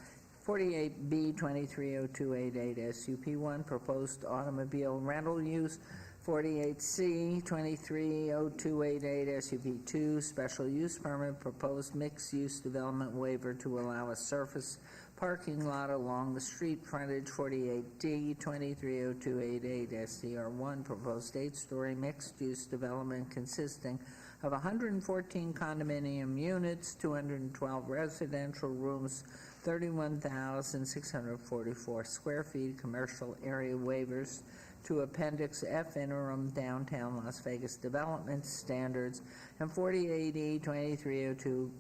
48B 230288 SUP1, proposed automobile rental use. 48C 230288 SUP2, special use permit, proposed mixed-use development waiver to allow a surface parking lot along the street frontage. 48D 230288 SDR1, proposed 8-story mixed-use development consisting of 114 condominium units, 212 residential rooms, 31,644 square feet, commercial area waivers to Appendix F interim downtown Las Vegas development standards, and 48E 2302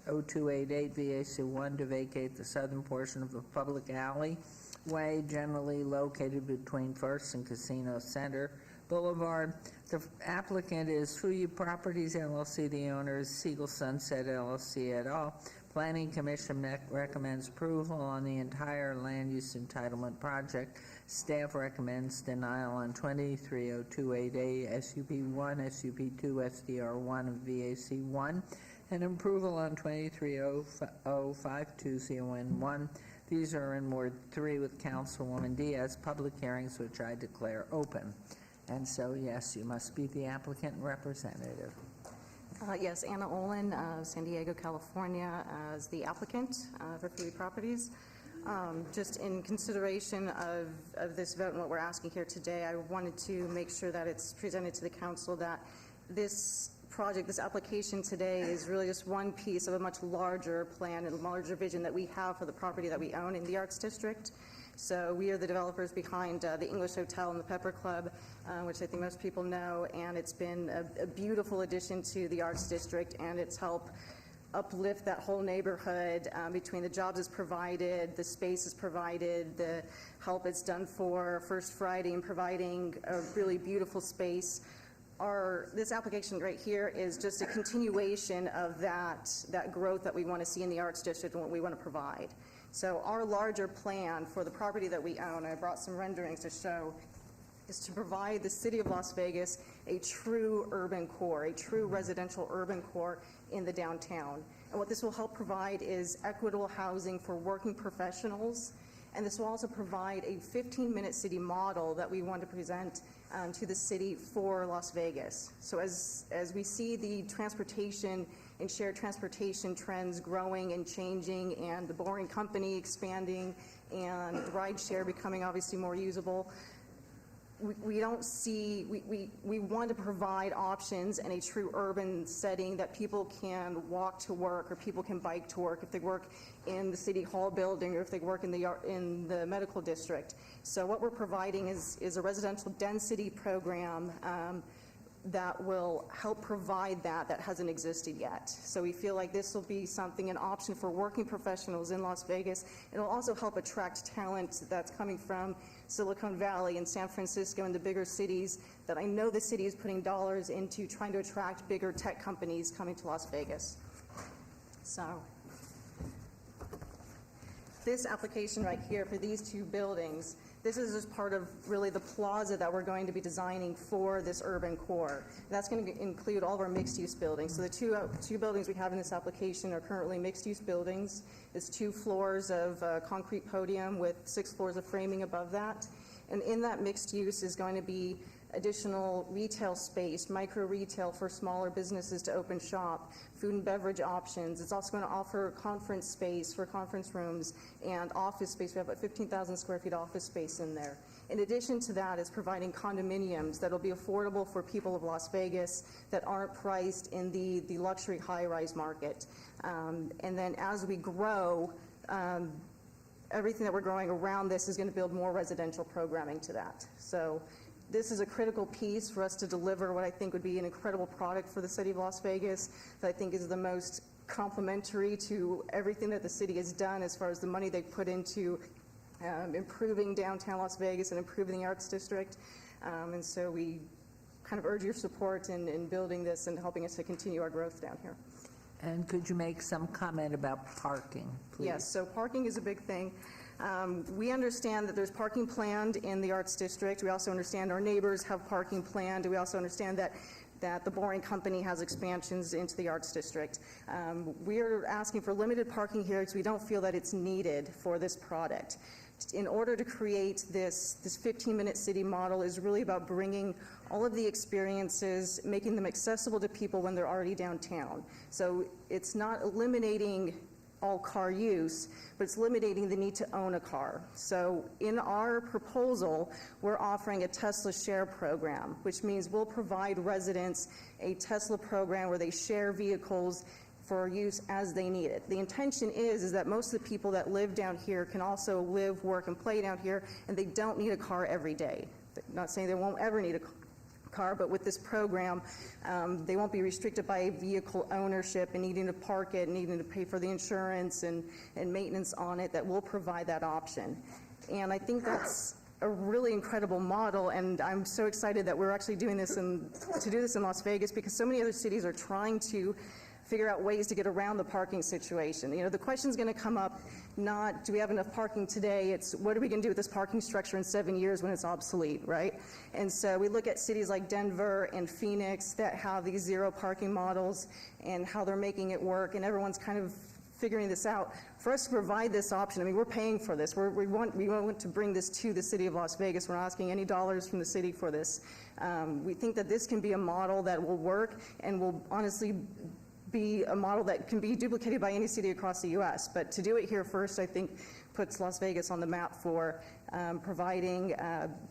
VAC1 to vacate the southern portion of the public alleyway generally located between First and Casino Center Boulevard. The applicant is Fuyu Properties LLC, the owner is Siegel Sunset LLC et al. Planning Commission recommends approval on the entire land use entitlement project. Staff recommends denial on 230288 SUP1, SUP2, SDR1, and VAC1, and approval on 230052 CON1. These are in Ward 3 with Councilwoman Diaz. Public hearings which I declare open. And so, yes, you must be the applicant and representative. Yes, Anna Olin of San Diego, California, as the applicant for Fuyu Properties. Just in consideration of this vote and what we're asking here today, I wanted to make sure that it's presented to the council that this project, this application today is really just one piece of a much larger plan and larger vision that we have for the property that we own in the Arts District. So we are the developers behind the English Hotel and the Pepper Club, which I think most people know, and it's been a beautiful addition to the Arts District, and it's helped uplift that whole neighborhood between the jobs it's provided, the space it's provided, the help it's done for First Friday in providing a really beautiful space. This application right here is just a continuation of that growth that we want to see in the Arts District and what we want to provide. So our larger plan for the property that we own, I brought some renderings to show, is to provide the city of Las Vegas a true urban core, a true residential urban core in the downtown. And what this will help provide is equitable housing for working professionals, and this will also provide a 15-minute city model that we want to present to the city for Las Vegas. So as we see the transportation and shared transportation trends growing and changing, and the Boring Company expanding, and rideshare becoming obviously more usable, we want to provide options in a true urban setting that people can walk to work, or people can bike to work if they work in the City Hall building, or if they work in the medical district. So what we're providing is a residential density program that will help provide that hasn't existed yet. So we feel like this will be an option for working professionals in Las Vegas. It'll also help attract talent that's coming from Silicon Valley and San Francisco and the bigger cities that I know the city is putting dollars into trying to attract bigger tech companies coming to Las Vegas. So this application right here for these two buildings, this is just part of really the plaza that we're going to be designing for this urban core. That's going to include all of our mixed-use buildings. So the two buildings we have in this application are currently mixed-use buildings. It's 2 floors of concrete podium with 6 floors of framing above that. And in that mixed use is going to be additional retail space, micro retail for smaller businesses to open shop, food and beverage options. It's also going to offer conference space for conference rooms and office space. We have about 15,000 square feet office space in there. In addition to that, it's providing condominiums that will be affordable for people of Las Vegas that aren't priced in the luxury high-rise market. And then as we grow, everything that we're growing around this is going to build more residential programming to that. So this is a critical piece for us to deliver what I think would be an incredible product for the city of Las Vegas that I think is the most complementary to everything that the city has done as far as the money they've put into improving downtown Las Vegas and improving the Arts District. And so we kind of urge your support in building this and helping us to continue our growth down here. And could you make some comment about parking, please? Yes, so parking is a big thing. We understand that there's parking planned in the Arts District. We also understand our neighbors have parking planned. We also understand that that the Boring Company has expansions into the Arts District. We're asking for limited parking here because we don't feel that it's needed for this product. In order to create this 15-minute city model is really about bringing all of the experiences, making them accessible to people when they're already downtown. So it's not eliminating all car use, but it's eliminating the need to own a car. So in our proposal, we're offering a Tesla share program, which means we'll provide residents a Tesla program where they share vehicles for use as they need it. The intention is that most of the people that live down here can also live, work, and play down here, and they don't need a car every day. Not saying they won't ever need a car, but with this program, they won't be restricted by vehicle ownership and needing to park it, and needing to pay for the insurance and maintenance on it, that will provide that option. And I think that's a really incredible model, and I'm so excited that we're actually doing this to do this in Las Vegas, because so many other cities are trying to figure out ways to get around the parking situation. You know, the question's going to come up not, do we have enough parking today? It's, what are we going to do with this parking structure in 7 years when it's obsolete, right? And so we look at cities like Denver and Phoenix that have these zero parking models and how they're making it work, and everyone's kind of figuring this out. For us to provide this option, I mean, we're paying for this. We want to bring this to the city of Las Vegas. We're not asking any dollars from the city for this. We think that this can be a model that will work and will honestly be a model that can be duplicated by any city across the U.S. But to do it here first, I think, puts Las Vegas on the map for providing,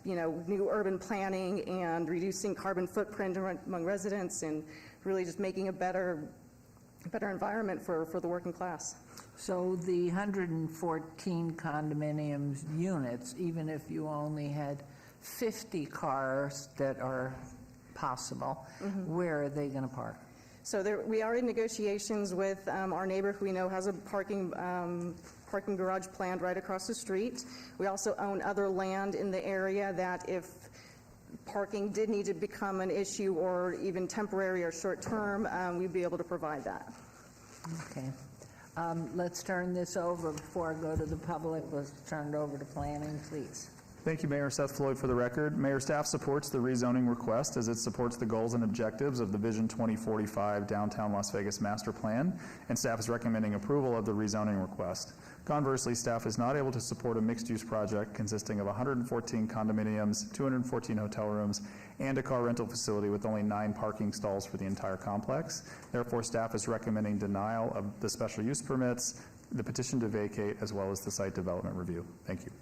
new urban planning and reducing carbon footprint among residents, and really just making a better environment for the working class. So the 114 condominiums units, even if you only had 50 cars that are possible, where are they going to park? So we are in negotiations with our neighbor who we know has a parking garage planned right across the street. We also own other land in the area that if parking did need to become an issue, or even temporary or short term, we'd be able to provide that. Okay. Let's turn this over before I go to the public. Let's turn it over to planning, please. Thank you, Mayor Seth Floyd, for the record. Mayor, staff supports the rezoning request as it supports the goals and objectives of the Vision 2045 Downtown Las Vegas Master Plan, and staff is recommending approval of the rezoning request. Conversely, staff is not able to support a mixed-use project consisting of 114 condominiums, 214 hotel rooms, and a car rental facility with only 9 parking stalls for the entire complex. Therefore, staff is recommending denial of the special use permits, the petition to vacate, as well as the site development review. Thank you.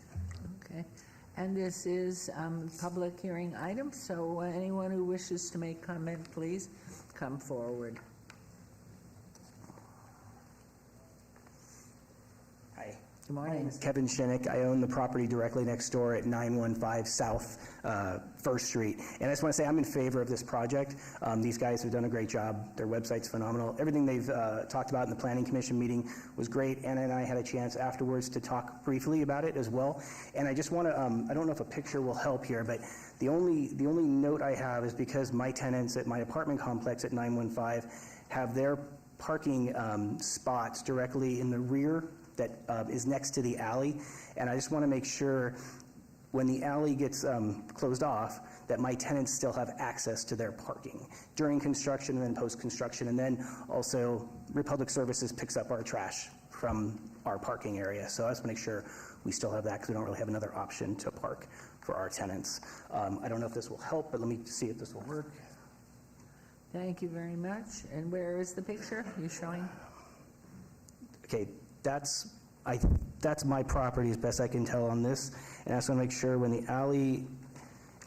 Okay. And this is public hearing item, so anyone who wishes to make comment, please come forward. Hi. Good morning. My name is Kevin Shinnick. I own the property directly next door at 915 South 1st Street. And I just want to say I'm in favor of this project. These guys have done a great job. Their website's phenomenal. Everything they've talked about in the Planning Commission meeting was great. Anna and I had a chance afterwards to talk briefly about it as well. And I just want to, I don't know if a picture will help here, but the only note I have is because my tenants at my apartment complex at 915 have their parking spots directly in the rear that is next to the alley, and I just want to make sure when the alley gets closed off that my tenants still have access to their parking during construction and then post-construction, and then also Republic Services picks up our trash from our parking area. So I just want to make sure we still have that, because we don't really have another option to park for our tenants. I don't know if this will help, but let me see if this will work. Thank you very much. And where is the picture you're showing? Okay, that's my property as best I can tell on this, and I just want to make sure when the alley,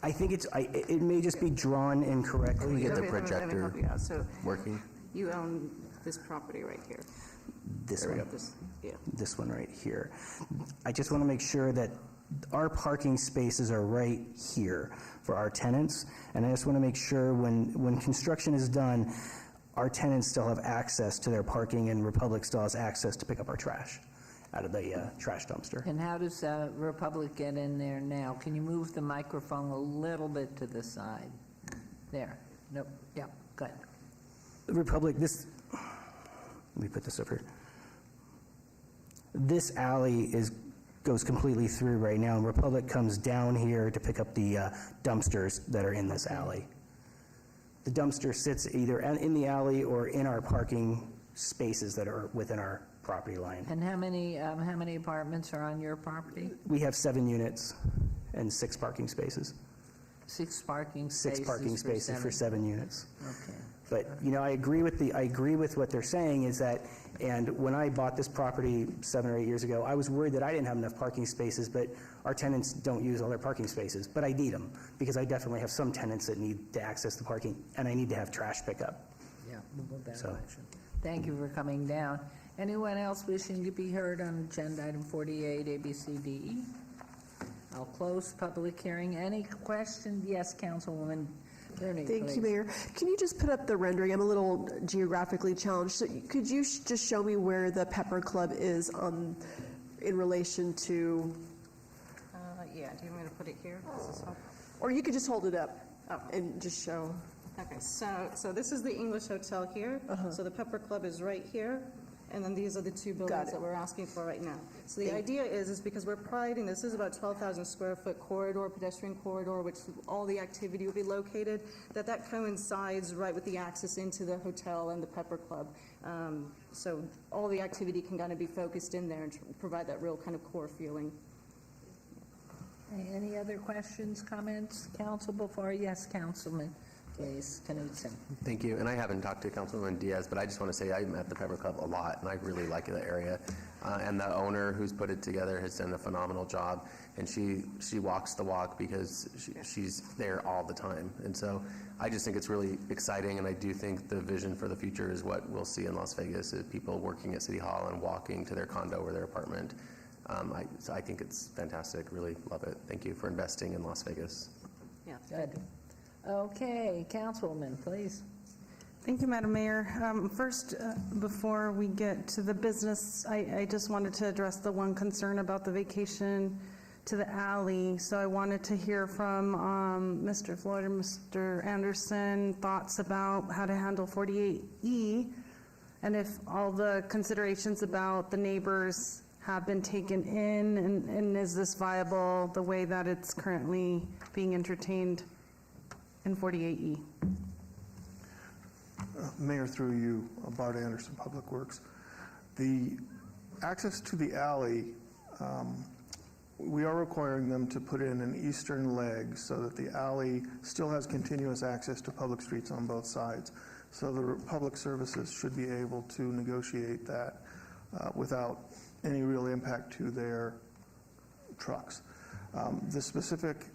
I think it may just be drawn incorrectly. Let me get the projector working. You own this property right here. This one. Yeah. This one right here. I just want to make sure that our parking spaces are right here for our tenants, and I just want to make sure when construction is done, our tenants still have access to their parking, and Republic still has access to pick up our trash out of the trash dumpster. And how does Republic get in there now? Can you move the microphone a little bit to the side? There. Nope. Yeah, good. Republic, let me put this over. This alley goes completely through right now, and Republic comes down here to pick up the dumpsters that are in this alley. the dumpster sits either in the alley or in our parking spaces that are within our property line. And how many apartments are on your property? We have 7 units and 6 parking spaces. 6 parking spaces. 6 parking spaces for 7 units. Okay. But, I agree with what they're saying is that, and when I bought this property 7 or 8 years ago, I was worried that I didn't have enough parking spaces, but our tenants don't use all their parking spaces. But I need them, because I definitely have some tenants that need to access the parking, and I need to have trash pickup. Yeah, we'll go that So- direction. Thank you for coming down. Anyone else wishing to be heard on agenda item 48, A, B, C, D, E? I'll close the public hearing. Any questions? Yes, Councilwoman Bernie, Thank please. you, Mayor. Can you just put up the rendering? I'm a little geographically challenged. So could you just show me where the Pepper Club is in relation to, Yeah, do you want me to put it here? This is helpful. or you could just hold it up and just show. Okay, so this is the English Hotel here. So the Pepper Club is right here, and then these are the 2 buildings it. that we're asking for right now. So the idea is because we're providing, this is about 12,000 square foot corridor, pedestrian corridor, which all the activity will be located, that coincides right with the access into the hotel and the Pepper Club. So all the activity can kind of be focused in there and provide that real kind of core feeling. Any other questions, comments, council before? Yes, Councilman. Please, Knudsen. Thank you. And I haven't talked to Councilwoman Diaz, but I just want to say I'm at the Pepper Club a lot, and I really like the area. And the owner who's put it together has done a phenomenal job, and she walks the walk because she's there all the time. And so I just think it's really exciting, and I do think the vision for the future is what we'll see in Las Vegas, is people working at City Hall and walking to their condo or their apartment. So I think it's fantastic. Really love it. Thank you for investing in Las Vegas. Yeah. Good. Okay, Councilwoman, please. Thank you, Madam Mayor. First, before we get to the business, I just wanted to address the one concern about the vacation to the alley. So I wanted to hear from Mr. Floyd and Mr. Anderson thoughts about how to handle 48E, and if all the considerations about the neighbors have been taken in, and is this viable the way that it's currently being entertained in 48E? Mayor, through you, Bart Anderson, Public Works. The access to the alley, we are requiring them to put in an eastern leg so that the alley still has continuous access to public streets on both sides. So the public services should be able to negotiate that without any real impact to their trucks. The specific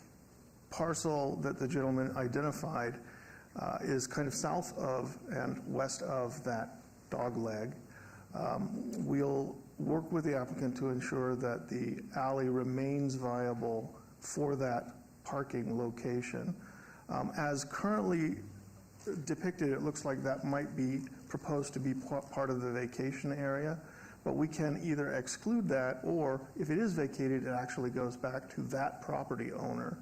parcel that the gentleman identified is kind of south of and west of that dog leg. We'll work with the applicant to ensure that the alley remains viable for that parking location. As currently depicted, it looks like that might be proposed to be part of the vacation area, but we can either exclude that, or if it is vacated, it actually goes back to that property owner.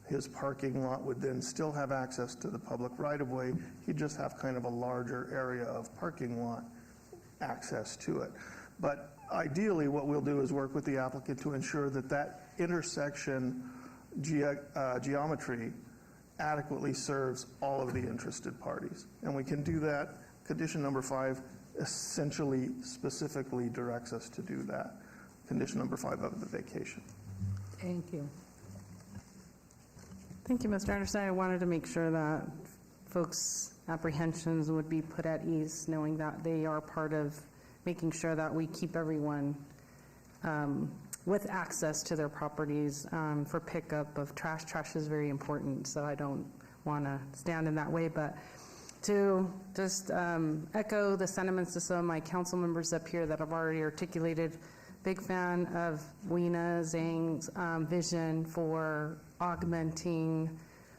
His parking lot would then still have access to the public right-of-way. He'd just have kind of a larger area of parking lot access to it. But ideally, what we'll do is work with the applicant to ensure that that intersection geometry adequately serves all of the interested parties. And we can do that. Condition number 5 essentially specifically directs us to do that. Condition number 5 of the vacation. Thank you. Thank you, Mr. Anderson. I wanted to make sure that folks' apprehensions would be put at ease, knowing that they are part of making sure that we keep everyone with access to their properties for pickup of trash. Trash is very important, so I don't want to stand in that way. But to just echo the sentiments of some of my council members up here that have already articulated, big fan of Weena Zhang's vision for augmenting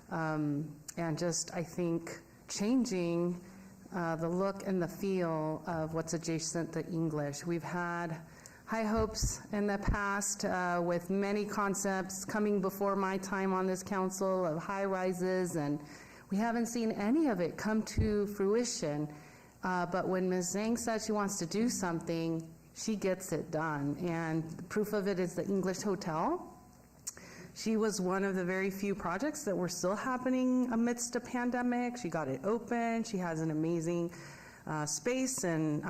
and just, I think, changing the look and the feel of what's adjacent to English. We've had high hopes in the past with many concepts coming before my time on this council of high rises, and we haven't seen any of it come to fruition. But when Ms. Zhang says she wants to do something, she gets it done. And proof of it is the English Hotel. she was one of the very few projects that were still happening amidst a pandemic. She got it open. She has an amazing space, and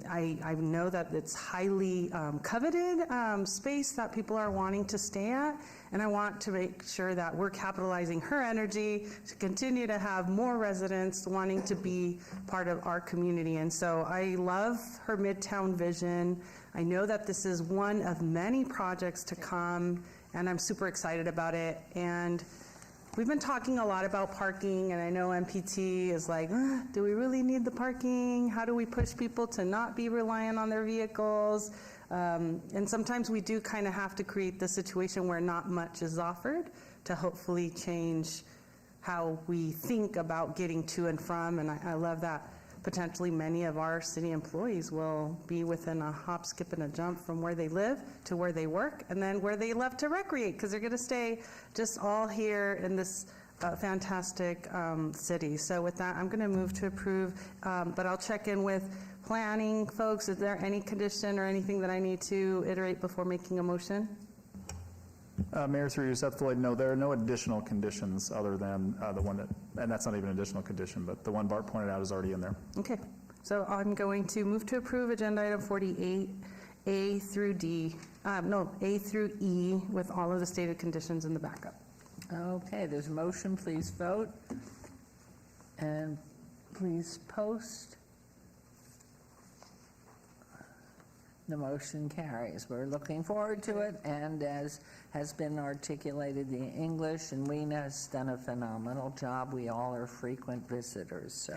I know that it's highly coveted space that people are wanting to stay at, and I want to make sure that we're capitalizing her energy to continue to have more residents wanting to be part of our community. And so I love her Midtown vision. I know that this is one of many projects to come, and I'm super excited about it. And we've been talking a lot about parking, and I know MPT is like, do we really need the parking? How do we push people to not be reliant on their vehicles? And sometimes we do kind of have to create the situation where not much is offered to hopefully change how we think about getting to and from. And I love that potentially many of our city employees will be within a hop, skip, and a jump from where they live to where they work, and then where they love to recreate, because they're going to stay just all here in this fantastic city. So with that, I'm going to move to approve, but I'll check in with planning folks. Is there any condition or anything that I need to iterate before making a motion? Mayor, through you, Seth Floyd, no, there are no additional conditions other than the one that, and that's not even an additional condition, but the one Bart pointed out is already in there. Okay, so I'm going to move to approve agenda item 48A through D, A through E, with all of the stated conditions in the backup. Okay, there's a motion, please vote. And please post. The motion carries. We're looking forward to it, and as has been articulated in English, and Weena has done a phenomenal job. We all are frequent visitors, so.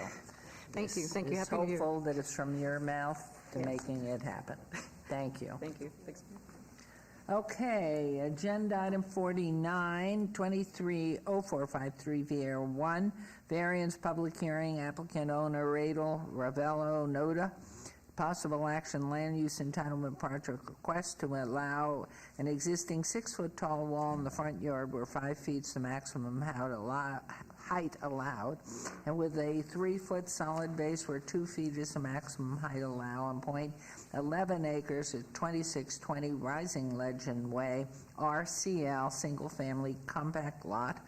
Thank you. It's Happy New Year. hopeful that it's from your mouth to Yes. making it happen. Thank you. Thank you. Thanks. Okay, agenda item 49, 230453 VR1, variance public hearing, applicant owner Radel Ravello Noda. Possible action, land use entitlement project request to allow an existing 6-foot-tall wall in the front yard where 5 feet is the maximum height allowed, and with a 3-foot solid base where 2 feet is the maximum height allowed on 0.11 acres at 2620 Rising Legend Way, RCL, single-family compact lot,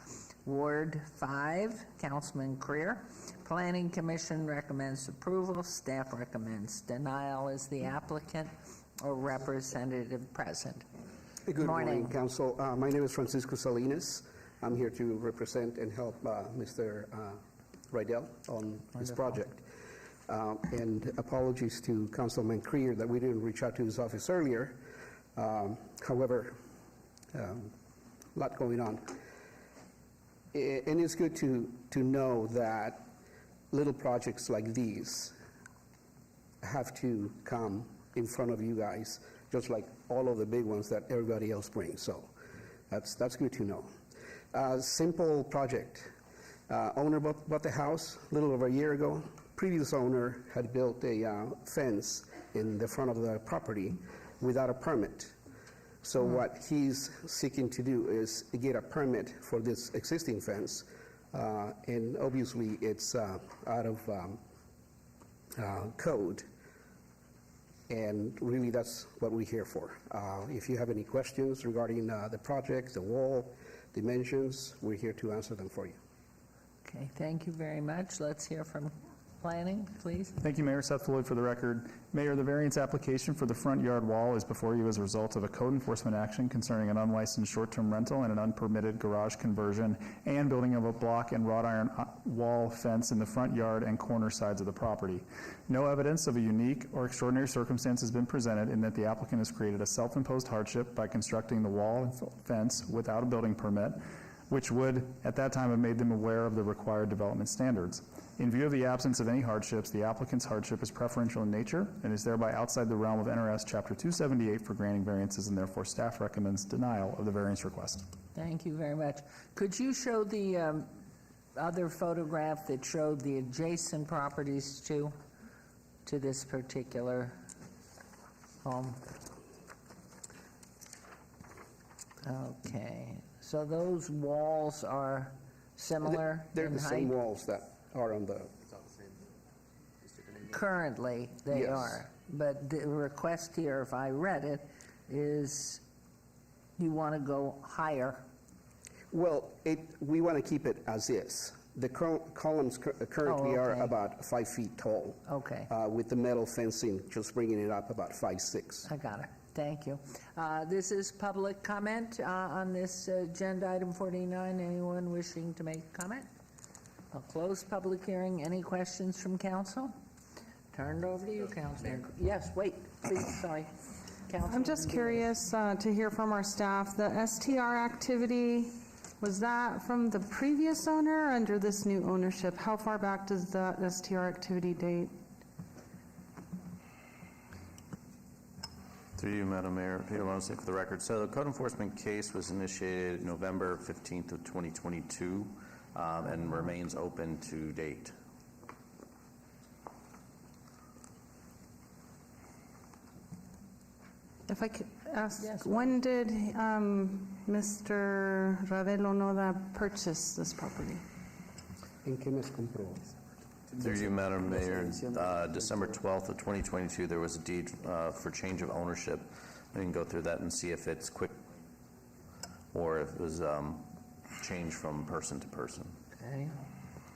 Ward 5, Councilman Creer. Planning Commission recommends approval. Staff recommends denial. Is the applicant or representative present? Good morning, Council. My name is Francisco Salinas. I'm here to represent and help Mr. Rydell on his project. And apologies to Councilman Creer that we didn't reach out to his office earlier. However, a lot going on. And it's good to know that little projects like these have to come in front of you guys, just like all of the big ones that everybody else brings. So that's good to know. Simple project. Owner bought the house a little over a year ago. Previous owner had built a fence in the front of the property without a permit. So what he's seeking to do is get a permit for this existing fence, and obviously it's out of code, and really that's what we're here for. If you have any questions regarding the project, the wall, dimensions, we're here to answer them for you. Okay, thank you very much. Let's hear from planning, please. Thank you, Mayor. Seth Floyd for the record. Mayor, the variance application for the front yard wall is before you as a result of a code enforcement action concerning an unlicensed short-term rental and an unpermitted garage conversion and building of a block and wrought iron wall fence in the front yard and corner sides of the property. No evidence of a unique or extraordinary circumstance has been presented in that the applicant has created a self-imposed hardship by constructing the wall and fence without a building permit, which would, at that time, have made them aware of the required development standards. In view of the absence of any hardships, the applicant's hardship is preferential in nature and is thereby outside the realm of NRS Chapter 278 for granting variances, and therefore staff recommends denial of the variance request. Thank you very much. Could you show the other photograph that showed the adjacent properties to this particular home? Okay, so those walls are similar They're in the height? same walls that are on the... Currently, they Yes. are. But the request here, if I read it, is you want to go higher Well, we want to keep it as is. The columns currently are okay. about 5 feet tall. Okay. With the metal fencing, just bringing it up about 5'6". I got it. Thank you. This is public comment on this agenda item 49. Anyone wishing to make a comment? I'll close public hearing. Any questions from council? Turned over to you, Councilman. Yes, wait, please, sorry. I'm just curious to hear from our staff. The STR activity, was that from the previous owner or under this new ownership? How far back does that STR activity date? Through you, Madam Mayor, Peter Lowenstein for the record. So the code enforcement case was initiated November 15th of 2022 and remains open to date. If I could ask, Yes. when did Mr. Ravelo Noda purchase this property? ¿En qué mes compró? Through you, Madam Mayor, December 12th of 2022, there was a deed for change of ownership. We can go through that and see if it's quick or if it was changed from person to person. Okay.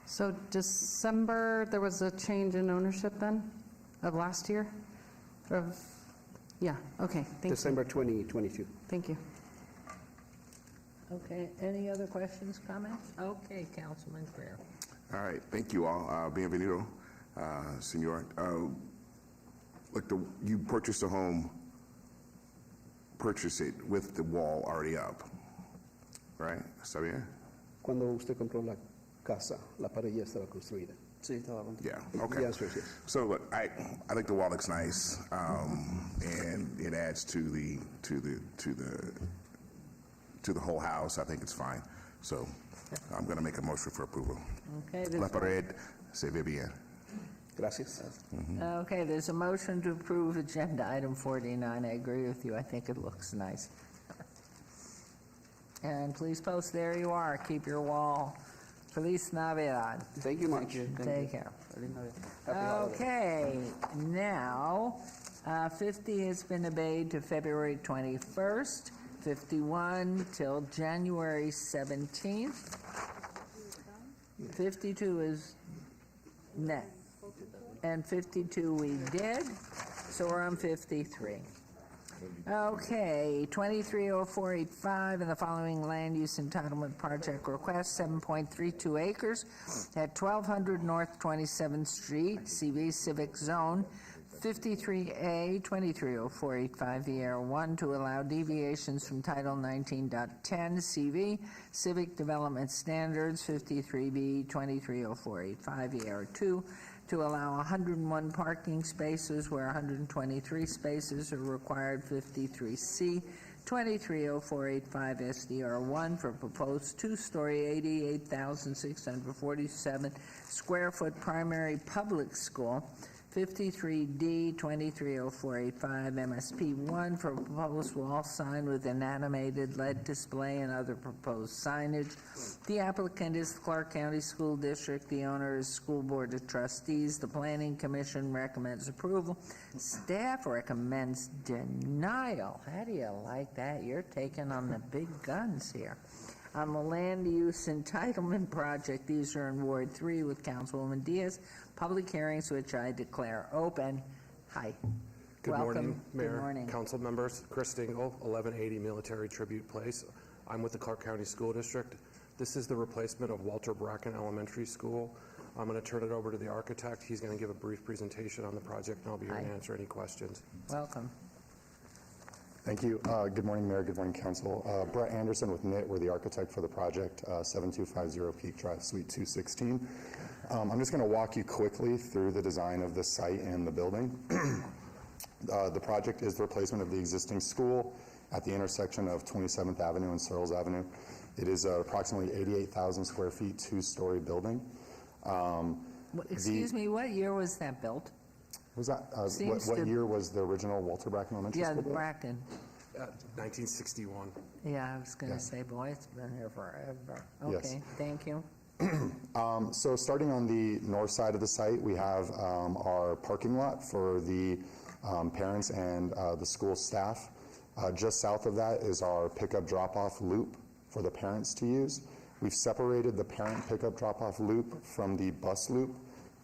So December, there was a change in ownership then of last year? Yeah, okay, thank December 2022. you. Thank you. Okay, any other questions, comments? Okay, Councilman Greer. All right, thank you all. Bienvenido, senor. You purchased a home, purchase it with the wall already up, right? ¿Está bien? Cuando usted compró la casa, la pared ya estaba construida. Sí, estaba construida. Yeah, okay. Yes, yes, yes. So look, I think the wall looks nice, and it adds to the whole house. I think it's fine. So I'm going to make a motion for approval. Okay, La pared se ve bien. Gracias. Okay, there's a motion to approve agenda item 49. I agree with you. I think it looks nice. And please post, there you are. Keep your wall. Feliz Navidad. Thank you much. Take care. Okay, now 50 has been obeyed to February 21st, 51 till January 17th. 52 is net, and 52 we did, so we're on 53. Okay, 230485 and the following land use entitlement project request, 7.32 acres at 1200 North 27th Street, CV Civic Zone, 53A, 230485 Vieira 1 to allow deviations from Title 19.10 CV, Civic Development Standards, 53B, 230485 Vieira 2 to allow 101 parking spaces where 123 spaces are required, 53C, 230485 SDR1 for proposed two-story 88,647 square foot primary public school, 53D 230485 MSP1 for proposed wall sign with an animated LED display and other proposed signage. The applicant is the Clark County School District. The owner is School Board of Trustees. The Planning Commission recommends approval. Staff recommends denial. How do you like that? You're taking on the big guns here. On the land use entitlement project, these are in Ward 3 with Councilwoman Diaz. Public hearings, which I declare open. Hi. Good Welcome. morning, Mayor, Good morning. council members. Chris Dingle, 1180 Military Tribute Place. I'm with the Clark County School District. This is the replacement of Walter Bracken Elementary School. I'm going to turn it over to the architect. He's going to give a brief presentation on the project, and I'll be here to answer any questions. Welcome. Thank you. Good morning, Mayor. Good morning, Council. Brett Anderson with NIT. We're the architect for the project, 7250 Peak Drive, Suite 216. I'm just going to walk you quickly through the design of the site and the building. The project is the replacement of the existing school at the intersection of 27th Avenue and Searles Avenue. It is approximately 88,000 square feet, two-story building. Excuse me, what year was that built? Was that, what year was the original Walter Bracken Elementary School built? Yeah, Bracken. 1961. Yeah, I was going to say, boy, it's been here forever. Okay, Yes. thank you. So starting on the north side of the site, we have our parking lot for the parents and the school staff. Just south of that is our pickup drop-off loop for the parents to use. We've separated the parent pickup drop-off loop from the bus loop.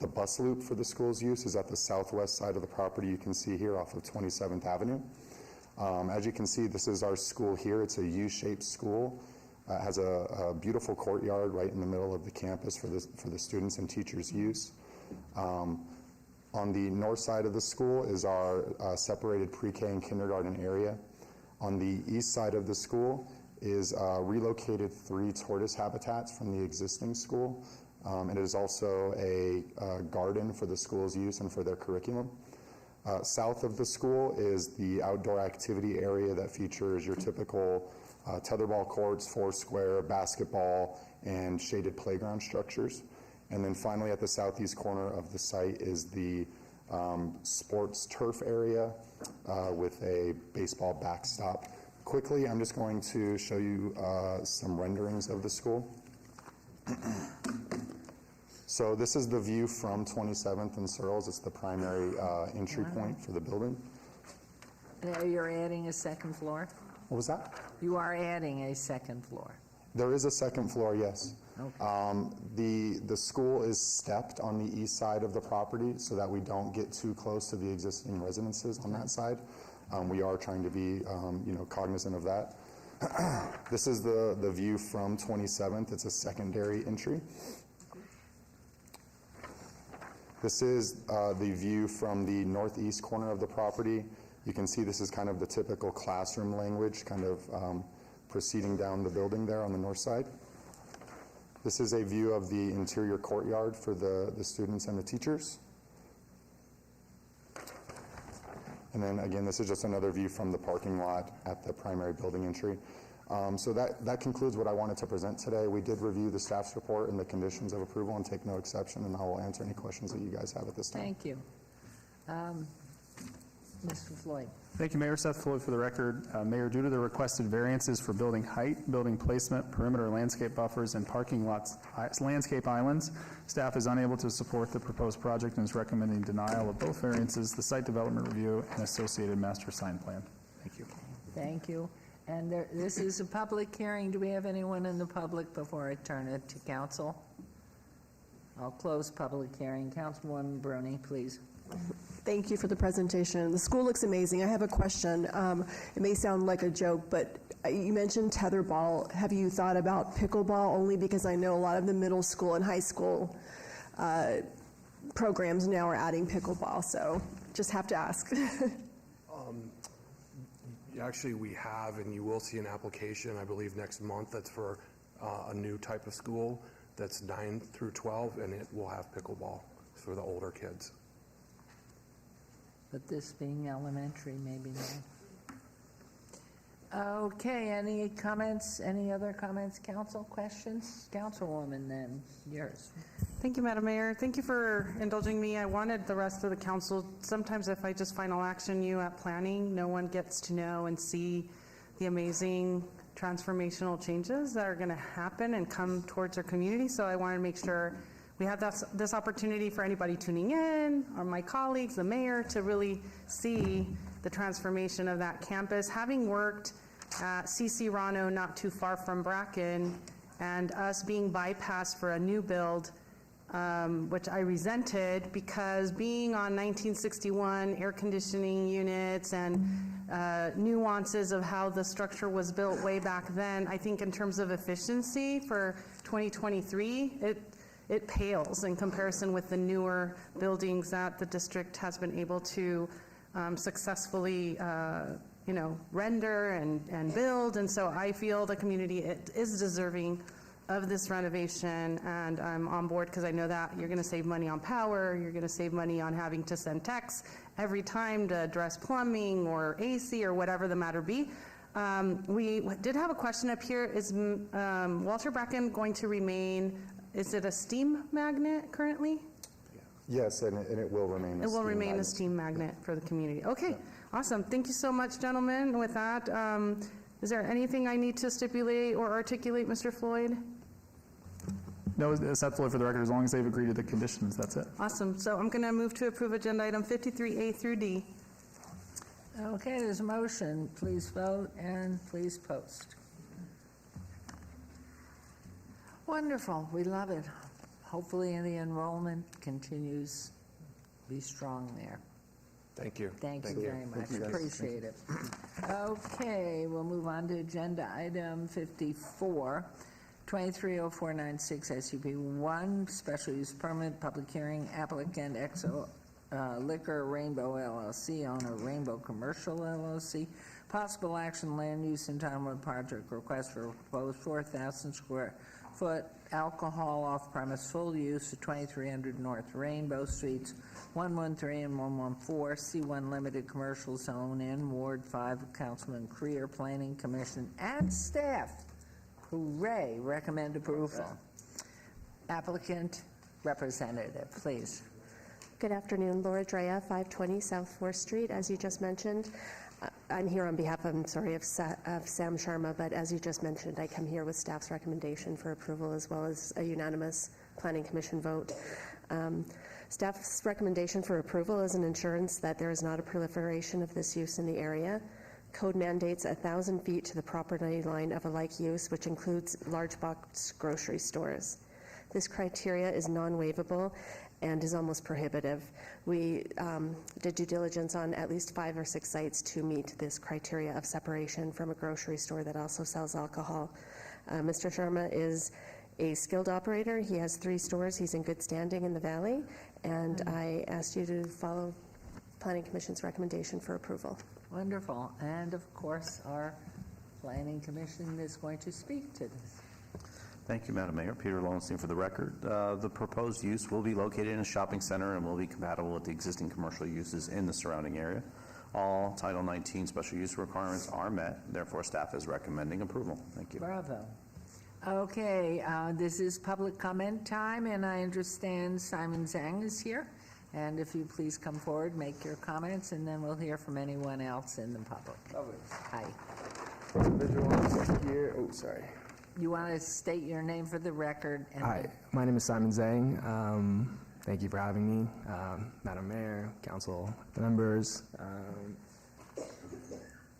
The bus loop for the school's use is at the southwest side of the property. You can see here off of 27th Avenue. As you can see, this is our school here. It's a U-shaped school. It has a beautiful courtyard right in the middle of the campus for the students and teachers' use. On the north side of the school is our separated pre-K and kindergarten area. On the east side of the school is relocated 3 tortoise habitats from the existing school. It is also a garden for the school's use and for their curriculum. South of the school is the outdoor activity area that features your typical tetherball courts, foursquare, basketball, and shaded playground structures. And then finally at the southeast corner of the site is the sports turf area with a baseball backstop. Quickly, I'm just going to show you some renderings of the school. So this is the view from 27th and Searles. It's the primary entry point for the building. Now you're adding a second floor? What was that? You are adding a second floor. There is a second floor, yes. Okay. The school is stepped on the east side of the property so that we don't get too close to the existing residences on that side. We are trying to be cognizant of that. This is the view from 27th. It's a secondary entry. This is the view from the northeast corner of the property. You can see this is kind of the typical classroom language, kind of proceeding down the building there on the north side. This is a view of the interior courtyard for the students and the teachers. And then again, this is just another view from the parking lot at the primary building entry. So that concludes what I wanted to present today. We did review the staff's report and the conditions of approval and take no exception, and I will answer any questions that you guys have at this time. Thank you. Mr. Floyd. Thank you, Mayor. Seth Floyd for the record. Mayor, due to the requested variances for building height, building placement, perimeter landscape buffers, and parking lots landscape islands, staff is unable to support the proposed project and is recommending denial of both variances, the site development review, and associated master sign plan. Thank you. Thank you. And this is a public hearing. Do we have anyone in the public before I turn it to council? I'll close public hearing. Councilwoman Bruni, please. Thank you for the presentation. The school looks amazing. I have a question. It may sound like a joke, but you mentioned tetherball. Have you thought about pickleball? Only because I know a lot of the middle school and high school programs now are adding pickleball, so just have to ask. Actually, we have, and you will see an application, I believe, next month that's for a new type of school that's 9 through 12, and it will have pickleball for the older kids. But this being elementary, maybe not. Okay, any comments? Any other comments, council? Questions? Councilwoman, then, yours. Thank you, Madam Mayor. Thank you for indulging me. I wanted the rest of the council, sometimes if I just final action you at planning, no one gets to know and see the amazing transformational changes that are going to happen and come towards our community. So I wanted to make sure we have this opportunity for anybody tuning in, or my colleagues, the mayor, to really see the transformation of that campus. Having worked at CC Rano not too far from Bracken, and us being bypassed for a new build, which I resented because being on 1961 air conditioning units and nuances of how the structure was built way back then, I think in terms of efficiency for 2023, it pales in comparison with the newer buildings that the district has been able to successfully render and build. And so I feel the community is deserving of this renovation, and I'm on board because I know that you're going to save money on power, you're going to save money on having to send techs every time to address plumbing or AC or whatever the matter be. We did have a question up here. Is Walter Bracken going to remain, is it a steam magnet currently? Yes, and it will remain. It will remain a steam magnet for the community. Okay, awesome. Thank you so much, gentlemen. With that, is there anything I need to stipulate or articulate, Mr. Floyd? No, Seth Floyd for the record, as long as they've agreed to the conditions, that's it. Awesome. So I'm going to move to approve agenda item 53A through D. Okay, there's a motion. Please vote and please post. Wonderful, we love it. Hopefully the enrollment continues to be strong there. Thank you. Thank you Thank you. very much, Thank you, guys. appreciate it. Okay, we'll move on to agenda item 54, 230496 SUP 1, special use permit, public hearing, applicant XO Liquor Rainbow LLC, owner Rainbow Commercial LLC, possible action land use entitlement project request for proposed 4,000 square foot alcohol off-premise full use at 2300 North Rainbow Streets, 113 and 114, C1 Limited Commercial Zone in Ward 5, Councilman Creer, Planning Commission, and staff. Hooray, recommend approval. Applicant representative, please. Good afternoon, Laura Drea, 520 South 4th Street. As you just mentioned, I'm here on behalf, of Sam Sharma, but as you just mentioned, I come here with staff's recommendation for approval as well as a unanimous Planning Commission vote. Staff's recommendation for approval is an assurance that there is not a proliferation of this use in the area. Code mandates 1,000 feet to the property line of a like use, which includes large box grocery stores. This criteria is non-waivable and is almost prohibitive. We did due diligence on at least 5 or 6 sites to meet this criteria of separation from a grocery store that also sells alcohol. Mr. Sharma is a skilled operator. He has 3 stores. He's in good standing in the valley, and I asked you to follow Planning Commission's recommendation for approval. Wonderful, and of course, our Planning Commission is going to speak to this. Thank you, Madam Mayor. Peter Lowenstein for the record. The proposed use will be located in a shopping center and will be compatible with the existing commercial uses in the surrounding area. All Title 19 special use requirements are met. Therefore, staff is recommending approval. Thank you. Bravo. Okay, this is public comment time, and I understand Simon Zhang is here. And if you please come forward, make your comments, and then we'll hear from anyone else in the public. Lovely. Hi. Here. Oh, sorry. You want to state your name for the record? And Hi, my name is Simon Zhang. Thank you for having me, Madam Mayor, council members.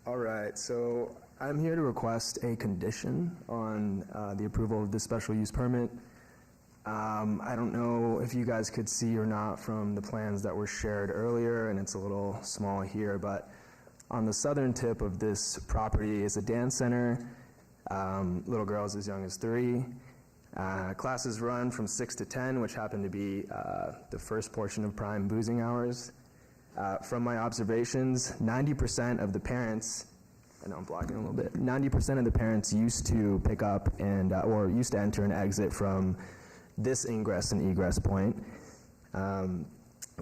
All right, so I'm here to request a condition on the approval of this special use permit. I don't know if you guys could see or not from the plans that were shared earlier, and it's a little small here, but on the southern tip of this property is a dance center. Little girls as young as 3. Classes run from 6 to 10, which happen to be the first portion of prime boozing hours. From my observations, 90% of the parents, I know I'm blocking a little bit, 90% of the parents used to pick up and, or used to enter and exit from this ingress and egress point,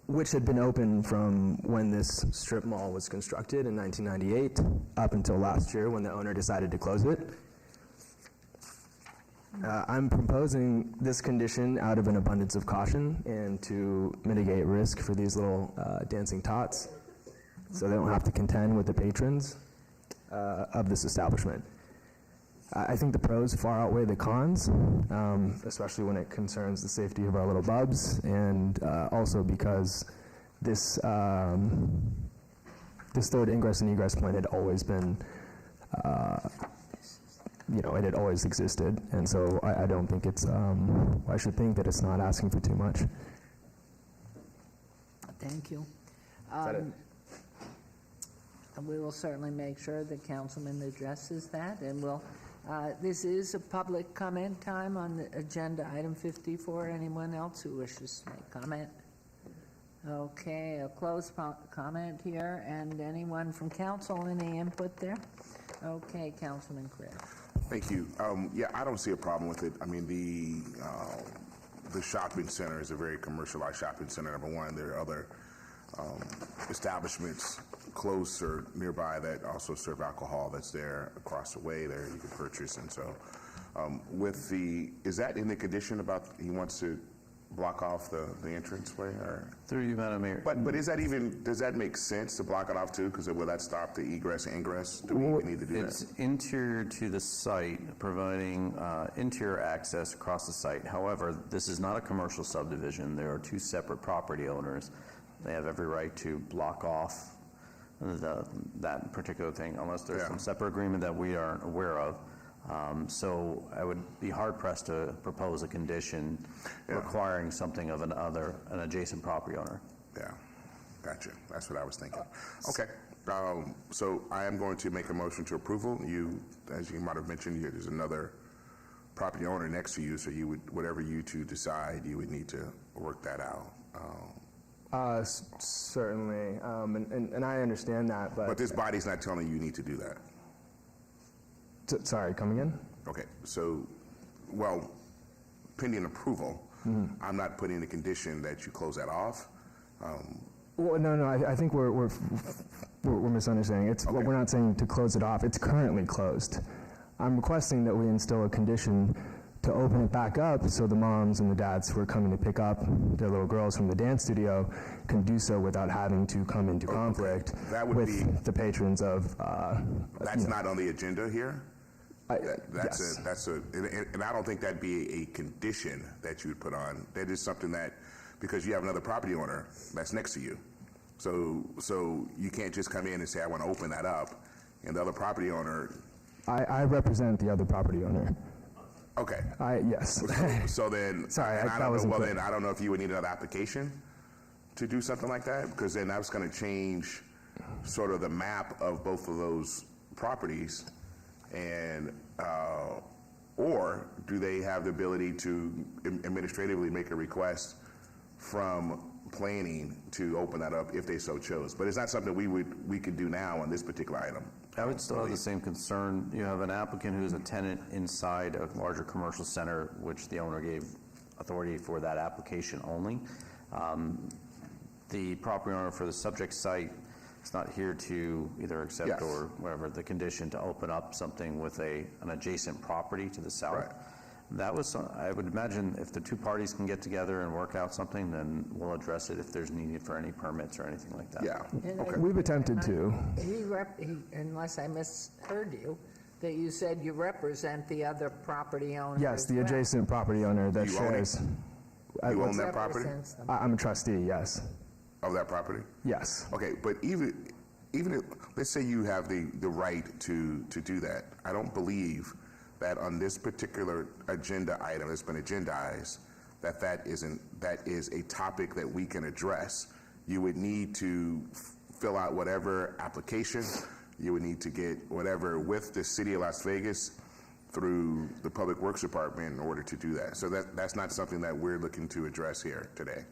which had been open from when this strip mall was constructed in 1998 up until last year when the owner decided to close it. I'm proposing this condition out of an abundance of caution and to mitigate risk for these little dancing tots so they don't have to contend with the patrons of this establishment. I think the pros far outweigh the cons, especially when it concerns the safety of our little bubs, and also because this this third ingress and egress point had always been it had always existed, and so I don't think it's, I should think that it's not asking for too much. Thank you. Is that it? We will certainly make sure the councilman addresses that, and we'll, this is a public comment time on the agenda item 54. Anyone else who wishes to make comment? Okay, a closed comment here, and anyone from council, any input there? Okay, Councilman Chris. Thank you. Yeah, I don't see a problem with it. I mean, the shopping center is a very commercialized shopping center, number one. There are other establishments close or nearby that also serve alcohol that's there across the way there you can purchase. And so is that in the condition about he wants to block off the entranceway? Or? Through you, Madam Mayor. But is that even, does that make sense to block it off too? Because will that stop the egress and ingress? Do we need to do that? It's interior to the site, providing interior access across the site. However, this is not a commercial subdivision. There are 2 separate property owners. They have every right to block off that particular thing unless there's some separate agreement that we aren't aware of. So I would be hard-pressed to propose a condition requiring something of an adjacent property owner. Yeah, gotcha. That's what I was thinking. Okay, so I am going to make a motion to approval. You, as you might have mentioned, there's another property owner next to you, so you would, whatever you two decide, you would need to work that out. Certainly, and I understand that, but... But this body's not telling you need to do that. Sorry, come again? Okay, so, well, pending approval, I'm not putting a condition that you close that off. Well, no, I think we're misunderstanding. It's we're not saying to close it off. It's currently closed. I'm requesting that we instill a condition to open it back up so the moms and the dads who are coming to pick up their little girls from the dance studio can do so without having to come into conflict with the patrons of... That's not on the agenda here? Yes. And I don't think that'd be a condition that you would put on. That is something that, because you have another property owner that's next to you. So you can't just come in and say, I want to open that up, and the other property owner... I represent the other property owner. Okay. Yes. So then, sorry, I don't know if you would need another application to do something like that, because then that's going to change sort of the map of both of those properties, and or do they have the ability to administratively make a request from planning to open that up if they so chose? But it's not something we could do now on this particular item. I would still have the same concern. You have an applicant who is a tenant inside a larger commercial center, which the owner gave authority for that application only. The property owner for the subject site is not here to either accept or whatever the condition to open up something with an adjacent property to the south. Right. That was, I would imagine, if the two parties can get together and work out something, then we'll address it if there's needed for any permits or anything like that. Yeah. Okay. We've attempted to. Unless I misheard you, that you said you represent the other property owner. Yes, as the well. adjacent property owner that You own it? shares. You own that property? Represents them. I'm a trustee, yes. Of that property? Yes. Okay, but even if, let's say you have the right to do that, I don't believe that on this particular agenda item that's been agendized, that is a topic that we can address. You would need to fill out whatever application, you would need to get whatever with the city of Las Vegas through the Public Works Department in order to do that. So that's not something that we're looking to address here today.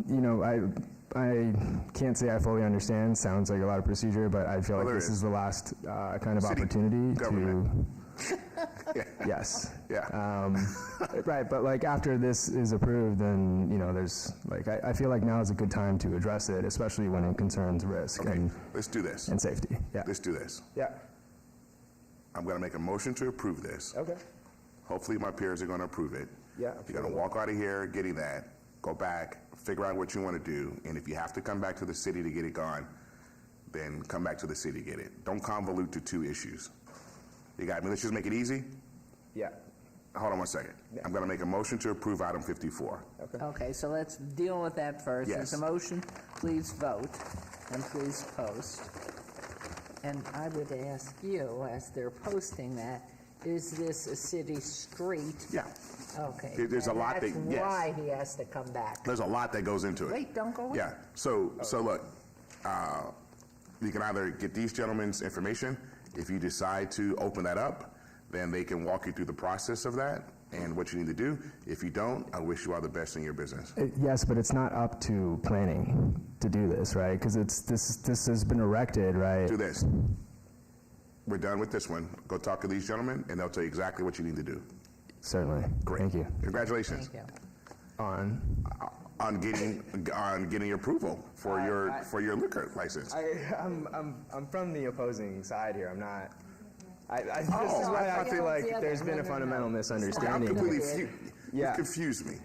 You know, I can't say I fully understand. Sounds like a lot of procedure, but I feel like this is the last kind of City opportunity government. Yes. Yeah. Right, but like after this is approved, then, you know, there's like, I feel like now is a good time to address it, especially when it concerns risk and Let's do this. and safety. Yeah. Let's do this. Yeah. I'm going to make a motion to approve this. Okay. Hopefully my peers are going to approve it. Yeah. You're going to walk out of here getting that, go back, figure out what you want to do, and if you have to come back to the city to get it gone, then come back to the city to get it. Don't convolute the two issues. You got me? Let's just make it easy? Yeah. Hold on 1 second. I'm going to make a motion to approve item 54. Okay, so let's deal with that first. Yes. There's a motion, please vote, and please post. And I would ask you, as they're posting that, is this a city street? Yeah. Okay. There's a lot That's that- yes. why he has to come back. There's a lot that goes into it. Wait, don't go in. Yeah. So look, you can either get these gentlemen's information. If you decide to open that up, then they can walk you through the process of that and what you need to do. If you don't, I wish you all the best in your business. Yes, but it's not up to planning to do this, right? Because this has been erected, right? Do this. We're done with this one. Go talk to these gentlemen, and they'll tell you exactly what you need to do. Certainly. Great. Thank you. Congratulations. Thank you. On getting your approval for your liquor license. I'm from the opposing side here. I'm not. This is Oh, why I I feel like there's been a fundamental I'm misunderstanding. completely you confused me.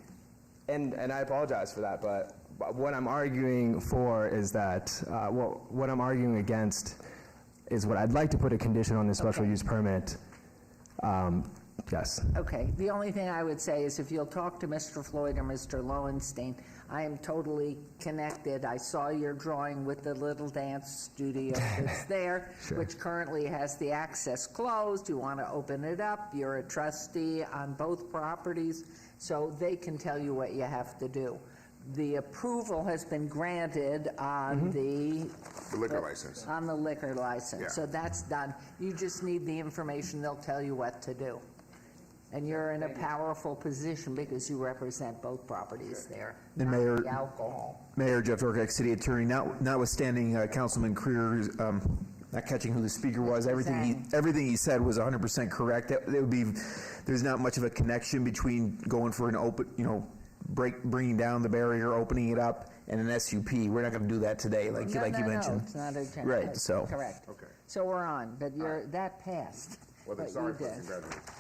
And I apologize for that, but what I'm arguing for is that, what I'm arguing against is what I'd like to put a condition on this special use permit Yes. Okay, the only thing I would say is if you'll talk to Mr. Floyd or Mr. Lowenstein, I am totally connected. I saw your drawing with the little dance studio that's there, Sure. which currently has the access closed. You want to open it up. You're a trustee on both properties, so they can tell you what you have to do. The approval has been granted on The liquor license. on the liquor license, Yeah. so that's done. You just need the information. They'll tell you what to do. And you're in a powerful position because you represent both properties there. And not Mayor- the alcohol. Mayor Jeff Dorkak, City Attorney, notwithstanding Councilman Creer's not catching who the speaker was, everything he said was 100% correct. That would be, there's not much of a connection between going for an open, bringing down the barrier, opening it up, and an SUP. We're not going to do that today, like you mentioned. No, it's not a general. Right, so. Correct. Okay. So we're on, but that passed. Well, then What sorry you for did. congratulations.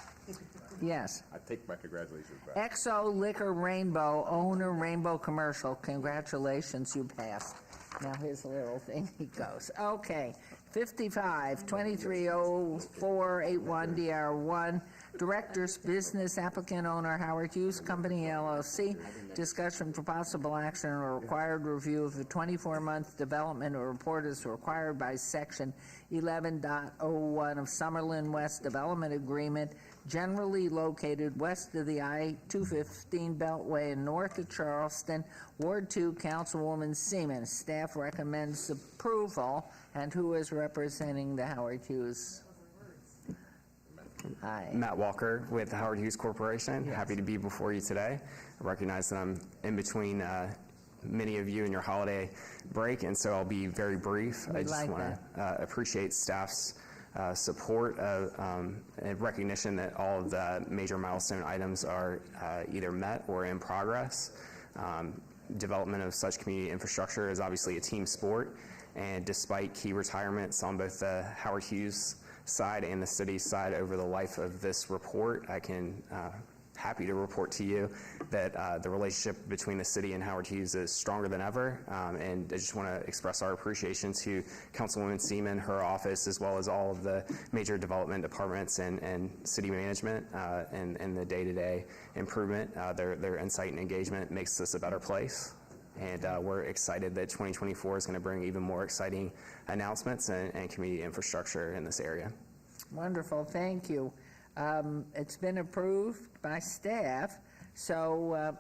Yes. I take my congratulations back. XO Liquor Rainbow, owner Rainbow Commercial, congratulations, you passed. Now his little thing, he goes. Okay, 55, 230481 DR1, Director's Business Applicant Owner Howard Hughes Company LLC, discussion for possible action or required review of the 24-month development report as required by Section 11.01 of Summerlin West Development Agreement, generally located west of the I-215 Beltway and north of Charleston, Ward 2, Councilwoman Seaman. Staff recommends approval. And who is representing the Howard Hughes? Hi. Matt Walker with the Howard Hughes Corporation. Yes. Happy to be before you today. I recognize that I'm in between many of you in your holiday break, and so I'll be very brief. I just want to appreciate staff's support and recognition that all of the major milestone items are either met or in progress. Development of such community infrastructure is obviously a team sport, and despite key retirements on both the Howard Hughes side and the city side over the life of this report, I can happy to report to you that the relationship between the city and Howard Hughes is stronger than ever, and I just want to express our appreciation to Councilwoman Seaman, her office, as well as all of the major development departments and city management and the day-to-day improvement. Their insight and engagement makes this a better place. And we're excited that 2024 is going to bring even more exciting announcements and community infrastructure in this area. Wonderful, thank you. It's been approved by staff, so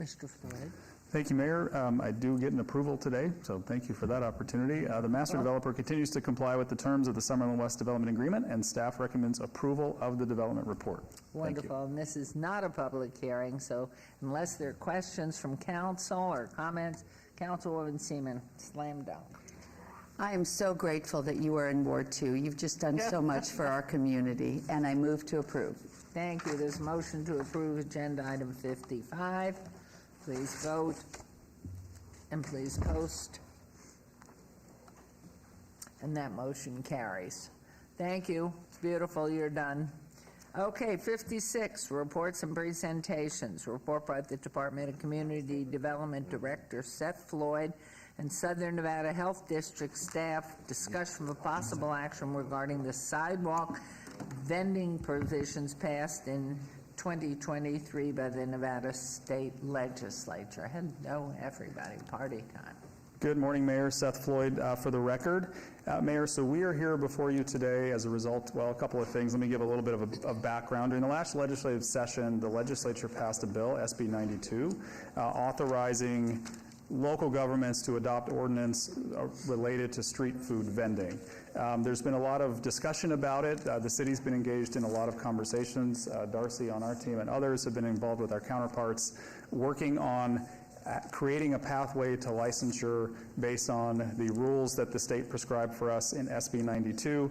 Mr. Floyd. Thank you, Mayor. I do get an approval today, so thank you for that opportunity. The master developer continues to comply with the terms of the Summerlin West Development Agreement, and staff recommends approval of the development report. Wonderful, and this is not a public hearing, so unless there are questions from council or comments, Councilwoman Seaman, slam dunk. I am so grateful that you are in Ward 2. You've just done so much for our community, and I move to approve. Thank you. There's a motion to approve agenda item 55. Please vote, and please post. And that motion carries. Thank you. It's beautiful. You're done. Okay, 56, reports and presentations. Report by the Department of Community Development Director Seth Floyd and Southern Nevada Health District staff, discussion of possible action regarding the sidewalk vending provisions passed in 2023 by the Nevada State Legislature. Hello, everybody. Party time. Good morning, Mayor. Seth Floyd for the record. Mayor, so we are here before you today as a result, well, a couple of things. Let me give a little bit of background. During the last legislative session, the legislature passed a bill, SB 92, authorizing local governments to adopt ordinance related to street food vending. There's been a lot of discussion about it. The city's been engaged in a lot of conversations. Darcy on our team and others have been involved with our counterparts working on creating a pathway to licensure based on the rules that the state prescribed for us in SB 92.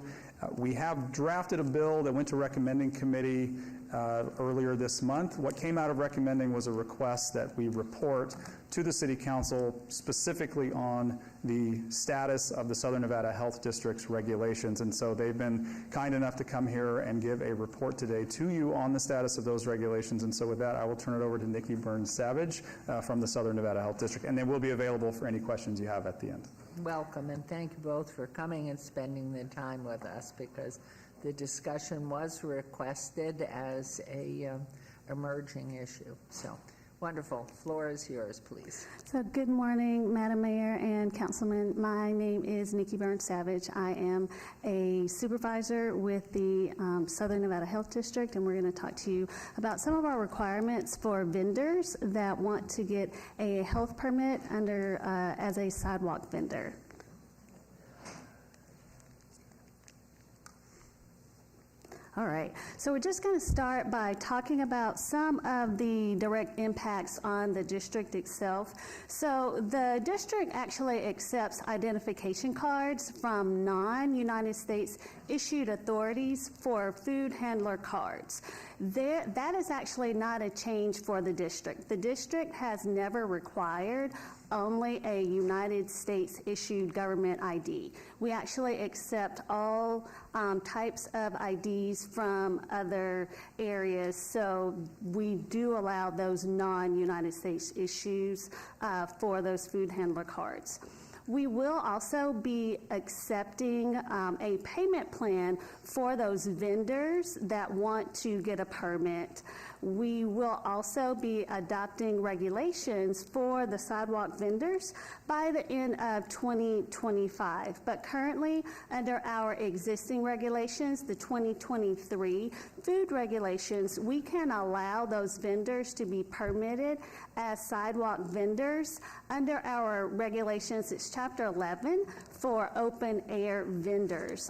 We have drafted a bill that went to recommending committee earlier this month. What came out of recommending was a request that we report to the City Council specifically on the status of the Southern Nevada Health District's regulations. And so they've been kind enough to come here and give a report today to you on the status of those regulations. And so with that, I will turn it over to Nikki Burns-Savage from the Southern Nevada Health District. And then we'll be available for any questions you have at the end. Welcome, and thank you both for coming and spending the time with us, because The discussion was requested as a emerging issue. So, wonderful. Floor is yours, please. So good morning, Madam Mayor and Councilman. My name is Nikki Burns-Savage. I am a supervisor with the Southern Nevada Health District, and we're going to talk to you about some of our requirements for vendors that want to get a health permit under as a sidewalk vendor. All right, so we're just going to start by talking about some of the direct impacts on the district itself. So the district actually accepts identification cards from non-United States issued authorities for food handler cards. That is actually not a change for the district. The district has never required only a United States issued government ID. We actually accept all types of IDs from other areas, so we do allow those non-United States issues for those food handler cards. We will also be accepting a payment plan for those vendors that want to get a permit. We will also be adopting regulations for the sidewalk vendors by the end of 2025. But currently, under our existing regulations, the 2023 food regulations, we can allow those vendors to be permitted as sidewalk vendors. Under our regulations, it's Chapter 11 for open air vendors.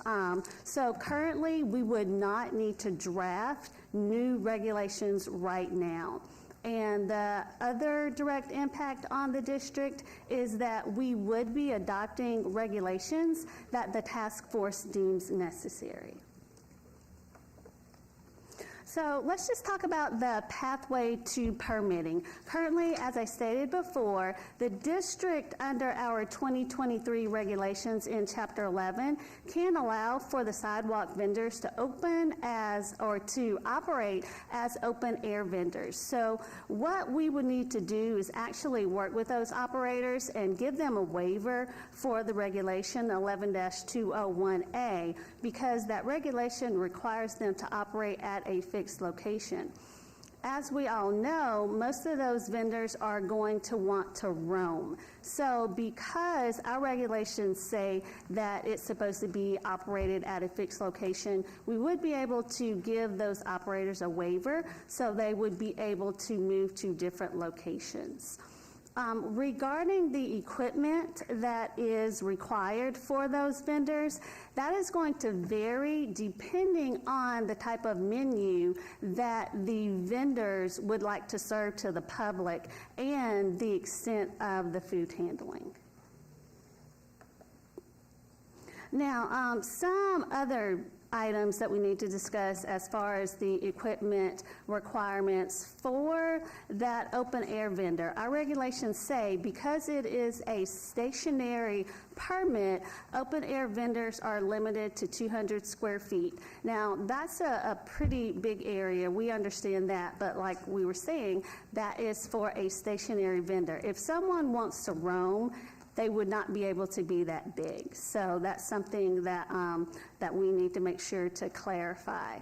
So currently, we would not need to draft new regulations right now. And the other direct impact on the district is that we would be adopting regulations that the task force deems necessary. So let's just talk about the pathway to permitting. Currently, as I stated before, the district under our 2023 regulations in Chapter 11 can allow for the sidewalk vendors to open as or to operate as open air vendors. So what we would need to do is actually work with those operators and give them a waiver for the regulation 11-201A, because that regulation requires them to operate at a fixed location. As we all know, most of those vendors are going to want to roam. So because our regulations say that it's supposed to be operated at a fixed location, we would be able to give those operators a waiver so they would be able to move to different locations. Regarding the equipment that is required for those vendors, that is going to vary depending on the type of menu that the vendors would like to serve to the public and the extent of the food handling. Now, some other items that we need to discuss as far as the equipment requirements for that open air vendor. Our regulations say because it is a stationary permit, open air vendors are limited to 200 square feet. Now, that's a pretty big area. We understand that, but like we were saying, that is for a stationary vendor. If someone wants to roam, they would not be able to be that big. So that's something that, that we need to make sure to clarify.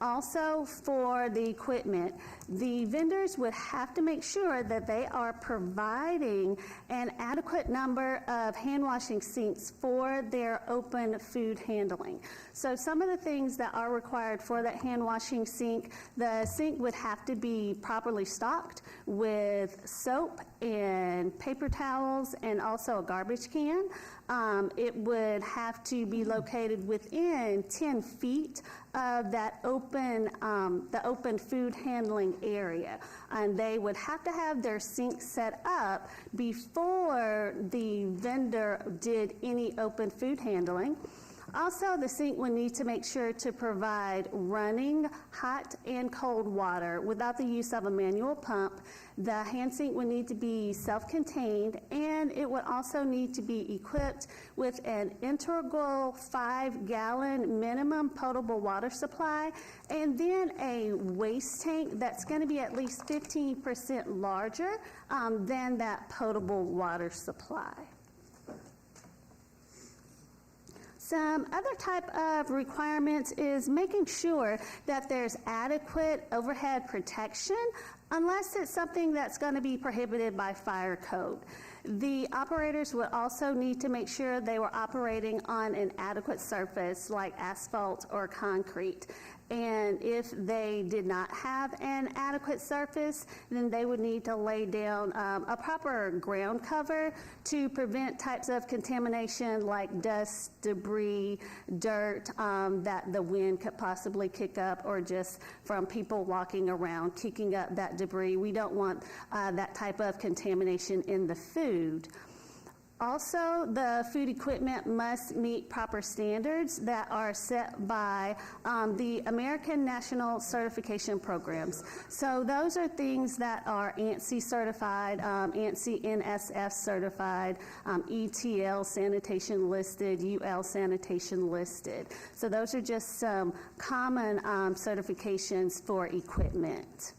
Also, for the equipment, the vendors would have to make sure that they are providing an adequate number of hand washing sinks for their open food handling. So some of the things that are required for that hand washing sink, the sink would have to be properly stocked with soap and paper towels and also a garbage can. It would have to be located within 10 feet of that open, the open food handling area. And they would have to have their sink set up before the vendor did any open food handling. Also, the sink would need to make sure to provide running hot and cold water without the use of a manual pump. The hand sink would need to be self-contained, and it would also need to be equipped with an integral 5-gallon minimum potable water supply, and then a waste tank that's going to be at least 15% larger than that potable water supply. Some other type of requirements is making sure that there's adequate overhead protection unless it's something that's going to be prohibited by fire code. The operators would also need to make sure they were operating on an adequate surface like asphalt or concrete. And if they did not have an adequate surface, then they would need to lay down a proper ground cover to prevent types of contamination like dust, debris, dirt that the wind could possibly kick up, or just from people walking around kicking up that debris. We don't want that type of contamination in the food. Also, the food equipment must meet proper standards that are set by the American National Certification Programs. So those are things that are ANSI certified, ANSI NSF certified, ETL sanitation listed, UL sanitation listed. So those are just some common certifications for equipment.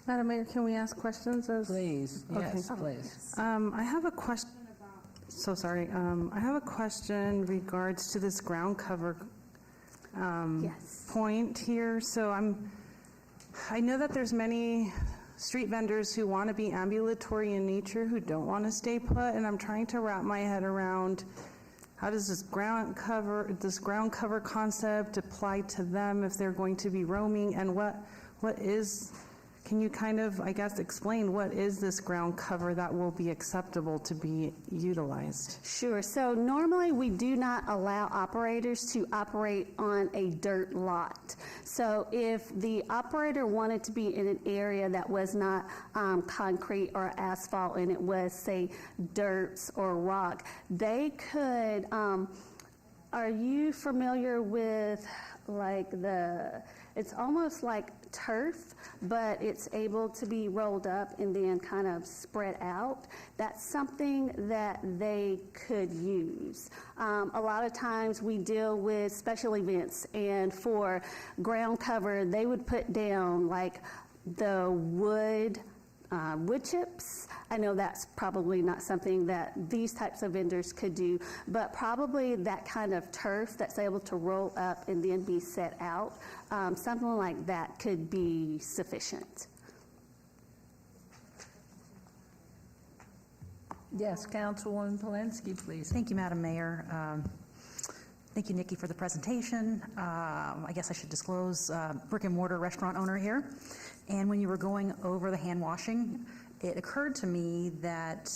Madam Mayor, can we ask questions? Please, yes, Okay. please. I have a question. So sorry. I have a question in regards to this ground cover point here. So I know that there's many street vendors who want to be ambulatory in nature who don't want to stay put, and I'm trying to wrap my head around how does this ground cover concept apply to them if they're going to be roaming, and what is. Can you kind of, I guess, explain what is this ground cover that will be acceptable to be utilized? Sure. So normally we do not allow operators to operate on a dirt lot. So if the operator wanted to be in an area that was not concrete or asphalt and it was, say, dirt or rock, they could, are you familiar with it's almost like turf, but it's able to be rolled up and then kind of spread out. That's something that they could use. A lot of times we deal with special events, and for ground cover, they would put down like the wood chips. I know that's probably not something that these types of vendors could do, but probably that kind of turf that's able to roll up and then be set out, something like that could be sufficient. Yes, Councilwoman Polinsky, please. Thank you, Madam Mayor. Thank you, Nikki, for the presentation. I guess I should disclose brick and mortar restaurant owner here. And when you were going over the hand washing, it occurred to me that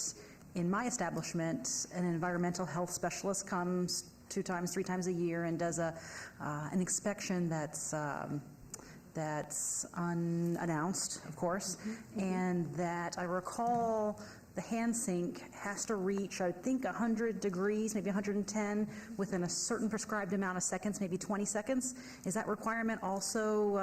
in my establishment, an environmental health specialist comes 2 times, 3 times a year and does an inspection that's unannounced, of course, and that I recall the hand sink has to reach, I think, 100 degrees, maybe 110, within a certain prescribed amount of seconds, maybe 20 seconds. Is that requirement also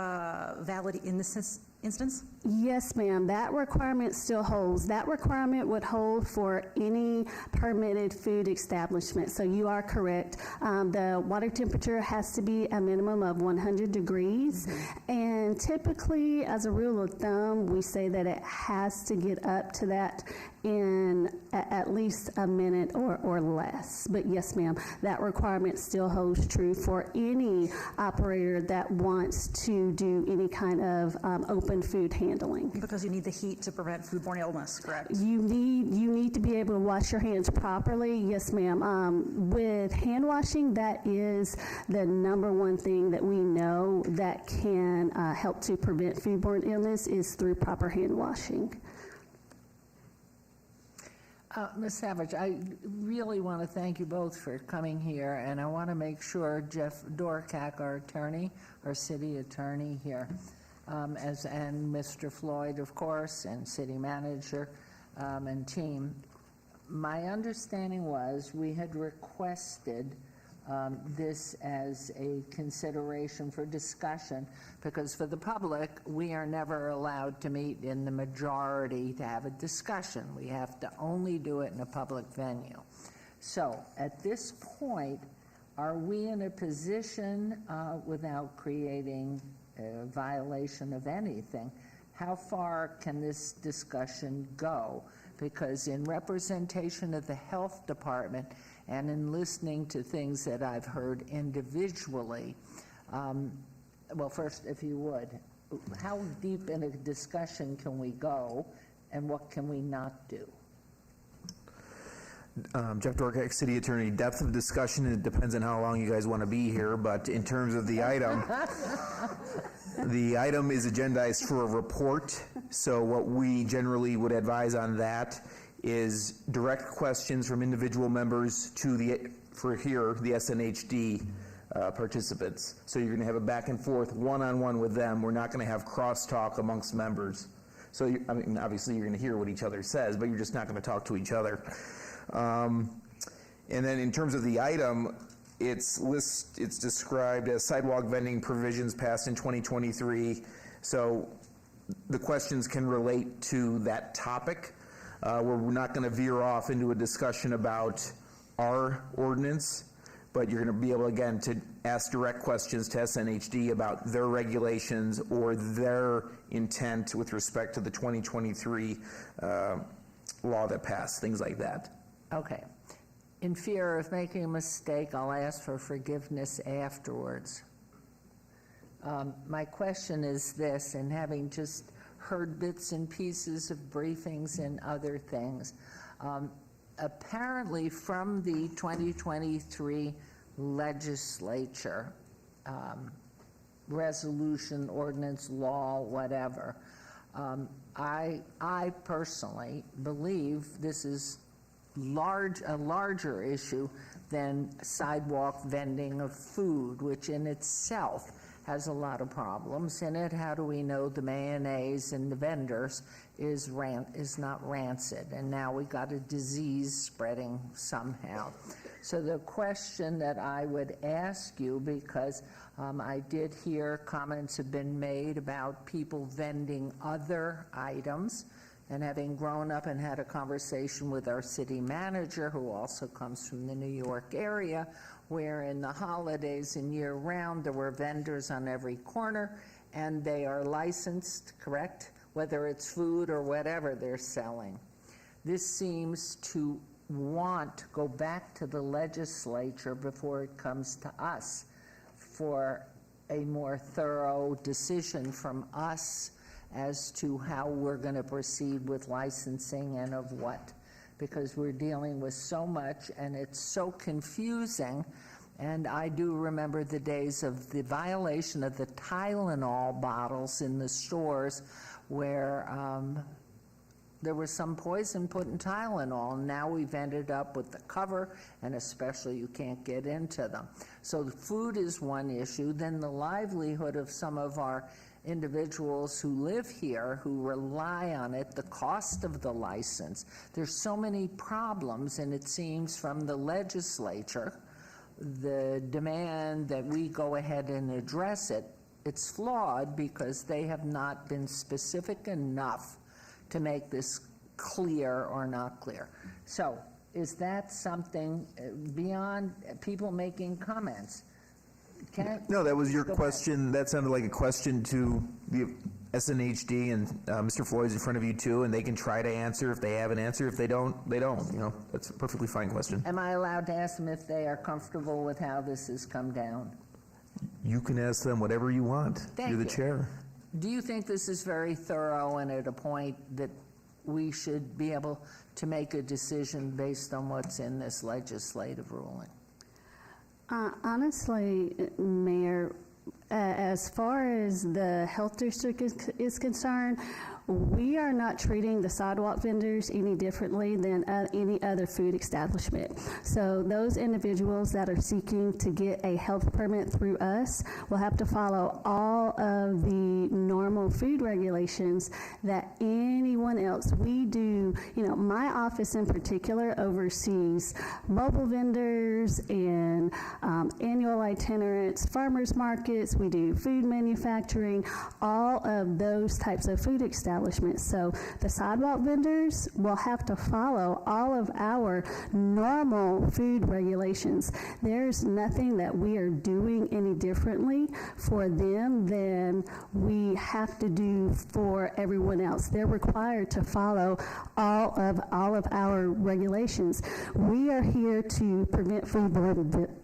valid in this instance? Yes, ma'am. That requirement still holds. That requirement would hold for any permitted food establishment. So you are correct. The water temperature has to be a minimum of 100 degrees. And typically, as a rule of thumb, we say that it has to get up to that in at least a minute or less. But yes, ma'am, that requirement still holds true for any operator that wants to do any kind of open food handling. Because you need the heat to prevent foodborne illness, correct? You need to be able to wash your hands properly. Yes, ma'am. With hand washing, that is the #1 thing that we know that can help to prevent foodborne illness is through proper hand washing. Ms. Savage, I really want to thank you both for coming here, and I want to make sure Jeff Dorkak, our attorney, our city attorney here, and Mr. Floyd, of course, and city manager and team. My understanding was we had requested this as a consideration for discussion, because for the public, we are never allowed to meet in the majority to have a discussion. We have to only do it in a public venue. So at this point, are we in a position, without creating a violation of anything, how far can this discussion go? Because in representation of the health department and in listening to things that I've heard individually, well, first, if you would, how deep in a discussion can we go, and what can we not do? Jeff Dorkak, City Attorney. Depth of discussion, it depends on how long you guys want to be here, but in terms of the item, the item is agendized for a report, so what we generally would advise on that is direct questions from individual members to the SNHD participants. So you're going to have a back and forth, one-on-one with them. We're not going to have crosstalk amongst members. So, I mean, obviously you're going to hear what each other says, but you're just not going to talk to each other. And then in terms of the item, it's described as sidewalk vending provisions passed in 2023. So the questions can relate to that topic. We're not going to veer off into a discussion about our ordinance, but you're going to be able, again, to ask direct questions to SNHD about their regulations or their intent with respect to the 2023 law that passed, things like that. Okay. In fear of making a mistake, I'll ask for forgiveness afterwards. My question is this, and having just heard bits and pieces of briefings and other things, apparently from the 2023 legislature, resolution, ordinance, law, whatever, I personally believe this is a larger issue than sidewalk vending of food, which in itself has a lot of problems in it. How do we know the mayonnaise and the vendors is not rancid? And now we got a disease spreading somehow. So the question that I would ask you, because I did hear comments have been made about people vending other items, and having grown up and had a conversation with our city manager, who also comes from the New York area, where in the holidays and year-round there were vendors on every corner, and they are licensed, correct? Whether it's food or whatever they're selling. This seems to want to go back to the legislature before it comes to us for a more thorough decision from us as to how we're going to proceed with licensing and of what, because we're dealing with so much and it's so confusing. And I do remember the days of the violation of the Tylenol bottles in the stores where there was some poison put in Tylenol, and now we've ended up with the cover, and especially you can't get into them. So the food is one issue. Then the livelihood of some of our individuals who live here, who rely on it, the cost of the license. There's so many problems, and it seems from the legislature, the demand that we go ahead and address it, it's flawed because they have not been specific enough to make this clear or not clear. So is that something beyond people making comments? No, that was your question. That sounded like a question to the SNHD, and Mr. Floyd's in front of you too, and they can try to answer. If they have an answer, if they don't, they don't. You know, that's a perfectly fine question. Am I allowed to ask them if they are comfortable with how this has come down? You can ask them whatever you want. Thank You're the you. chair. Do you think this is very thorough and at a point that we should be able to make a decision based on what's in this legislative ruling? Honestly, Mayor, as far as the health district is concerned, we are not treating the sidewalk vendors any differently than any other food establishment. So those individuals that are seeking to get a health permit through us will have to follow all of the normal food regulations that anyone else. We do, you know, my office in particular oversees mobile vendors and annual itinerants, farmers markets. We do food manufacturing, all of those types of food establishments. So the sidewalk vendors will have to follow all of our normal food regulations. There's nothing that we are doing any differently for them than we have to do for everyone else. They're required required to follow all of our regulations. We are here to prevent foodborne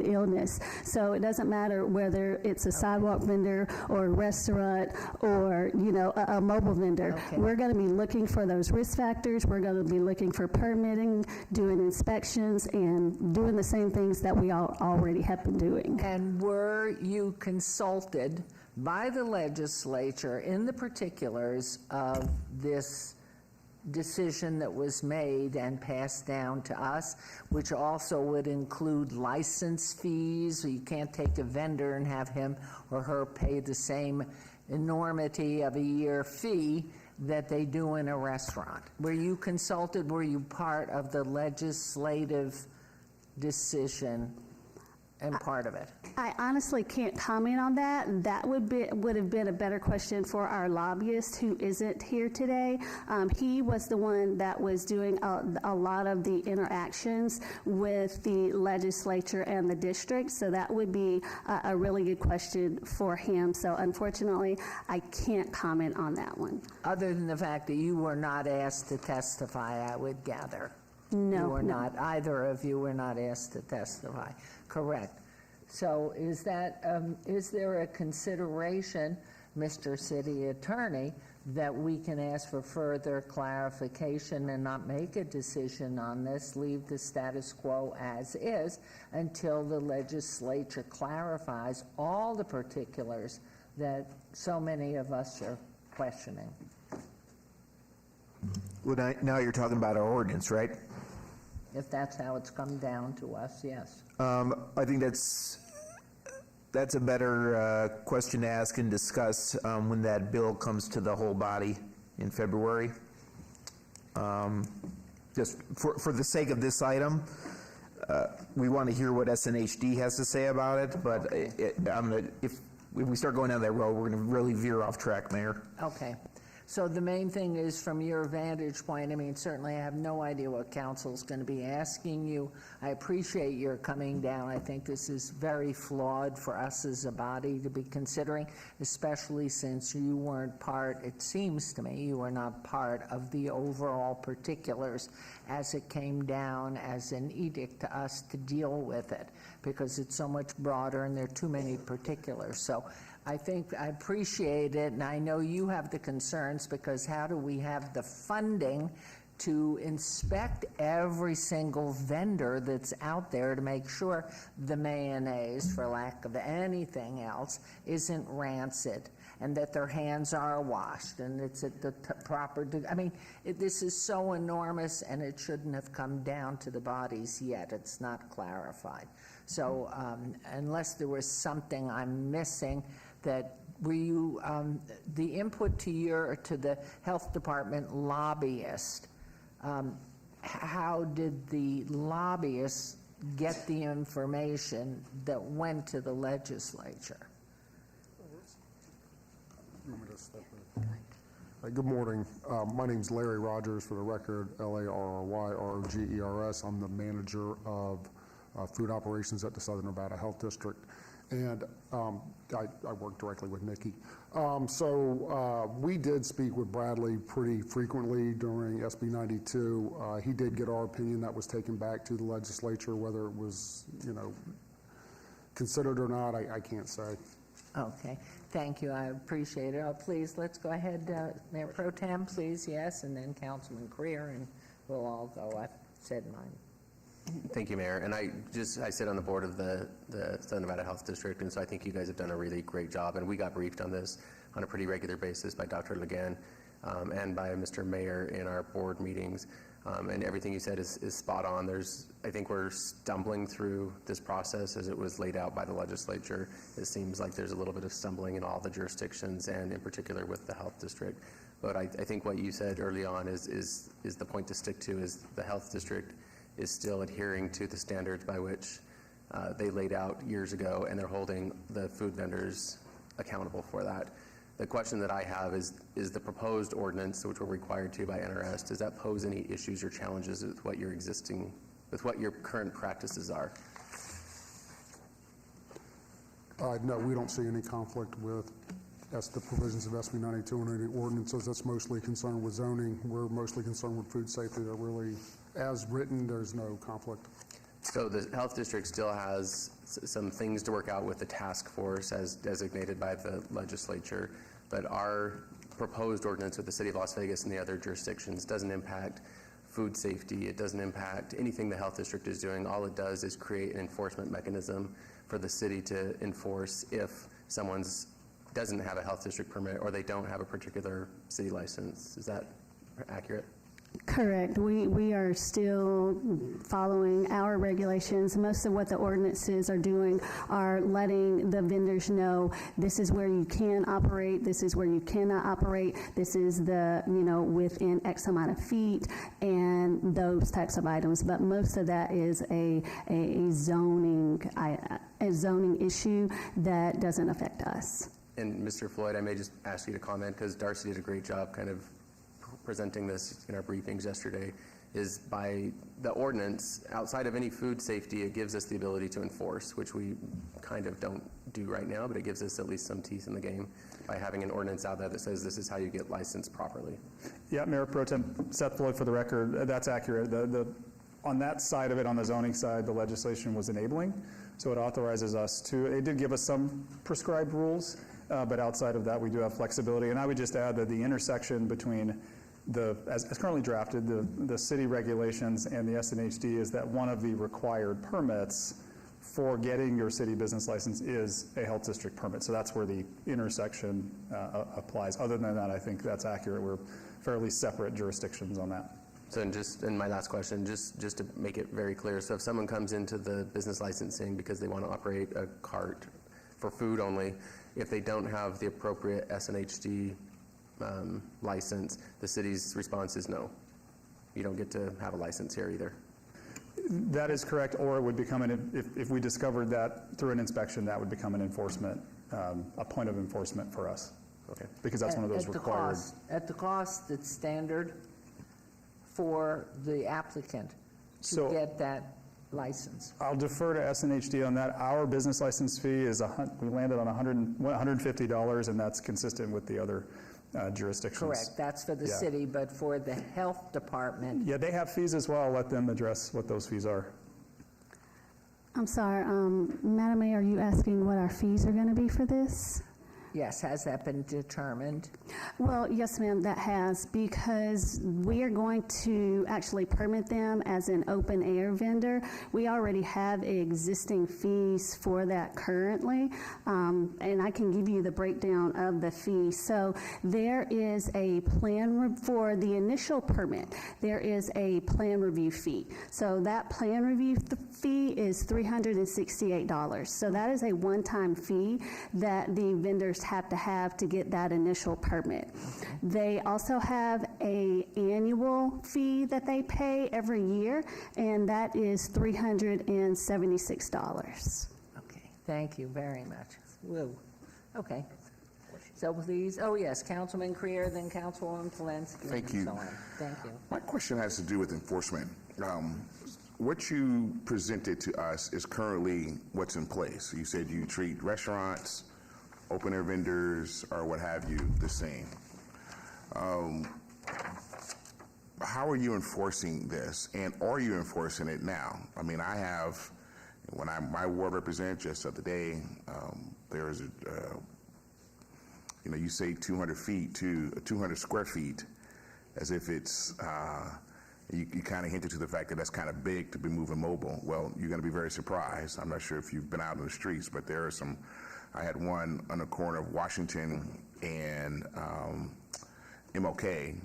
illness. So it doesn't matter whether it's a sidewalk vendor or a restaurant or, a mobile vendor. Okay. We're going to be looking for those risk factors. We're going to be looking for permitting, doing inspections, and doing the same things that we already have been doing. And were you consulted by the legislature in the particulars of this decision that was made and passed down to us, which also would include license fees? So you can't take a vendor and have him or her pay the same enormity of a year fee that they do in a restaurant. Were you consulted? Were you part of the legislative decision and part of it? I honestly can't comment on that. That would have been a better question for our lobbyist, who isn't here today. He was the one that was doing a lot of the interactions with the legislature and the district, so that would be a really good question for him. So unfortunately, I can't comment on that one. Other than the fact that you were not asked to testify, I would gather. No, You were no. not, either of you were not asked to testify. Correct. So is there a consideration, Mr. City Attorney, that we can ask for further clarification and not make a decision on this, leave the status quo as is until the legislature clarifies all the particulars that so many of us are questioning? Well, now you're talking about our ordinance, right? If that's how it's come down to us, yes. I think that's a better question to ask and discuss when that bill comes to the whole body in February. Just for the sake of this item, we want to hear what SNHD has to say about it, but if we start going down that road, we're going to really veer off track, Mayor. Okay. So the main thing is, from your vantage point, I mean, certainly I have no idea what council's going to be asking you. I appreciate your coming down. I think this is very flawed for us as a body to be considering, especially since you weren't part, it seems to me, you were not part of the overall particulars as it came down as an edict to us to deal with it, because it's so much broader and there are too many particulars. So I think I appreciate it, and I know you have the concerns, because how do we have the funding to inspect every single vendor that's out there to make sure the mayonnaise, for lack of anything else, isn't rancid, and that their hands are washed, and it's at the proper, I mean, this is so enormous, and it shouldn't have come down to the bodies yet. It's not clarified. So unless there was something I'm missing, that were you, the input to the health department lobbyist, how did the lobbyists get the information that went to the legislature? Good morning. My name's Larry Rogers, for the record, Larryrogers. I'm the manager of food operations at the Southern Nevada Health District, and I work directly with Nikki. So we did speak with Bradley pretty frequently during SB 92. He did get our opinion. That was taken back to the legislature. Whether it was, considered or not, I can't say. Okay, thank you, I appreciate it. Oh, please, let's go ahead, Mayor Pro Tem, please, yes, and then Councilman Creer, and we'll all go. I've said mine. Thank you, Mayor. And I sit on the board of the Southern Nevada Health District, and so I think you guys have done a really great job. And we got briefed on this on a pretty regular basis by Dr. Legan and by Mr. Mayor in our board meetings. And everything you said is spot on. I think we're stumbling through this process as it was laid out by the legislature. It seems like there's a little bit of stumbling in all the jurisdictions, and in particular with the health district. But I think what you said early on is the point to stick to, is the health district is still adhering to the standards by which they laid out years ago, and they're holding the food vendors accountable for that. The question that I have is the proposed ordinance, which we're required to by NRS, does that pose any issues or challenges with what your current practices are? No, we don't see any conflict with as the provisions of SB 92 and any ordinances, that's mostly concerned with zoning. We're mostly concerned with food safety. That really, as written, there's no conflict. So the health district still has some things to work out with the task force as designated by the legislature, but our proposed ordinance with the city of Las Vegas and the other jurisdictions doesn't impact food safety. It doesn't impact anything the health district is doing. All it does is create an enforcement mechanism for the city to enforce if someone's doesn't have a health district permit or they don't have a particular city license. Is that accurate? Correct. We are still following our regulations. Most of what the ordinances are doing are letting the vendors know this is where you can operate, this is where you cannot operate, this is the, within X amount of feet, and those types of items. But most of that is a zoning issue that doesn't affect us. And Mr. Floyd, I may just ask you to comment because Darcy did a great job kind of presenting this in our briefings yesterday, is by the ordinance, outside of any food safety, it gives us the ability to enforce, which we kind of don't do right now, but it gives us at least some teeth in the game by having an ordinance out there that says this is how you get licensed properly. Yeah, Mayor Pro Tem Seth Floyd, for the record, that's accurate. On that side of it, on the zoning side, the legislation was enabling, so it authorizes us to, it did give us some prescribed rules, but outside of that, we do have flexibility. And I would just add that the intersection between as currently drafted, the city regulations and the SNHD is that one of the required permits for getting your city business license is a health district permit. So that's where the intersection applies. Other than that, I think that's accurate. We're fairly separate jurisdictions on that. So and my last question, just to make it very clear, so if someone comes into the business licensing because they want to operate a cart for food only, if they don't have the appropriate SNHD license, the city's response is no. You don't get to have a license here either. That is correct, or it would become if we discovered that through an inspection, that would become an enforcement, a point of enforcement for us. Okay. Because that's one of those required. At the cost that's standard for the applicant to get that license. I'll defer to SNHD on that. Our business license fee is, we landed on $150, and that's consistent with the other jurisdictions. Correct. That's for the city, but for the health department. Yeah, they have fees as well. I'll let them address what those fees are. I'm sorry, Madam Mayor, are you asking what our fees are going to be for this? Yes, has that been determined? Well, yes, ma'am, that has, because we are going to actually permit them as an open air vendor. We already have existing fees for that currently, and I can give you the breakdown of the fees. So there is a plan for the initial permit. There is a plan review fee. So that plan review fee is $368. So that is a one-time fee that the vendors have to get that initial permit. They also have an annual fee that they pay every year, and that is $376. Okay, thank you very much. Woo. Okay. So please, oh yes, Councilman Creer, then Councilwoman Polensky. Thank you. So on. Thank you. My question has to do with enforcement. What you presented to us is currently what's in place. You said you treat restaurants, open-air vendors, or what have you, the same. How are you enforcing this, and are you enforcing it now? I mean, I have, when my ward representative just the other day, there is you say 200 feet to 200 square feet, as if it's, you kind of hinted to the fact that that's kind of big to be moving mobile. Well, you're going to be very surprised. I'm not sure if you've been out in the streets, but there are some. I had one on the corner of Washington and MLK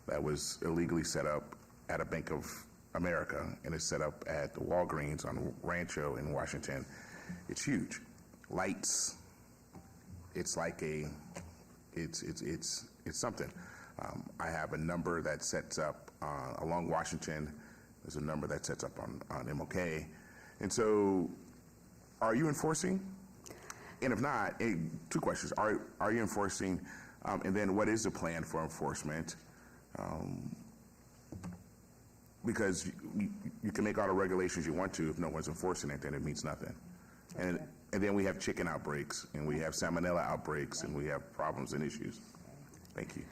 that was illegally set up at a Bank of America, and it's set up at the Walgreens on Rancho in Washington. It's huge. Lights. It's like it's something. I have a number that sets up along Washington. There's a number that sets up on MLK. And so, are you enforcing? And if not, two questions. Are you enforcing? And then what is the plan for enforcement? Because you can make all the regulations you want to. If no one's enforcing it, then it means nothing. And And then we have chicken outbreaks, and we have salmonella outbreaks, and we have problems and issues. Thank you.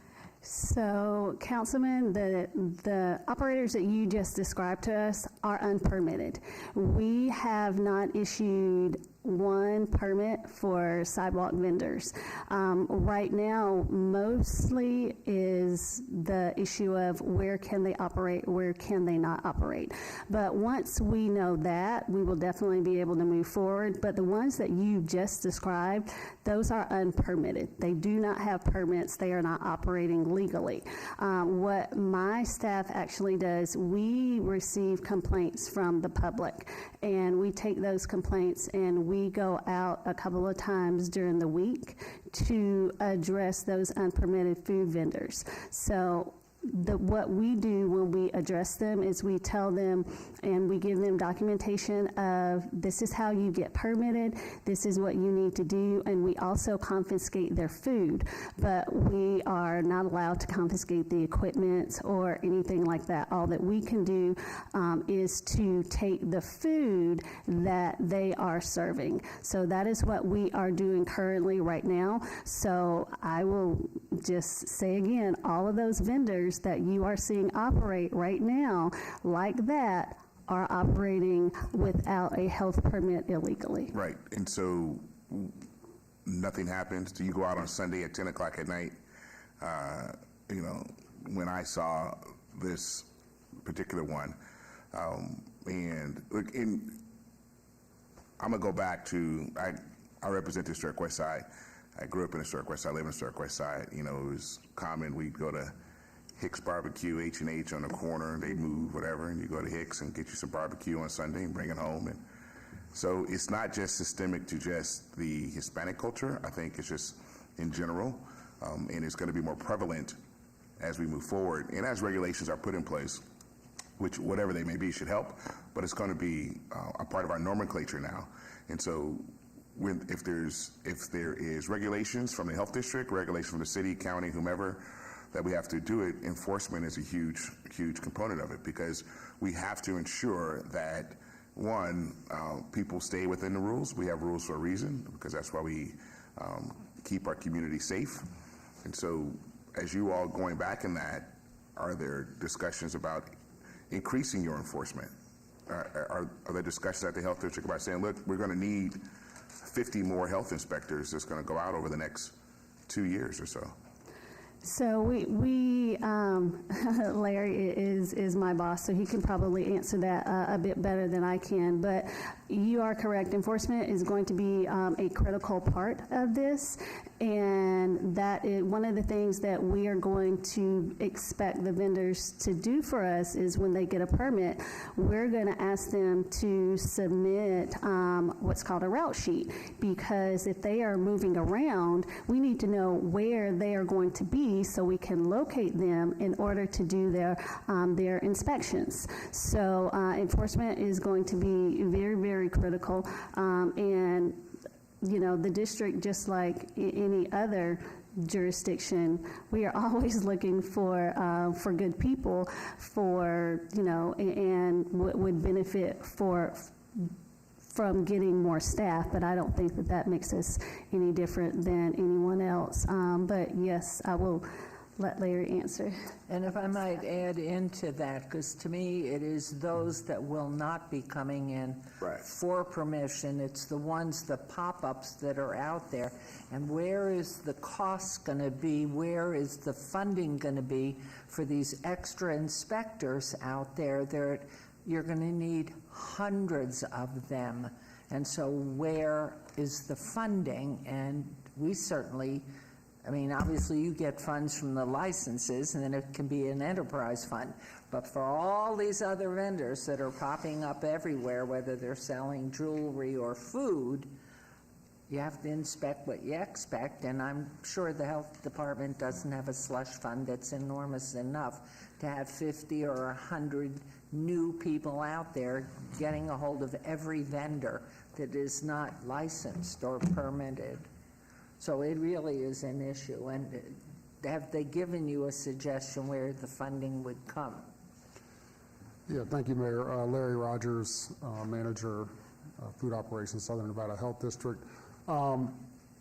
So, Councilman, the operators that you just described to us are unpermitted. We have not issued one permit for sidewalk vendors. Right now, mostly is the issue of where can they operate, where can they not operate. But once we know that, we will definitely be able to move forward. But the ones that you just described, those are unpermitted. They do not have permits. They are not operating legally. What my staff actually does, we receive complaints from the public, and we take those complaints and we go out a couple of times during the week to address those unpermitted food vendors. So what we do when we address them is we tell them and we give them documentation of this is how you get permitted, this is what you need to do, and we also confiscate their food, but we are not allowed to confiscate the equipment or anything like that. All that we can do is to take the food that they are serving. So that is what we are doing currently right now. So I will just say again, all of those vendors that you are seeing operate right now like that are operating without a health permit illegally. Right, and so nothing happens. Do you go out on Sunday at 10 o'clock at night? You know, when I saw this particular one, and look, I'm gonna go back to, I represent the Historic West Side. I grew up in the Historic West Side, I live in the Historic West Side. You know, it was common, we'd go to Hicks Barbecue, H&H on the corner, and they'd move, whatever, and you go to Hicks and get you some barbecue on Sunday and bring it home. And so it's not just systemic to just the Hispanic culture. I think it's just in general, and it's gonna be more prevalent as we move forward. And as regulations are put in place, which whatever they may be should help, but it's gonna be a part of our nomenclature now. And so if there is regulations from the health district, regulation from the city, county, whomever, that we have to do it, enforcement is a huge component of it, because we have to ensure that, one, people stay within the rules. We have rules for a reason, because that's why we keep our community safe. And so as you all going back in that, are there discussions about increasing your enforcement? Are there discussions at the health district about saying, look, we're going to need 50 more health inspectors that's going to go out over the next 2 years or so? So Larry is my boss, so he can probably answer that a bit better than I can. But you are correct. Enforcement is going to be a critical part of this, and that is one of the things that we are going to expect the vendors to do for us is when they get a permit, we're going to ask them to submit what's called a route sheet, because if they are moving around, we need to know where they are going to be so we can locate them in order to do their inspections. So enforcement is going to be very, very critical, and you know, the district, just like any other jurisdiction, we are always looking for good people, for, you know, and would benefit from getting more staff, but I don't think that makes us any different than anyone else. But yes, I will let Larry answer. And if I might add into that, because to me it is those that will not be coming in for permission. It's the ones, the pop-ups that are out there. And where is the cost going to be? Where is the funding going to be for these extra inspectors out there? You're going to need hundreds of them. And so where is the funding? And we certainly, I mean, obviously you get funds from the licenses, and then it can be an enterprise fund. But for all these other vendors that are popping up everywhere, whether they're selling jewelry or food, you have to inspect what you expect. And I'm sure the health department doesn't have a slush fund that's enormous enough to have 50 or 100 new people out there getting a hold of every vendor that is not licensed or permitted. So it really is an issue. And have they given you a suggestion where the funding would come? Yeah, thank you, Mayor. Larry Rogers, manager Food Operations Southern Nevada Health District.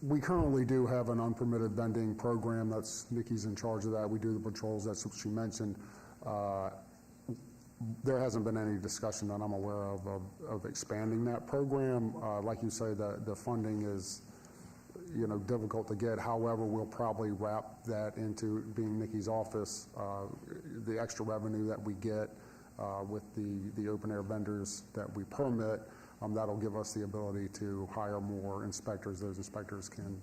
We currently do have an unpermitted vending program. That's Nikki's in charge of that. We do the patrols. That's what she mentioned. There hasn't been any discussion that I'm aware of expanding that program. Like you say, the funding is, difficult to get. However, we'll probably wrap that into being Nikki's office. The extra revenue that we get with the open air vendors that we permit, that'll give us the ability to hire more inspectors. Those inspectors can,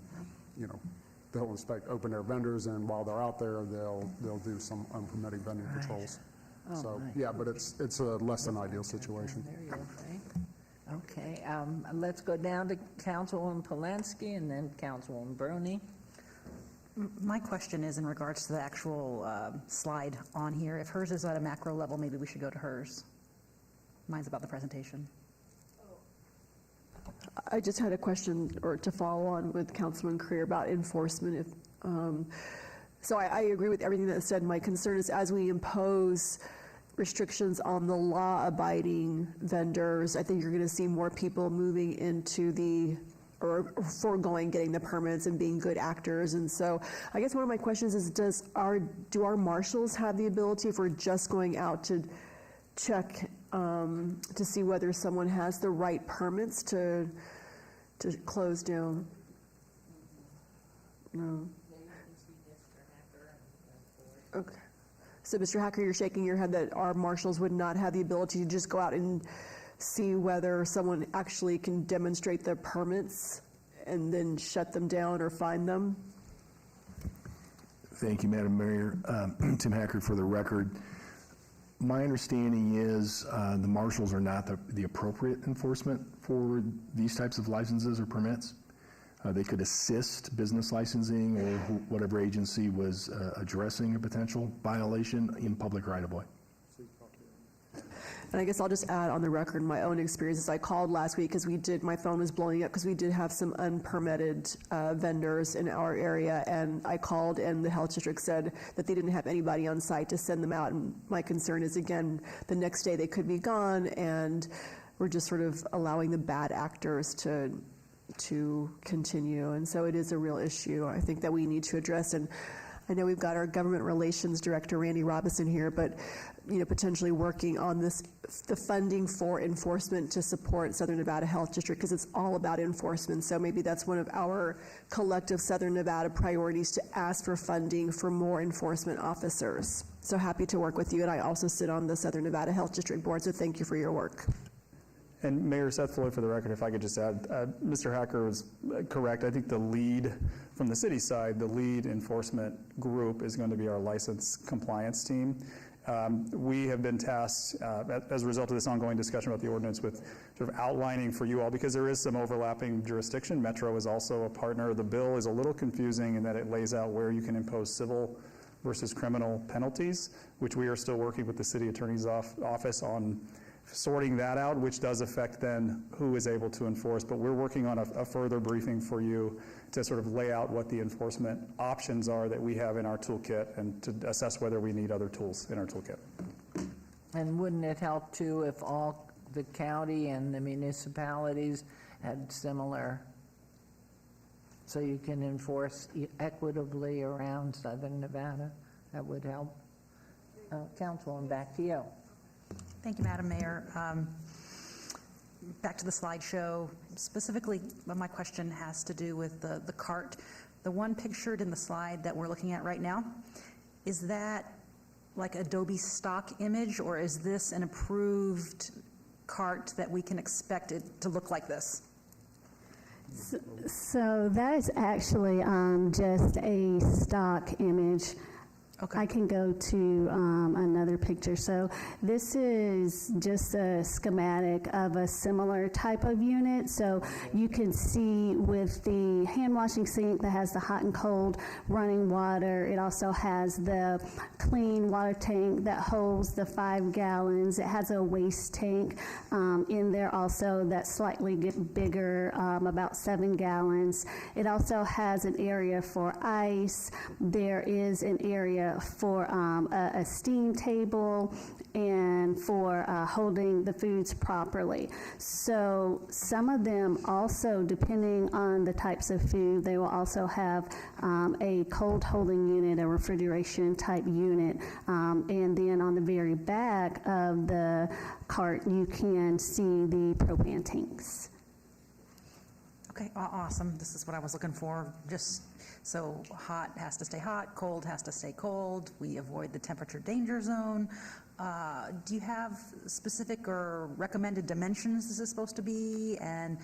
they'll inspect open air vendors, and while they're out there, they'll do some unpermitted vending patrols. Oh, So, nice. yeah, but it's a less than ideal situation. There you go. Okay, let's go down to Councilwoman Polanski and then Councilwoman Bruni. My question is in regards to the actual slide on here. If hers is at a macro level, maybe we should go to hers. Mine's about the presentation. I just had a question or to follow on with Councilman Creer about enforcement. So I agree with everything that's said. My concern is as we impose restrictions on the law-abiding vendors, I think you're going to see more people moving into or foregoing getting the permits and being good actors. And so I guess one of my questions is, do our marshals have the ability, if we're just going out to check to see whether someone has the right permits to close down? No. Okay. So, Mr. Hacker, you're shaking your head that our marshals would not have the ability to just go out and see whether someone actually can demonstrate the permits and then shut them down or fine them? Thank you, Madam Mayor. Tim Hacker for the record. My understanding is the marshals are not the appropriate enforcement for these types of licenses or permits. They could assist business licensing or whatever agency was addressing a potential violation in public right-of-way. And I guess I'll just add on the record my own experiences. I called last week because my phone was blowing up because we did have some unpermitted vendors in our area, and I called and the health district said that they didn't have anybody on site to send them out. And my concern is, again, the next day they could be gone, and we're just sort of allowing the bad actors to continue. And so it is a real issue I think that we need to address. And I know we've got our government relations director, Randy Robinson, here, but potentially working on the funding for enforcement to support Southern Nevada Health District, because it's all about enforcement. So maybe that's one of our collective Southern Nevada priorities, to ask for funding for more enforcement officers. So happy to work with you. And I also sit on the Southern Nevada Health District Board, so thank you for your work. And Mayor Seth Floyd, for the record, if I could just add, Mr. Hacker was correct. I think the lead, from the city side, the lead enforcement group is going to be our license compliance team. We have been tasked, as a result of this ongoing discussion about the ordinance, with sort of outlining for you all, because there is some overlapping jurisdiction. Metro is also a partner. The bill is a little confusing in that it lays out where you can impose civil versus criminal penalties, which we are still working with the city attorney's office on sorting that out, which does affect then who is able to enforce. But we're working on a further briefing for you to sort of lay out what the enforcement options are that we have in our toolkit, and to assess whether we need other tools in our toolkit. And wouldn't it help too if all the county and the municipalities had similar, so you can enforce equitably around Southern Nevada? That would help. Councilwoman, back to you. Thank you, Madam Mayor. Back to the slideshow. Specifically, my question has to do with the cart. The one pictured in the slide that we're looking at right now, is that like Adobe stock image, or is this an approved cart that we can expect it to look like this? So that is actually just a stock image. Okay. I can go to another picture. So this is just a schematic of a similar type of unit. So you can see with the hand washing sink that has the hot and cold running water. It also has the clean water tank that holds the 5 gallons. It has a waste tank in there also that's slightly bigger, about 7 gallons. It also has an area for ice. There is an area area for a steam table and for holding the foods properly. So some of them also, depending on the types of food, they will also have a cold holding unit, a refrigeration type unit, and then on the very back of the cart you can see the propane tanks. Okay, awesome. This is what I was looking for. Just so hot has to stay hot, cold has to stay cold. We avoid the temperature danger zone. Do you have specific or recommended dimensions this is supposed to be? And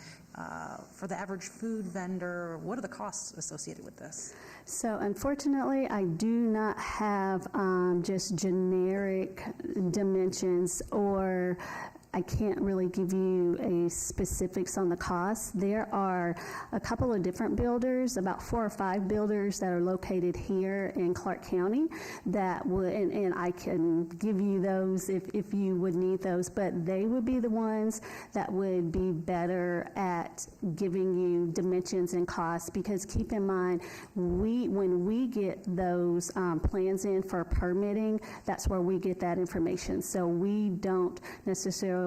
for the average food vendor, what are the costs associated with this? So unfortunately, I do not have just generic dimensions, or I can't really give you a specifics on the cost. There are a couple of different builders, about 4 or 5 builders that are located here in Clark County that would, and I can give you those if you would need those, but they would be the ones that would be better at giving you dimensions and costs, because keep in mind, when we get those plans in for permitting, that's where we get that information. So we don't necessarily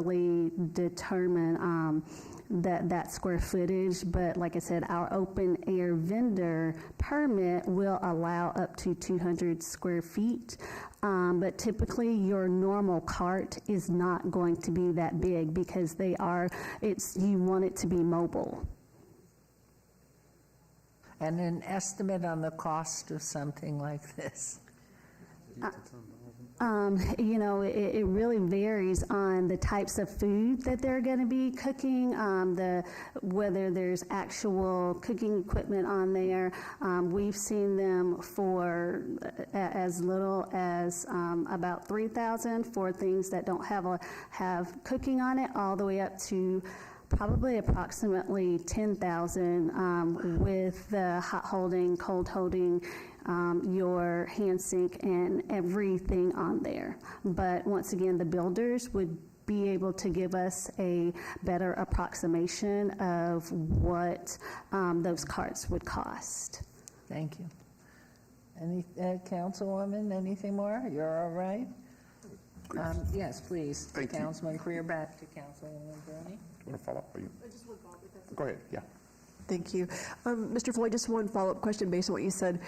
determine that square footage, but like I said, our open air vendor permit will allow up to 200 square feet, but typically your normal cart is not going to be that big because you want it to be mobile. And an estimate on the cost of something like this? You know, it really varies on the types of food that they're going to be cooking, whether there's actual cooking equipment on there. We've seen them for as little as about $3,000 for things that don't have cooking on it, all the way up to probably approximately $10,000 with the hot holding, cold holding, your hand sink and everything on there. But once again, the builders would be able to give us a better approximation of what those carts would cost. Thank you. Any Councilwoman, anything more? You're all right? Yes, please. Thank you. Councilman Creer, back to Councilwoman Bruni. You want to follow up? Go ahead, yeah. Thank you. Mr. Floyd, just one follow-up question based on what you said.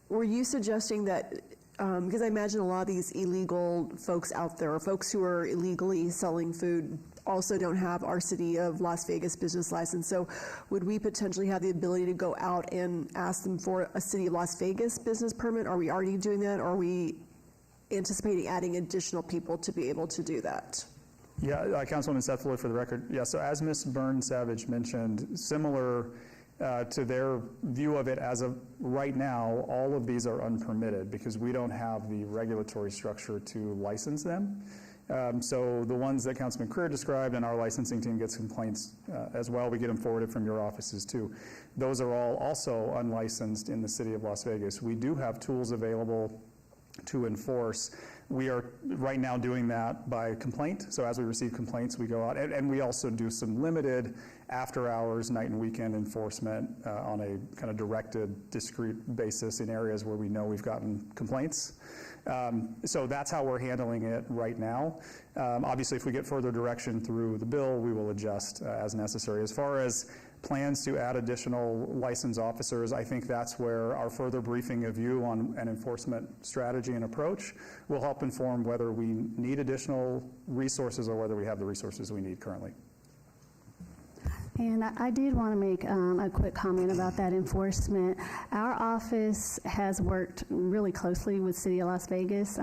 Were you suggesting that, because I imagine a lot of these illegal folks out there, or folks who are illegally selling food, also don't have our City of Las Vegas business license. So would we potentially have the ability to go out and ask them for a City of Las Vegas business permit? Are we already doing that? Or are we anticipating adding additional people to be able to do that? Yeah, Councilwoman Seth Floyd for the record. Yeah, so as Ms. Byrne-Savage mentioned, similar to their view of it as of right now, all of these are unpermitted because we don't have the regulatory structure to license them. So the ones that Councilman Creer described, and our licensing team gets complaints as well, we get them forwarded from your offices too. Those are all also unlicensed in the City of Las Vegas. We do have tools available to enforce. We are right now doing that by complaint. So as we receive complaints, we go out, and we also do some limited after-hours, night and weekend enforcement on a kind of directed, discrete basis in areas where we know we've gotten complaints. So that's how we're handling it right now. Obviously, if we get further direction through the bill, we will adjust as necessary. As far as plans to add additional licensed officers, I think that's where our further briefing of you on an enforcement strategy and approach will help inform whether we need additional resources or whether we have the resources we need currently. And I did want to make a quick comment about that enforcement. Our office has worked really closely with City of Las Vegas.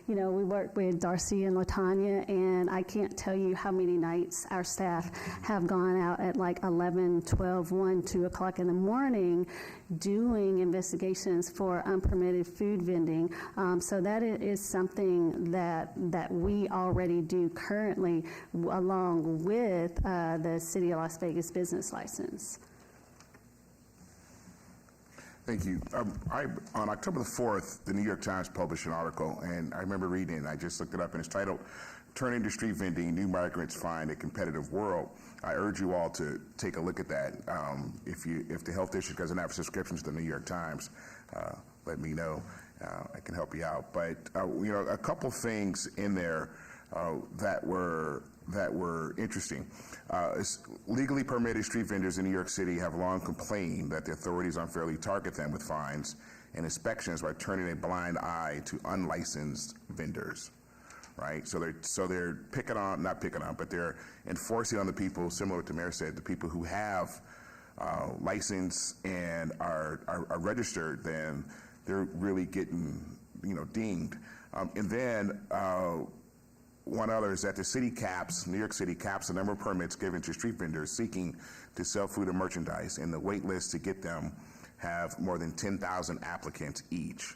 You know, we work with Darcy and LaTanya, and I can't tell you how many nights our staff have gone out at like 11, 12, 1, 2 o'clock in the morning doing investigations for unpermitted food vending. So that is something that we already do currently along with the City of Las Vegas business license. Thank you. On October the 4th, the New York Times published an article, and I remember reading it. I just looked it up, and it's titled, "Turning to Street Vending, New Migrants Find a Competitive World." I urge you all to take a look at that. If the Health District doesn't have a subscription to the New York Times, let me know. I can help you out. But a couple things in there that were interesting. Legally permitted street vendors in New York City have long complained that the authorities unfairly target them with fines and inspections by turning a blind eye to unlicensed vendors. Right, so they're not picking on, but they're enforcing on the people, similar to Mayor said, the people who have license and are registered. Then they're really getting dinged. And then one other is that the city caps, New York City caps the number of permits given to street vendors seeking to sell food or merchandise, and the wait list to get them have more than 10,000 applicants each.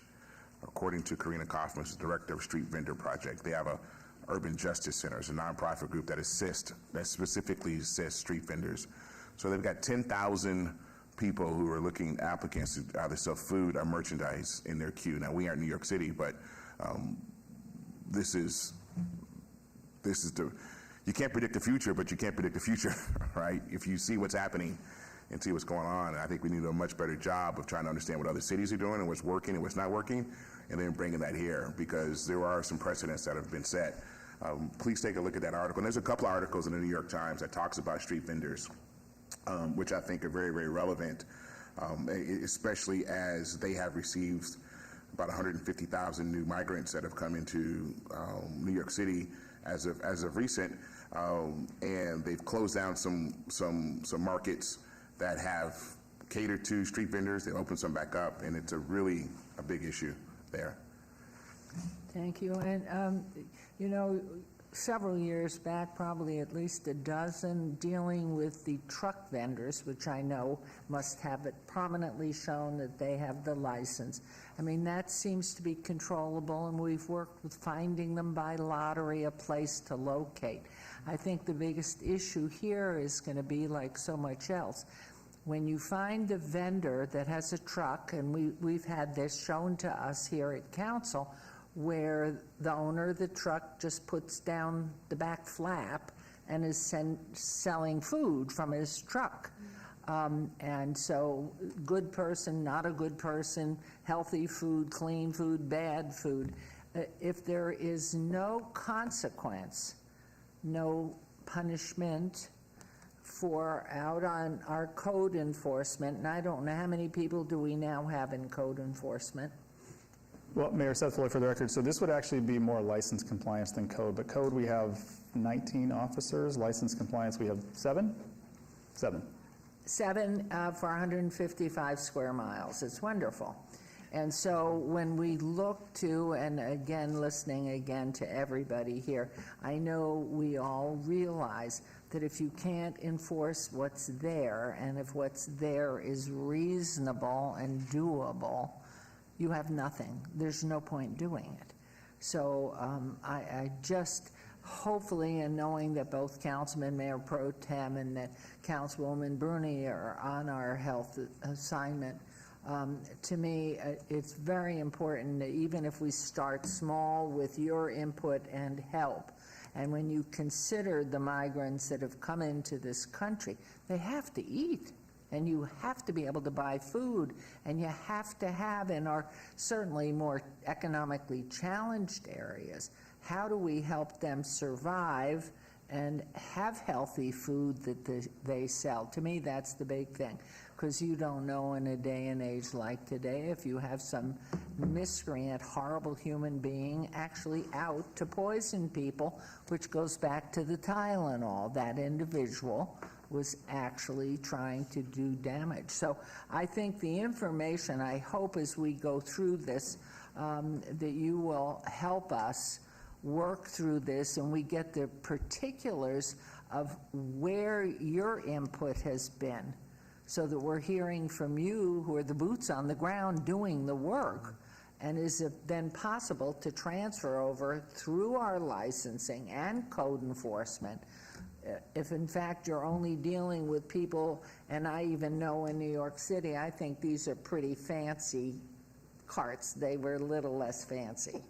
According to Karina Kaufman, who's the director of Street Vendor Project, they have a Urban Justice Center, it's a nonprofit group that specifically assists street vendors. So they've got 10,000 people who are looking applicants to either sell food or merchandise in their queue. Now, we aren't New York City, but this is you can't predict the future, but you can't predict the future, right? If you see what's happening and see what's going on, and I think we need to do a much better job of trying to understand what other cities are doing and what's working and what's not working, and then bringing that here, because there are some precedents that have been set. Please take a look at that article. And there's a couple of articles in the New York Times that talks about street vendors, which I think are very, very relevant, especially as they have received about 150,000 new migrants that have come into New York City as of recent, and they've closed down some markets that have catered to street vendors. They opened some back up, and it's a big issue there. Thank you. And, several years back, probably at least a dozen, dealing with the truck vendors, which I know must have it prominently shown that they have the license. I mean, that seems to be controllable, and we've worked with finding them by lottery, a place to locate. I think the biggest issue here is going to be like so much else. When you find a vendor that has a truck, and we've had this shown to us here at council, where the owner of the truck just puts down the back flap and is selling food from his truck. And so good person, not a good person, healthy food, clean food, bad food. If there is no consequence, no punishment for out on our code enforcement, and I don't know how many people do we now have in code enforcement? Well, Mayor Seth Floyd, for the record, so this would actually be more license compliance than code, but code we have 19 officers, license compliance we have 7? 7 for 155 square miles. It's wonderful. And so when we look to, and again, listening again to everybody here, I know we all realize that if you can't enforce what's there, and if what's there is reasonable and doable, you have nothing. There's no point doing it. So I just, hopefully, and knowing that both Councilman Mayor Pro Tem and that Councilwoman Bruni are on our health assignment, to me, it's very important that even if we start small with your input and help, and when you consider the migrants that have come into this country, they have to eat. And you have to be able to buy food, and you have to have, in our certainly more economically challenged areas, how do we help them survive and have healthy food that they sell? To me, that's the big thing, because you don't know in a day and age like today if you have some miscreant, horrible human being actually out to poison people, which goes back to the Tylenol. That individual was actually trying to do damage. So I think the information, I hope as we go through this, that you will help us work through this and we get the particulars of where your input has been, so that we're hearing from you who are the boots on the ground doing the work. And is it then possible to transfer over through our licensing and code enforcement, if in fact you're only dealing with people, and I even know in New York City, I think these are pretty fancy carts. They were a little less fancy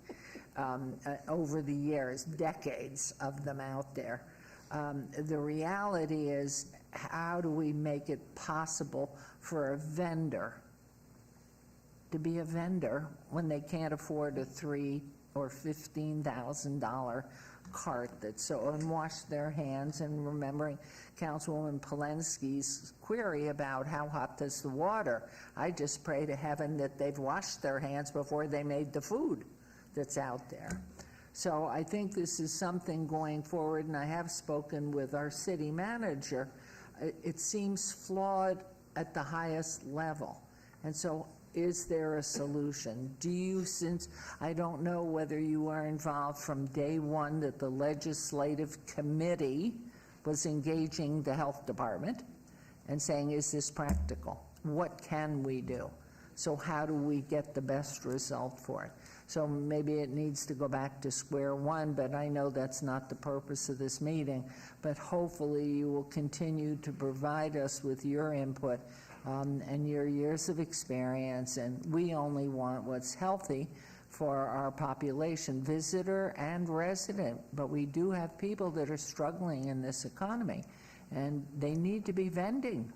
over the years, decades of them out there. The reality is, how do we make it possible for a vendor to be a vendor when they can't afford a $3,000 or $15,000 cart and wash their hands. And remembering Councilwoman Polensky's query about how hot is the water, I just pray to heaven that they've washed their hands before they made the food that's out there. So I think this is something going forward, and I have spoken with our city manager. It seems flawed at the highest level. And so is there a solution? Do you, since I don't know whether you are involved from day one that the legislative committee was engaging the health department and saying, is this practical? What can we do? So how do we get the best result for it? So maybe it needs to go back to square one, but I know that's not the purpose of this meeting. But hopefully you will continue to provide us with your input and your years of experience, and we only want what's healthy for our population, visitor and resident. But we do have people that are struggling in this economy, and they need to be vending,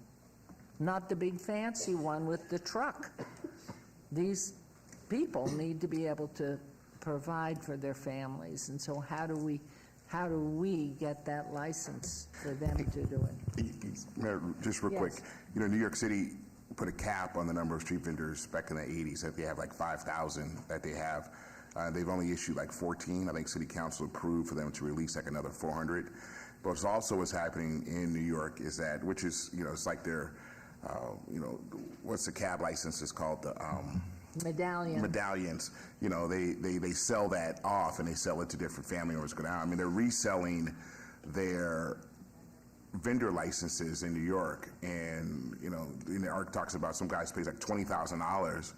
not the big fancy one with the truck. These people need to be able to provide for their families, and so how do we get that license for them to do it? Mayor, just real Yes. quick, New York City put a cap on the number of street vendors back in the 80s, that they have like 5,000 that they have. They've only issued like 14. I think City Council approved for them to release like another 400. But also what's happening in New York is that, which is, it's like their, what's the cab license is called? The medallions. They sell that off and they sell it to different family members. They're reselling their vendor licenses in New York, and the ARC talks about some guys pays like $20,000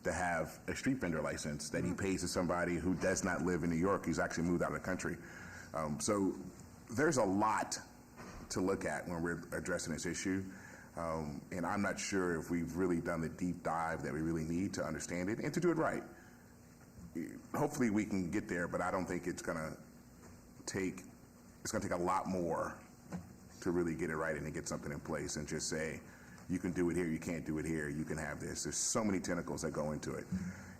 to have a street vendor license that he pays to somebody who does not live in New York. He's actually moved out of the country. So there's a lot to look at when we're addressing this issue. And I'm not sure if we've really done the deep dive that we really need to understand it and to do it right. Hopefully we can get there, but I don't think it's going to take a lot more to really get it right and to get something in place and just say, you can do it here, you can't do it here, you can have this. There's so many tentacles that go into it.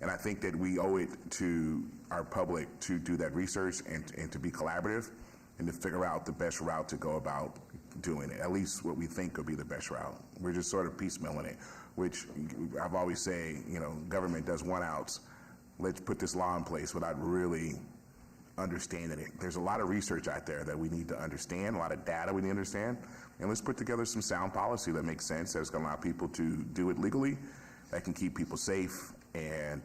And I think that we owe it to our public to do that research and to be collaborative and to figure out the best route to go about doing it, at least what we think would be the best route. We're just sort of piecemealing it, which I've always say, government does one-outs. Let's put this law in place without really understanding it. There's a lot of research out there that we need to understand, a lot of data we need to understand, and let's put together some sound policy that makes sense, that's going to allow people to do it legally, that can keep people safe, and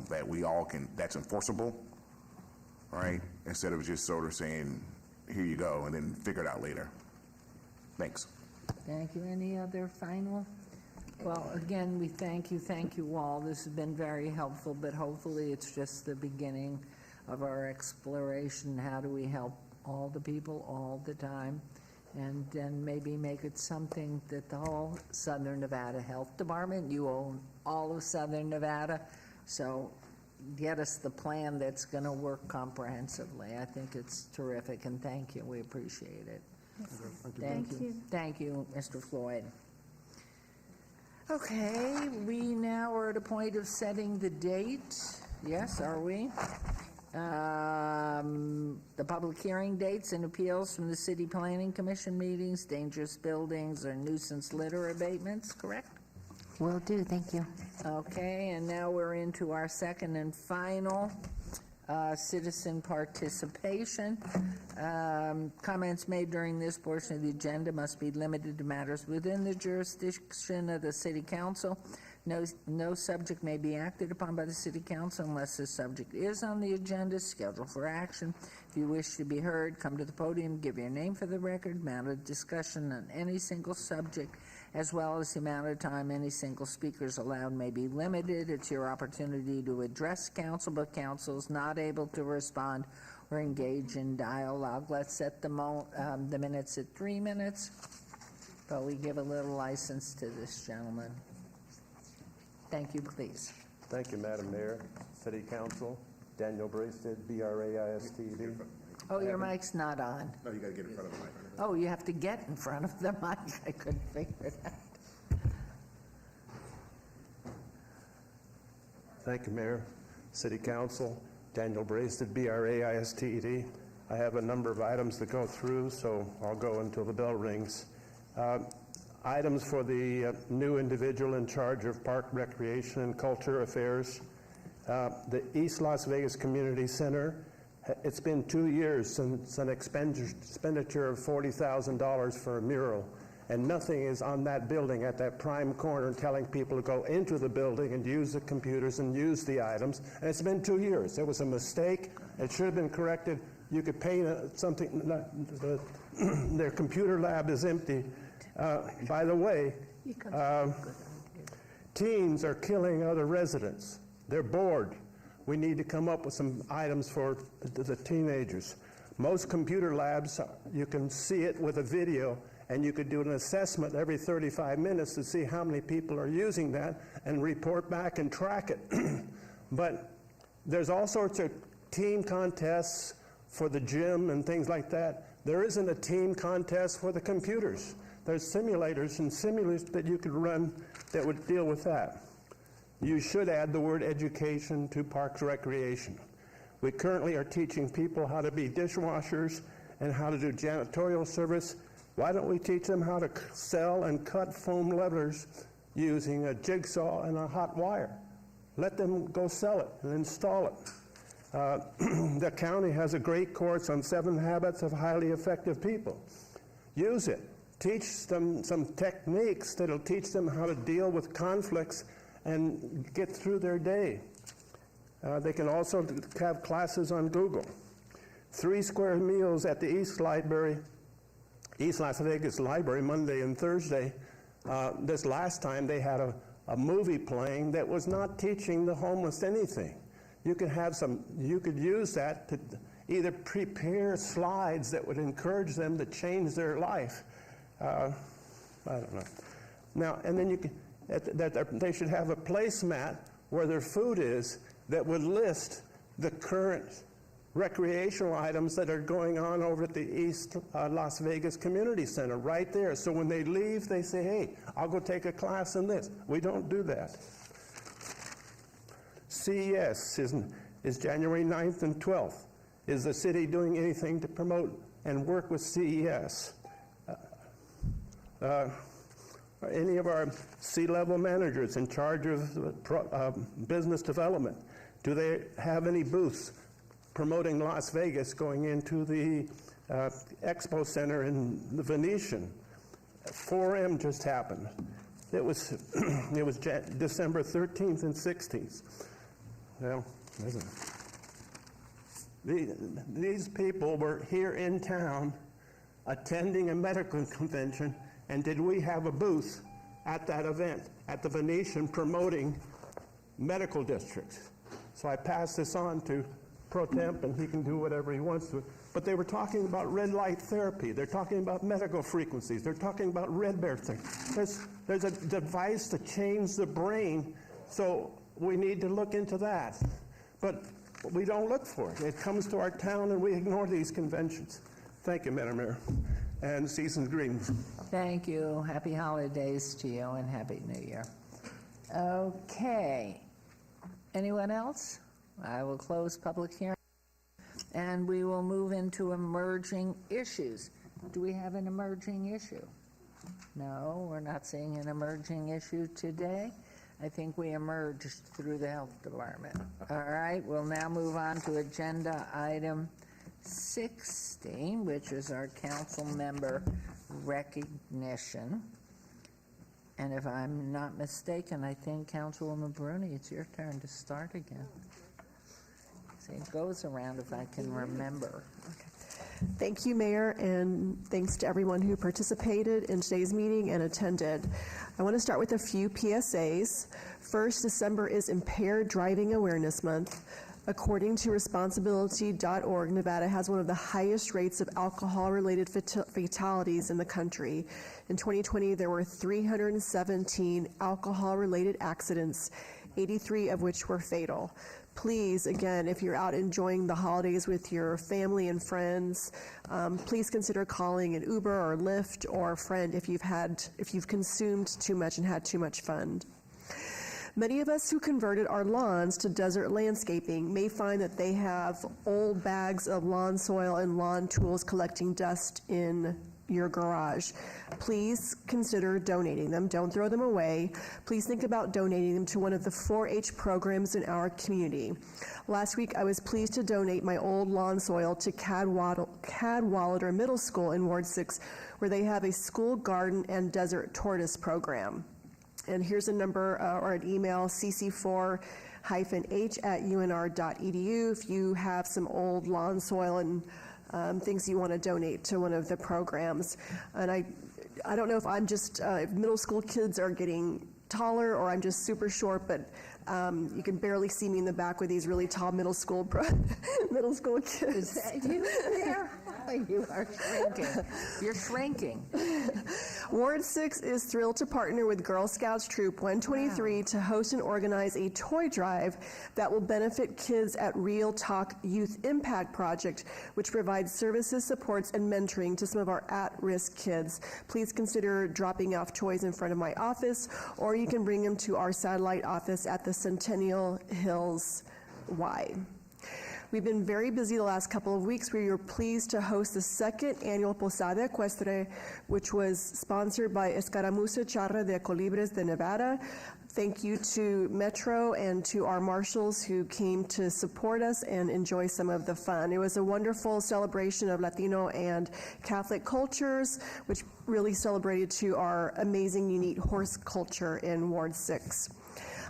that we all can, that's enforceable, right? Instead of just sort of saying, here you go, and then figure it out later. Thanks. Thank you. Any other final? Well, again, we thank you all. This has been very helpful, but hopefully it's just the beginning of our exploration. How do we help all the people all the time? And then maybe make it something that the whole Southern Nevada Health Department, you own all of Southern Nevada, so get us the plan that's going to work comprehensively. I think it's terrific, and thank you. We appreciate it. Thank you. Thank you, Mr. Floyd. Okay, we now are at a point of setting the date. Yes, are we? The public hearing dates and appeals from the City Planning Commission meetings, dangerous buildings or nuisance litter abatements, correct? Will do, thank you. Okay, and now we're into our second and final citizen participation. Comments made during this portion of the agenda must be limited to matters within the jurisdiction of the City Council. No subject may be acted upon by the City Council unless the subject is on the agenda, scheduled for action. If you wish to be heard, come to the podium, give your name for the record. Matter of discussion on any single subject, as well as the amount of time any single speaker is allowed, may be limited. It's your opportunity to address council, but council is not able to respond or engage in dialogue. Let's set the minutes at 3 minutes, but we give a little license to this gentleman. Thank you, please. Thank you, Madam Mayor, City Council, Daniel Braisted, BRAISTD. Oh, your mic's not on. No, you got to get in front of the mic. Oh, you have to get in front of the mic. I couldn't figure it out. Thank you, Mayor, City Council. Daniel Braisted, B-R-A-I-S-T-E-D. I have a number of items to go through, so I'll go until the bell rings. Items for the new individual in charge of Park, Recreation, and Culture Affairs. The East Las Vegas Community Center. It's been 2 years since an expenditure of $40,000 for a mural, and nothing is on that building at that prime corner telling people to go into the building and use the computers and use the items. And it's been 2 years. It was a mistake. It should have been corrected. You could paint something. Their computer lab is empty. By the way, teens are killing other residents. They're bored. We need to come up with some items for the teenagers. Most computer labs, you can see it with a video, and you could do an assessment every 35 minutes to see how many people are using that and report back and track it. But there's all sorts of team contests for the gym and things like that. There isn't a team contest for the computers. There's simulators and simulators that you could run that would deal with that. You should add the word education to Parks Recreation. We currently are teaching people how to be dishwashers and how to do janitorial service. Why don't we teach them how to sell and cut foam levers using a jigsaw and a hot wire? Let them go sell it and install it. The county has a great course on 7 habits of highly effective people. Use it. Teach them some techniques that'll teach them how to deal with conflicts and get through their day. They can also have classes on Google. 3 square meals at the East Las Vegas Library, Monday and Thursday. This last time they had a movie playing that was not teaching the homeless anything. You could use that to either prepare slides that would encourage them to change their life. I don't know. Now, and then they should have a placemat where their food is that would list the current recreational items that are going on over at the East Las Vegas Community Center right there. So when they leave, they say, hey, I'll go take a class in this. We don't do that. CES is January 9th and 12th. Is the city doing anything to promote and work with CES? Any of our C-level managers in charge of business development, do they have any booths promoting Las Vegas going into the Expo Center in the Venetian? 4M just happened. It was December 13th and 16th. Well, these people were here in town attending a medical convention, and did we have a booth at that event, at the Venetian, promoting medical districts? So I passed this on to Pro Temp, and he can do whatever he wants to. But they were talking about red light therapy. They're talking about medical frequencies. They're talking about red bear things. There's a device to change the brain, so we need to look into that. But we don't look for it. It comes to our town, and we ignore these conventions. Thank you, Madam Mayor, and season's greetings. Thank you. Happy holidays to you, and Happy New Year. Okay. Anyone else? I will close public hearing, and we will move into emerging issues. Do we have an emerging issue? No, we're not seeing an emerging issue today. I think we emerged through the health department. All right, we'll now move on to agenda item 16, which is our council member recognition. And if I'm not mistaken, I think Councilwoman Bruni, it's your turn to start again. See, it goes around if I can remember. Thank you, Mayor, and thanks to everyone who participated in today's meeting and attended. I want to start with a few PSAs. First, December is Impaired Driving Awareness Month. According to responsibility.org, Nevada has one of the highest rates of alcohol-related fatalities in the country. In 2020, there were 317 alcohol-related accidents, 83 of which were fatal. Please, again, if you're out enjoying the holidays with your family and friends, please consider calling an Uber or Lyft or a friend if you've consumed too much and had too much fun. Many of us who converted our lawns to desert landscaping may find that they have old bags of lawn soil and lawn tools collecting dust in your garage. Please consider donating them. Don't throw them away. Please think about donating them to one of the 4-H programs in our community. Last week, I was pleased to donate my old lawn soil to Cadwallader Middle School in Ward 6, where they have a school garden and desert tortoise program. And here's a number or an email, cc4-h@unr.edu, if you have some old lawn soil and things you want to donate to one of the programs. And I don't know if I'm just, if middle school kids are getting taller or I'm just super short, but you can barely see me in the back with these really tall middle school kids. Is that you there? You are shrinking. You're shrinking. Ward 6 is thrilled to partner with Girl Scouts Troop 123 to host and organize a toy drive that will benefit kids at Real Talk Youth Impact Project, which provides services, supports, and mentoring to some of our at-risk kids. Please consider dropping off toys in front of my office, or you can bring them to our satellite office at the Centennial Hills Y. We've been very busy the last couple of weeks. We were pleased to host the second annual Posada Ecuestre, which was sponsored by Escaramuza Charra de Colibres de Nevada. Thank you to Metro and to our marshals who came to support us and enjoy some of the fun. It was a wonderful celebration of Latino and Catholic cultures, which really celebrated to our amazing, unique horse culture in Ward 6.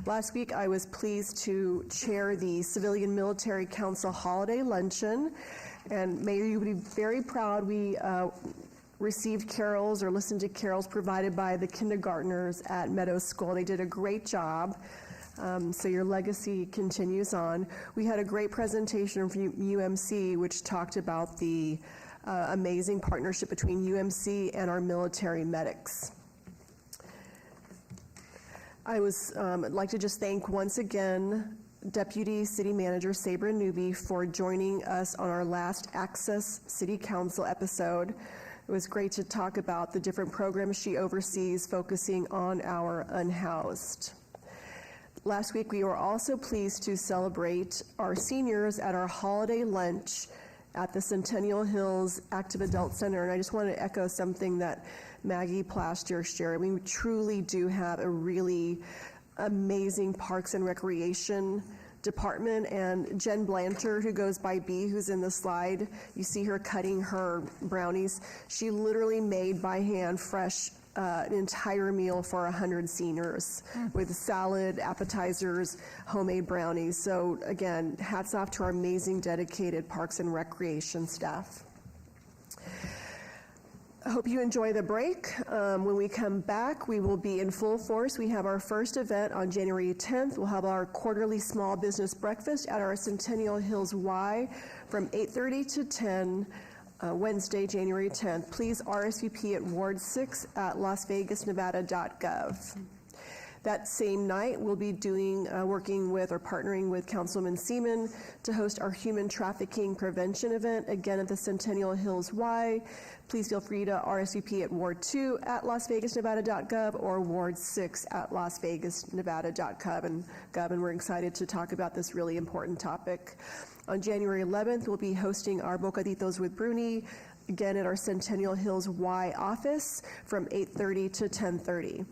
Last week, I was pleased to chair the Civilian Military Council Holiday Luncheon, and Mayor, you would be very proud. We received carols or listened to carols provided by the kindergartners at Meadows School. They did a great job, so your legacy continues on. We had a great presentation from UMC, which talked about the amazing partnership between UMC and our military medics. I would like to just thank once again Deputy City Manager Sabra Newby for joining us on our last Access City Council episode. It was great to talk about the different programs she oversees, focusing on our unhoused. Last week, we were also pleased to celebrate our seniors at our holiday lunch at the Centennial Hills Active Adult Center. And I just want to echo something that Maggie Plaster shared. We truly do have a really amazing Parks and Recreation department, and Jen Blanter, who goes by B, who's in the slide, you see her cutting her brownies. She literally made by hand fresh an entire meal for 100 seniors with salad, appetizers, homemade brownies. So again, hats off to our amazing dedicated Parks and Recreation staff. I hope you enjoy the break. When we come back, we will be in full force. We have our first event on January 10th. We'll have our quarterly small business breakfast at our Centennial Hills Y from 8:30 to 10, Wednesday, January 10th. Please RSVP at Ward 6 at lasvegasnevada.gov. That same night, we'll be working with or partnering with Councilman Seaman to host our human trafficking prevention event, again at the Centennial Hills Y. Please feel free to RSVP at Ward 2 at lasvegasnevada.gov or Ward 6 at lasvegasnevada.gov. And we're excited to talk about this really important topic. On January 11th, we'll be hosting our Bocaditos with Bruni, again at our Centennial Hills Y office from 8:30 to 10:30.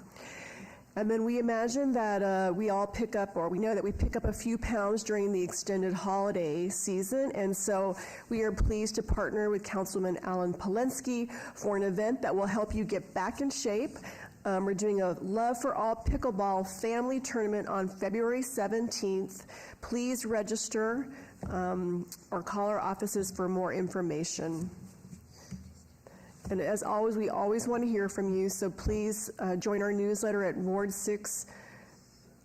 And then we imagine that we all pick up, or we know that we pick up a few pounds during the extended holiday season. And so we are pleased to partner with Councilman Alan Polensky for an event that will help you get back in shape. We're doing a Love for All Pickleball Family Tournament on February 17th. Please register or call our offices for more information. And as always, we always want to hear from you, so please join our newsletter at Ward 6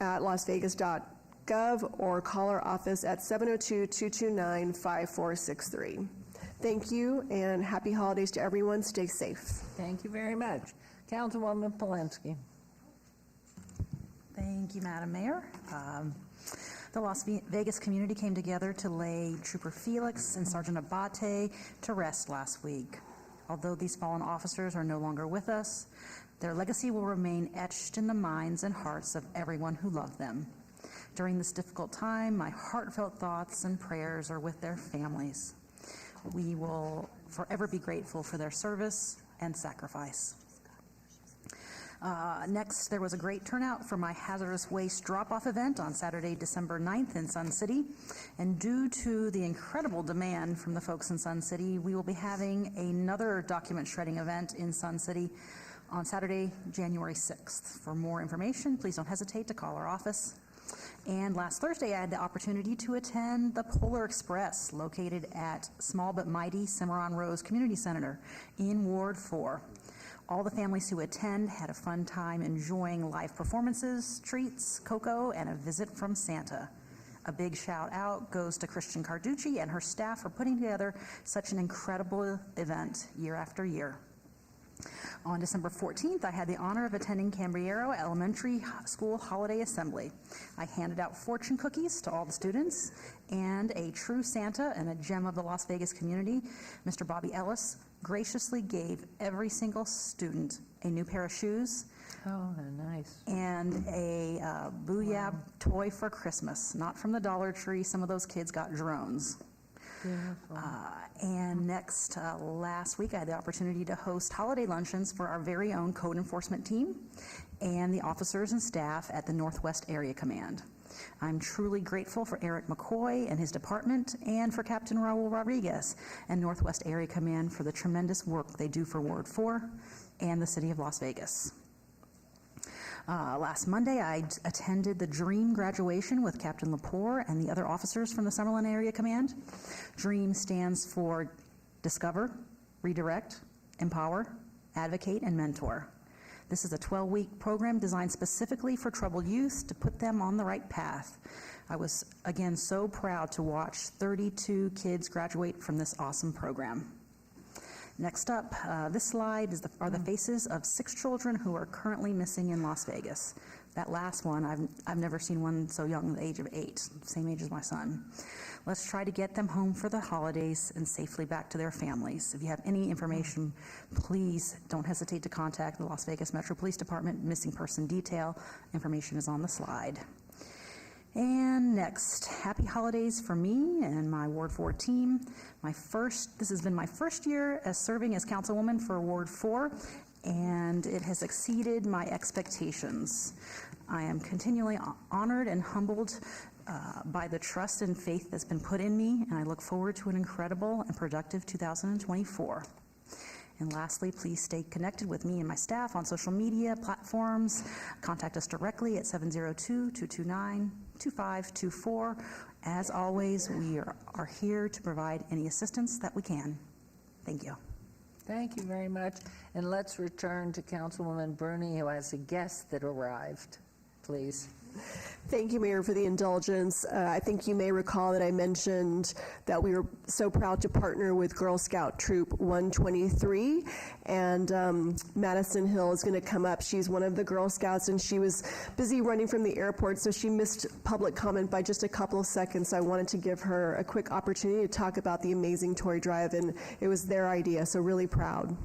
at lasvegas.gov or call our office at 702-229-5463. Thank you, and happy holidays to everyone. Stay safe. Thank you very much. Councilwoman Polensky. Thank you, Madam Mayor. The Las Vegas community came together to lay Trooper Felix and Sergeant Abate to rest last week. Although these fallen officers are no longer with us, Their legacy will remain etched in the minds and hearts of everyone who loved them. During this difficult time, my heartfelt thoughts and prayers are with their families. We will forever be grateful for their service and sacrifice. Next, there was a great turnout for my hazardous waste drop-off event on Saturday, December 9th in Sun City. And due to the incredible demand from the folks in Sun City, we will be having another document shredding event in Sun City on Saturday, January 6th. For more information, please don't hesitate to call our office. And last Thursday, I had the opportunity to attend the Polar Express, located at small but mighty Cimarron Rose Community Center in Ward 4. All the families who attend had a fun time enjoying live performances, treats, cocoa, and a visit from Santa. A big shout out goes to Christian Carducci and her staff for putting together such an incredible event year after year. On December 14th, I had the honor of attending Cambriero Elementary School Holiday Assembly. I handed out fortune cookies to all the students, and a true Santa and a gem of the Las Vegas community, Mr. Bobby Ellis, graciously gave every single student a new pair of shoes. Oh, they're nice. And a Booyah toy for Christmas, not from the Dollar Tree. Some of those kids got drones. Beautiful. And next, last week, I had the opportunity to host holiday luncheons for our very own code enforcement team and the officers and staff at the Northwest Area Command. I'm truly grateful for Eric McCoy and his department, and for Captain Raul Rodriguez and Northwest Area Command for the tremendous work they do for Ward 4 and the City of Las Vegas. Last Monday, I attended the DREAM graduation with Captain Lepore and the other officers from the Summerlin Area Command. DREAM stands for Discover, Redirect, Empower, Advocate, and Mentor. This is a 12-week program designed specifically for troubled youth to put them on the right path. I was, again, so proud to watch 32 kids graduate from this awesome program. Next up, this slide are the faces of 6 children who are currently missing in Las Vegas. That last one, I've never seen one so young, the age of 8, same age as my son. Let's try to get them home for the holidays and safely back to their families. If you have any information, please don't hesitate to contact the Las Vegas Metro Police Department Missing Person Detail. Information is on the slide. And next, happy holidays for me and my Ward 4 team. This has been my first year as serving as councilwoman for Ward 4, and it has exceeded my expectations. I am continually honored and humbled by the trust and faith that's been put in me, and I look forward to an incredible and productive 2024. And lastly, please stay connected with me and my staff on social media platforms. Contact us directly at 702-229-2524. As always, we are here to provide any assistance that we can. Thank you. Thank you very much. And let's return to Councilwoman Bruni, who has a guest that arrived. Please. Thank you, Mayor, for the indulgence. I think you may recall that I mentioned that we were so proud to partner with Girl Scout Troop 123, and Madison Hill is going to come up. She's one of the Girl Scouts, and she was busy running from the airport, so she missed public comment by just a couple of seconds. I wanted to give her a quick opportunity to talk about the amazing toy drive, and it was their idea, so really proud.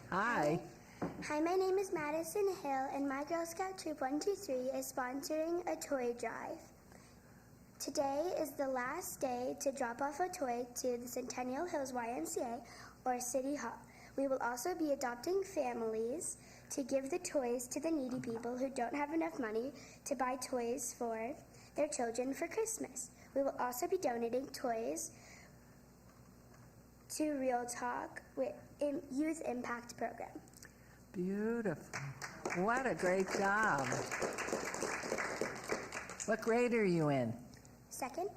Hi. Hi, my name is Madison Hill, and my Girl Scout Troop 123 is sponsoring a toy drive. Today is the last day to drop off a toy to the Centennial Hills YMCA or City Hall. We will also be adopting families to give the toys to the needy people who don't have enough money to buy toys for their children for Christmas. We will also be donating toys to Real Talk with Youth Impact Program. Beautiful. What a great job. What grade are you in? Second.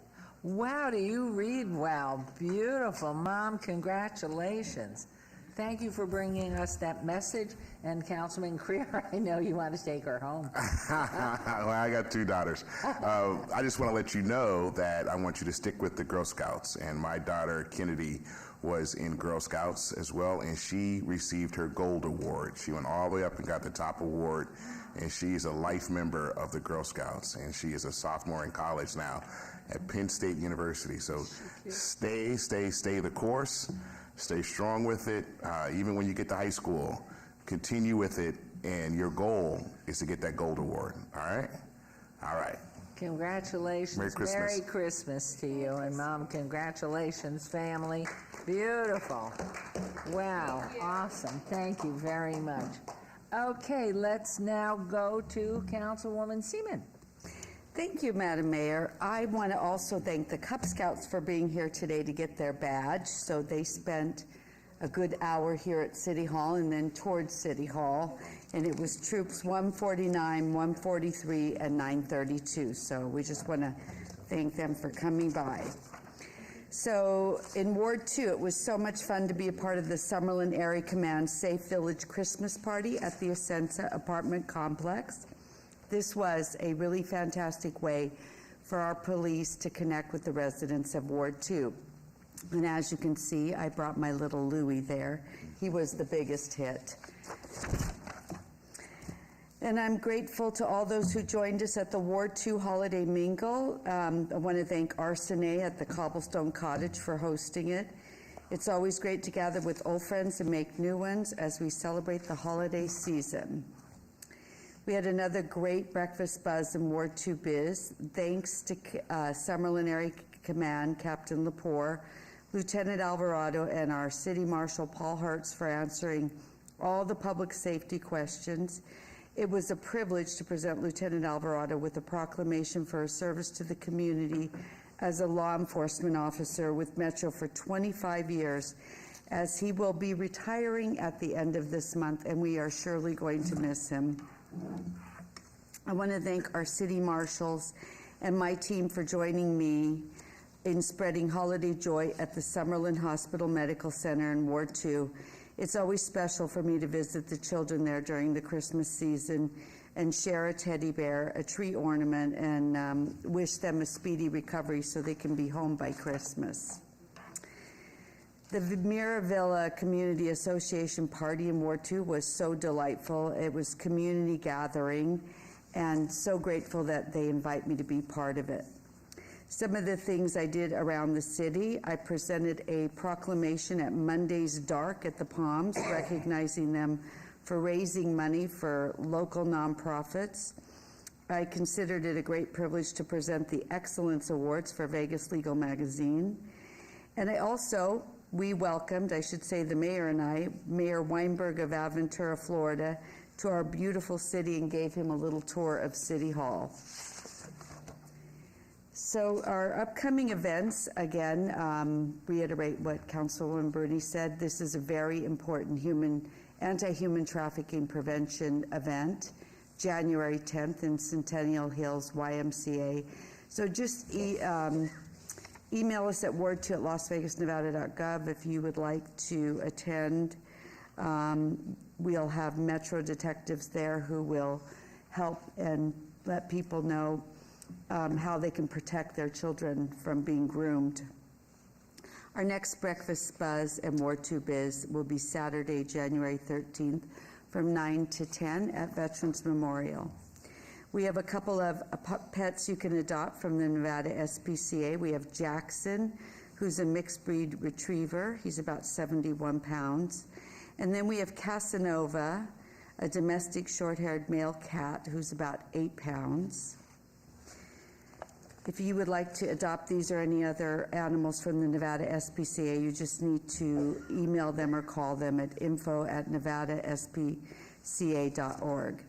Wow, do you read well? Beautiful. Mom, congratulations. Thank you for bringing us that message. And Councilman Creer, I know you want to take her home. Well, I got 2 daughters. I just want to let you know that I want you to stick with the Girl Scouts. And my daughter, Kennedy, was in Girl Scouts as well, and she received her Gold Award. She went all the way up and got the top award, and she's a life member of the Girl Scouts, and she is a sophomore in college now at Penn State University. So stay the course. Stay strong with it. Even when you get to high school, continue with it, and your goal is to get that gold award. All right? All right. Congratulations. Merry Christmas. Merry Christmas to you. And Mom, congratulations, family. Beautiful. Wow. Awesome. Thank you very much. Okay, let's now go to Councilwoman Seaman. Thank you, Madam Mayor. I want to also thank the Cub Scouts for being here today to get their badge. So they spent a good hour here at City Hall and then towards City Hall. And it was troops 149, 143, and 932. So we just want to thank them for coming by. So in Ward 2, it was so much fun to be a part of the Summerlin Area Command Safe Village Christmas Party at the Essenza apartment complex. This was a really fantastic way for our police to connect with the residents of Ward 2. And as you can see, I brought my little Louie there. He was the biggest hit. And I'm grateful to all those who joined us at the Ward 2 Holiday Mingle. I want to thank Arsene at the Cobblestone Cottage for hosting it. It's always great to gather with old friends and make new ones as we celebrate the holiday season. We had another great breakfast buzz in Ward 2 Biz. Thanks to Summerlin Area Command, Captain Lepore, Lieutenant Alvarado, and our City Marshal Paul Hertz for answering all the public safety questions. It was a privilege to present Lieutenant Alvarado with a proclamation for his service to the community as a law enforcement officer with Metro for 25 years, as he will be retiring at the end of this month, and we are surely going to miss him. I want to thank our city marshals and my team for joining me in spreading holiday joy at the Summerlin Hospital Medical Center in Ward 2. It's always special for me to visit the children there during the Christmas season and share a teddy bear, a tree ornament, and wish them a speedy recovery so they can be home by Christmas. The Mira Villa Community Association party in Ward 2 was so delightful. It was community gathering, and so grateful that they invite me to be part of it. Some of the things I did around the city, I presented a proclamation at Monday's Dark at the Palms, recognizing them for raising money for local nonprofits. I considered it a great privilege to present the Excellence Awards for Vegas Legal Magazine. And we welcomed, I should say the mayor and I, Mayor Weinberg of Aventura, Florida, to our beautiful city and gave him a little tour of City Hall. So our upcoming events, again, reiterate what Councilwoman Bruni said. This is a very important anti-human trafficking prevention event, January 10th in Centennial Hills YMCA. So just email us at ward2@lasvegasnevada.gov if you would like to attend. We'll have Metro detectives there who will help and let people know how they can protect their children from being groomed. Our next breakfast buzz and Ward 2 Biz will be Saturday, January 13th from 9 to 10 at Veterans Memorial. We have a couple of pets you can adopt from the Nevada SPCA. We have Jackson, who's a mixed breed retriever. He's about 71 pounds. And then we have Casanova, a domestic short-haired male cat who's about 8 pounds. If you would like to adopt these or any other animals from the Nevada SPCA, you just need to email them or call them at info@nevadaspca.org.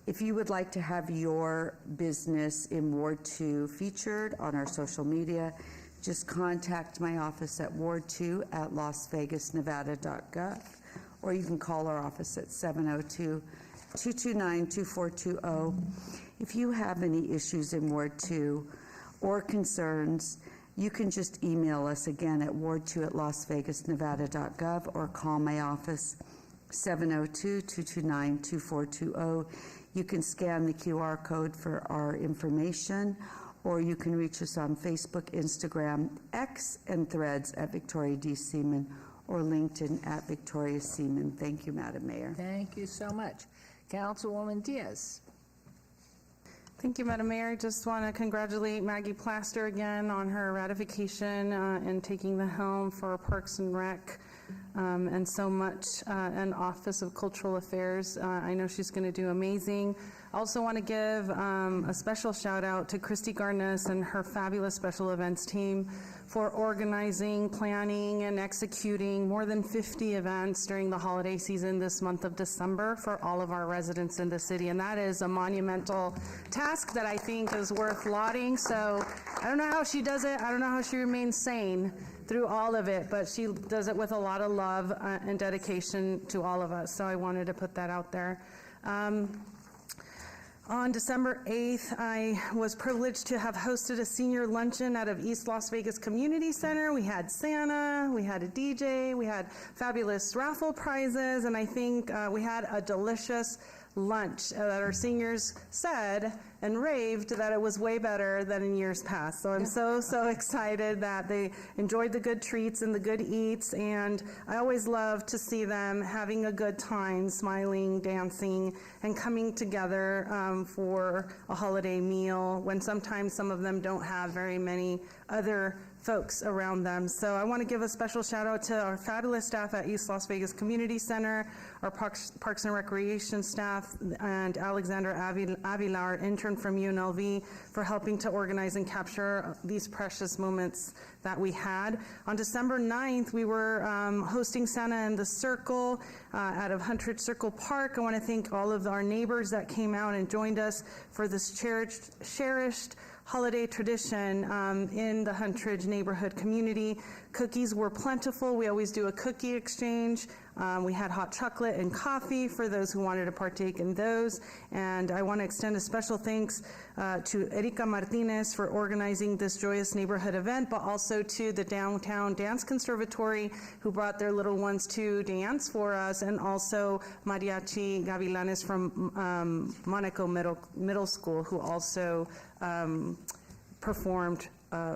If you would like to have your business in Ward 2 featured on our social media, just contact my office at ward2@lasvegasnevada.gov, or you can call our office at 702-229-2420. If you have any issues in Ward 2 or concerns, you can just email us again at ward2@lasvegasnevada.gov or call my office 702-229-2420. You can scan the QR code for our information, or you can reach us on Facebook, Instagram, X, and Threads at Victoria D. Seaman, or LinkedIn at Victoria Seaman. Thank you, Madam Mayor. Thank you so much. Councilwoman Diaz. Thank you, Madam Mayor. Just want to congratulate Maggie Plaster again on her ratification and taking the helm for Parks and Rec and so much, and Office of Cultural Affairs. I know she's going to do amazing. I also want to give a special shout out to Christy Garnes and her fabulous special events team for organizing, planning, and executing more than 50 events during the holiday season this month of December for all of our residents in the city. And that is a monumental task that I think is worth lauding. So I don't know how she does it. I don't know how she remains sane through all of it, but she does it with a lot of love and dedication to all of us. So I wanted to put that out there. On December 8th, I was privileged to have hosted a senior luncheon out of East Las Vegas Community Center. We had Santa, we had a DJ, we had fabulous raffle prizes, and I think we had a delicious lunch that our seniors said and raved that it was way better than in years past. So I'm so excited that they enjoyed the good treats and the good eats, and I always love to see them having a good time, smiling, dancing, and coming together for a holiday meal when sometimes some of them don't have very many other folks around them. So I want to give a special shout out to our fabulous staff at East Las Vegas Community Center, our Parks and Recreation staff, and Alexander Avila, our intern from UNLV, for helping to organize and capture these precious moments that we had. On December 9th, we were hosting Santa in the Circle out of Huntridge Circle Park. I want to thank all of our neighbors that came out and joined us for this cherished holiday tradition in the Huntridge neighborhood community. Cookies were plentiful. We always do a cookie exchange. We had hot chocolate and coffee for those who wanted to partake in those. And I want to extend a special thanks to Erika Martinez for organizing this joyous neighborhood event, but also to the Downtown Dance Conservatory, who brought their little ones to dance for us, and also Mariachi Gavilanes from Monaco Middle School, who also performed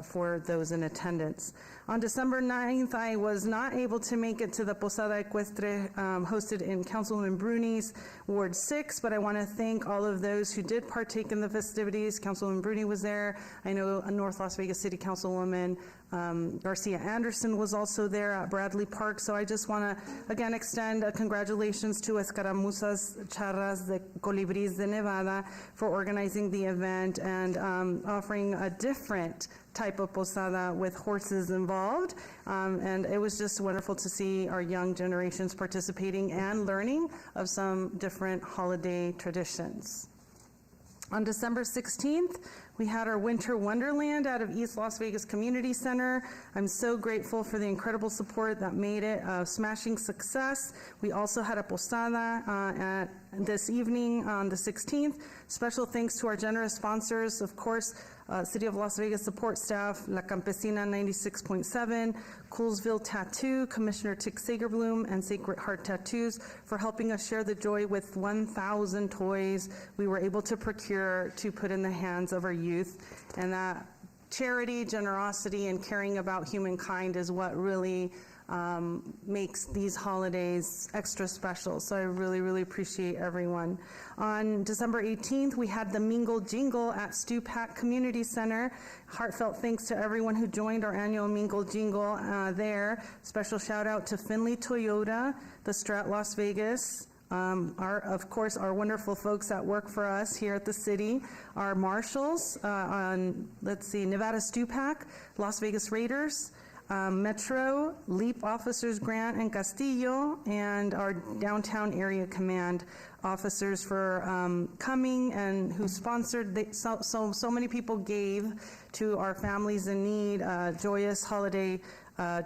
for those in attendance. On December 9th, I was not able to make it to the Posada Equestre hosted in Councilwoman Bruni's Ward 6, but I want to thank all of those who did partake in the festivities. Councilwoman Bruni was there. I know North Las Vegas City Councilwoman Garcia Anderson was also there at Bradley Park. So I just want to, again, extend congratulations to Escaramuzas Charras de Colibris de Nevada for organizing the event and offering a different type of posada with horses involved. And it was just wonderful to see our young generations participating and learning of some different holiday traditions. On December 16th, we had our Winter Wonderland out of East Las Vegas Community Center. I'm so grateful for the incredible support that made it a smashing success. We also had a posada this evening on the 16th. Special thanks to our generous sponsors, of course, City of Las Vegas support staff, La Campesina 96.7, Coolsville Tattoo, Commissioner Tick Sagerbloom, and Sacred Heart Tattoos for helping us share the joy with 1,000 toys we were able to procure to put in the hands of our youth. And that charity, generosity, and caring about humankind is what really makes these holidays extra special. So I really, really appreciate everyone. On December 18th, we had the Mingle Jingle at Stupak Community Center. Heartfelt thanks to everyone who joined our annual Mingle Jingle there. Special shout out to Finley Toyota, the Strat Las Vegas, of course, our wonderful folks that work for us here at the city, our marshals on, Nevada Stupak, Las Vegas Raiders, Metro, LEAP officers Grant and Castillo, and our downtown area command officers for coming and who sponsored. So many people gave to our families in need joyous holiday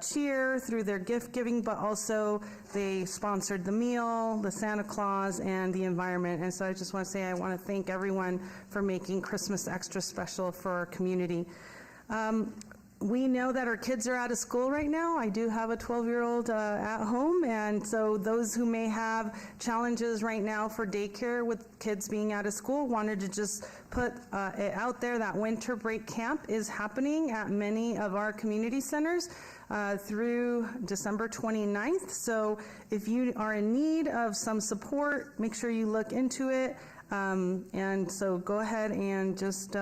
cheer through their gift giving, but also they sponsored the meal, the Santa Claus, and the environment. And so I just want to say I want to thank everyone for making Christmas extra special for our community. We know that our kids are out of school right now. I do have a 12-year-old at home, and so those who may have challenges right now for daycare with kids being out of school, wanted to just put it out there that winter break camp is happening at many of our community centers through December 29th. So if you are in need of some support, make sure you look into it. And so go ahead and just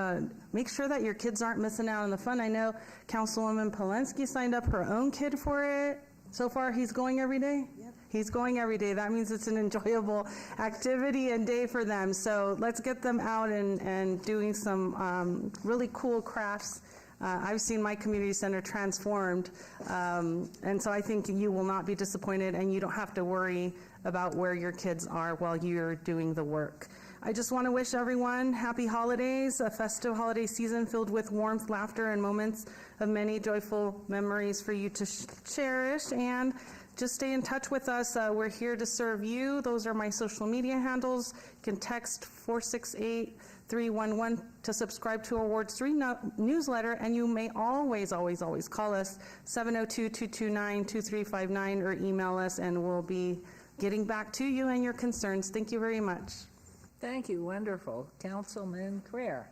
make sure that your kids aren't missing out on the fun. I know Councilwoman Polensky signed up her own kid for it. So far, he's going every day? Yep. He's going every day. That means it's an enjoyable activity and day for them. So let's get them out and doing some really cool crafts. I've seen my community center transformed, and so I think you will not be disappointed, and you don't have to worry about where your kids are while you're doing the work. I just want to wish everyone happy holidays, a festive holiday season filled with warmth, laughter, and moments of many joyful memories for you to cherish, and just stay in touch with us. We're here to serve you. Those are my social media handles. You can text 468-311 to subscribe to Awards 3 newsletter, and you may always call us 702-229-2359 or email us, and we'll be getting back to you and your concerns. Thank you very much. Thank you. Wonderful. Councilman Crear.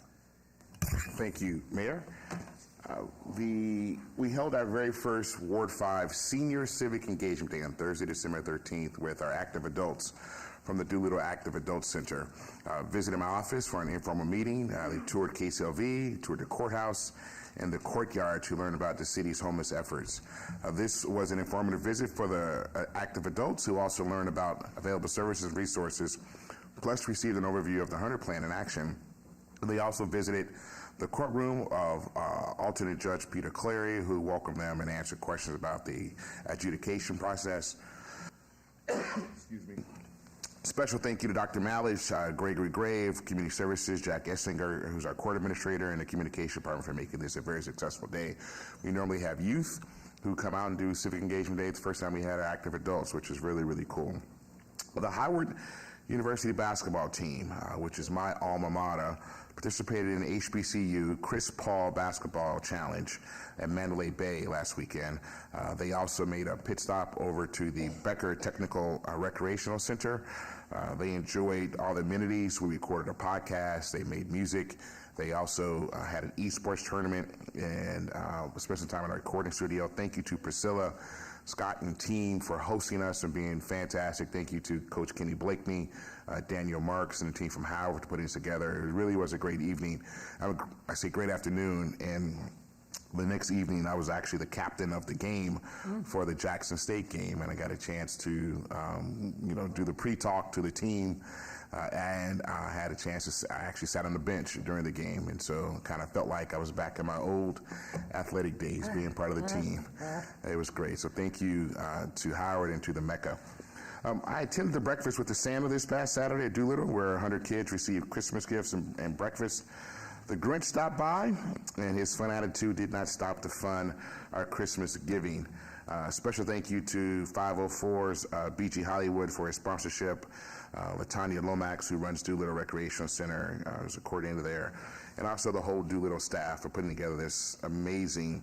Thank you, Mayor. We held our very first Ward 5 Senior Civic Engagement Day on Thursday, December 13th with our active adults from the Doolittle Active Adult Center. Visited my office for an informal meeting. They toured KCLV, toured the courthouse, and the courtyard to learn about the city's homeless efforts. This was an informative visit for the active adults who also learned about available services and resources, plus received an overview of the 100 Plan in action. They also visited the courtroom of alternate Judge Peter Clary, who welcomed them and answered questions about the adjudication process. Excuse me. Special thank you to Dr. Malish, Gregory Grave, Community Services, Jack Essinger, who's our court administrator, and the Communication Department for making this a very successful day. We normally have youth who come out and do Civic Engagement Day. It's the first time we had active adults, which is really, really cool. The Howard University basketball team, which is my alma mater, participated in the HBCU Chris Paul Basketball Challenge at Mandalay Bay last weekend. They also made a pit stop over to the Becker Technical Recreational Center. They enjoyed all the amenities. We recorded a podcast. They made music. They also had an esports tournament and spent some time in our recording studio. Thank you to Priscilla, Scott, and team for hosting us and being fantastic. Thank you to Coach Kenny Blakeney, Daniel Marks, and the team from Howard for putting this together. It really was a great evening. I say great afternoon, and the next evening I was actually the captain of the game for the Jackson State game, and I got a chance to do the pre-talk to the team, and I had a chance to, I actually sat on the bench during the game, and so kind of felt like I was back in my old athletic days being part of the team. It was great. So thank you to Howard and to the Mecca. I attended the breakfast with the Santa this past Saturday at Doolittle, where 100 kids received Christmas gifts and breakfast. The Grinch stopped by, and his fun attitude did not stop to fund our Christmas giving. Special thank you to 504's BG Hollywood for his sponsorship, Latanya Lomax, who runs Doolittle Recreational Center, who's a coordinator there, and also the whole Doolittle staff for putting together this amazing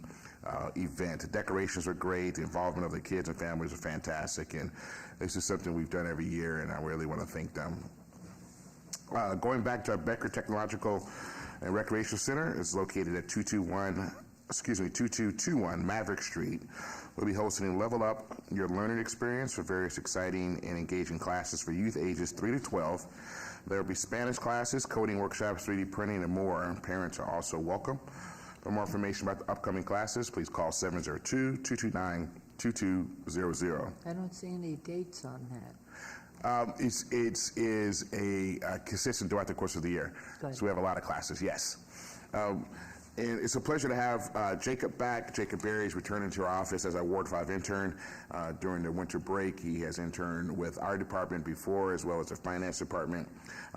event. The decorations were great. The involvement of the kids and families was fantastic, and this is something we've done every year, and I really want to thank them. Going back to our Becker Technological and Recreational Center, it's located at 2221 Maverick Street. We'll be hosting Level Up Your Learning Experience for various exciting and engaging classes for youth ages 3 to 12. There will be Spanish classes, coding workshops, 3D printing, and more. Parents are also welcome. For more information about the upcoming classes, please call 702-229-2200. I don't see any dates on that. It is consistent throughout the course of the year. Good. So we have a lot of classes, yes. And it's a pleasure to have Jacob back. Jacob Berry is returning to our office as our Ward 5 intern during the winter break. He has interned with our department before, as well as the finance department.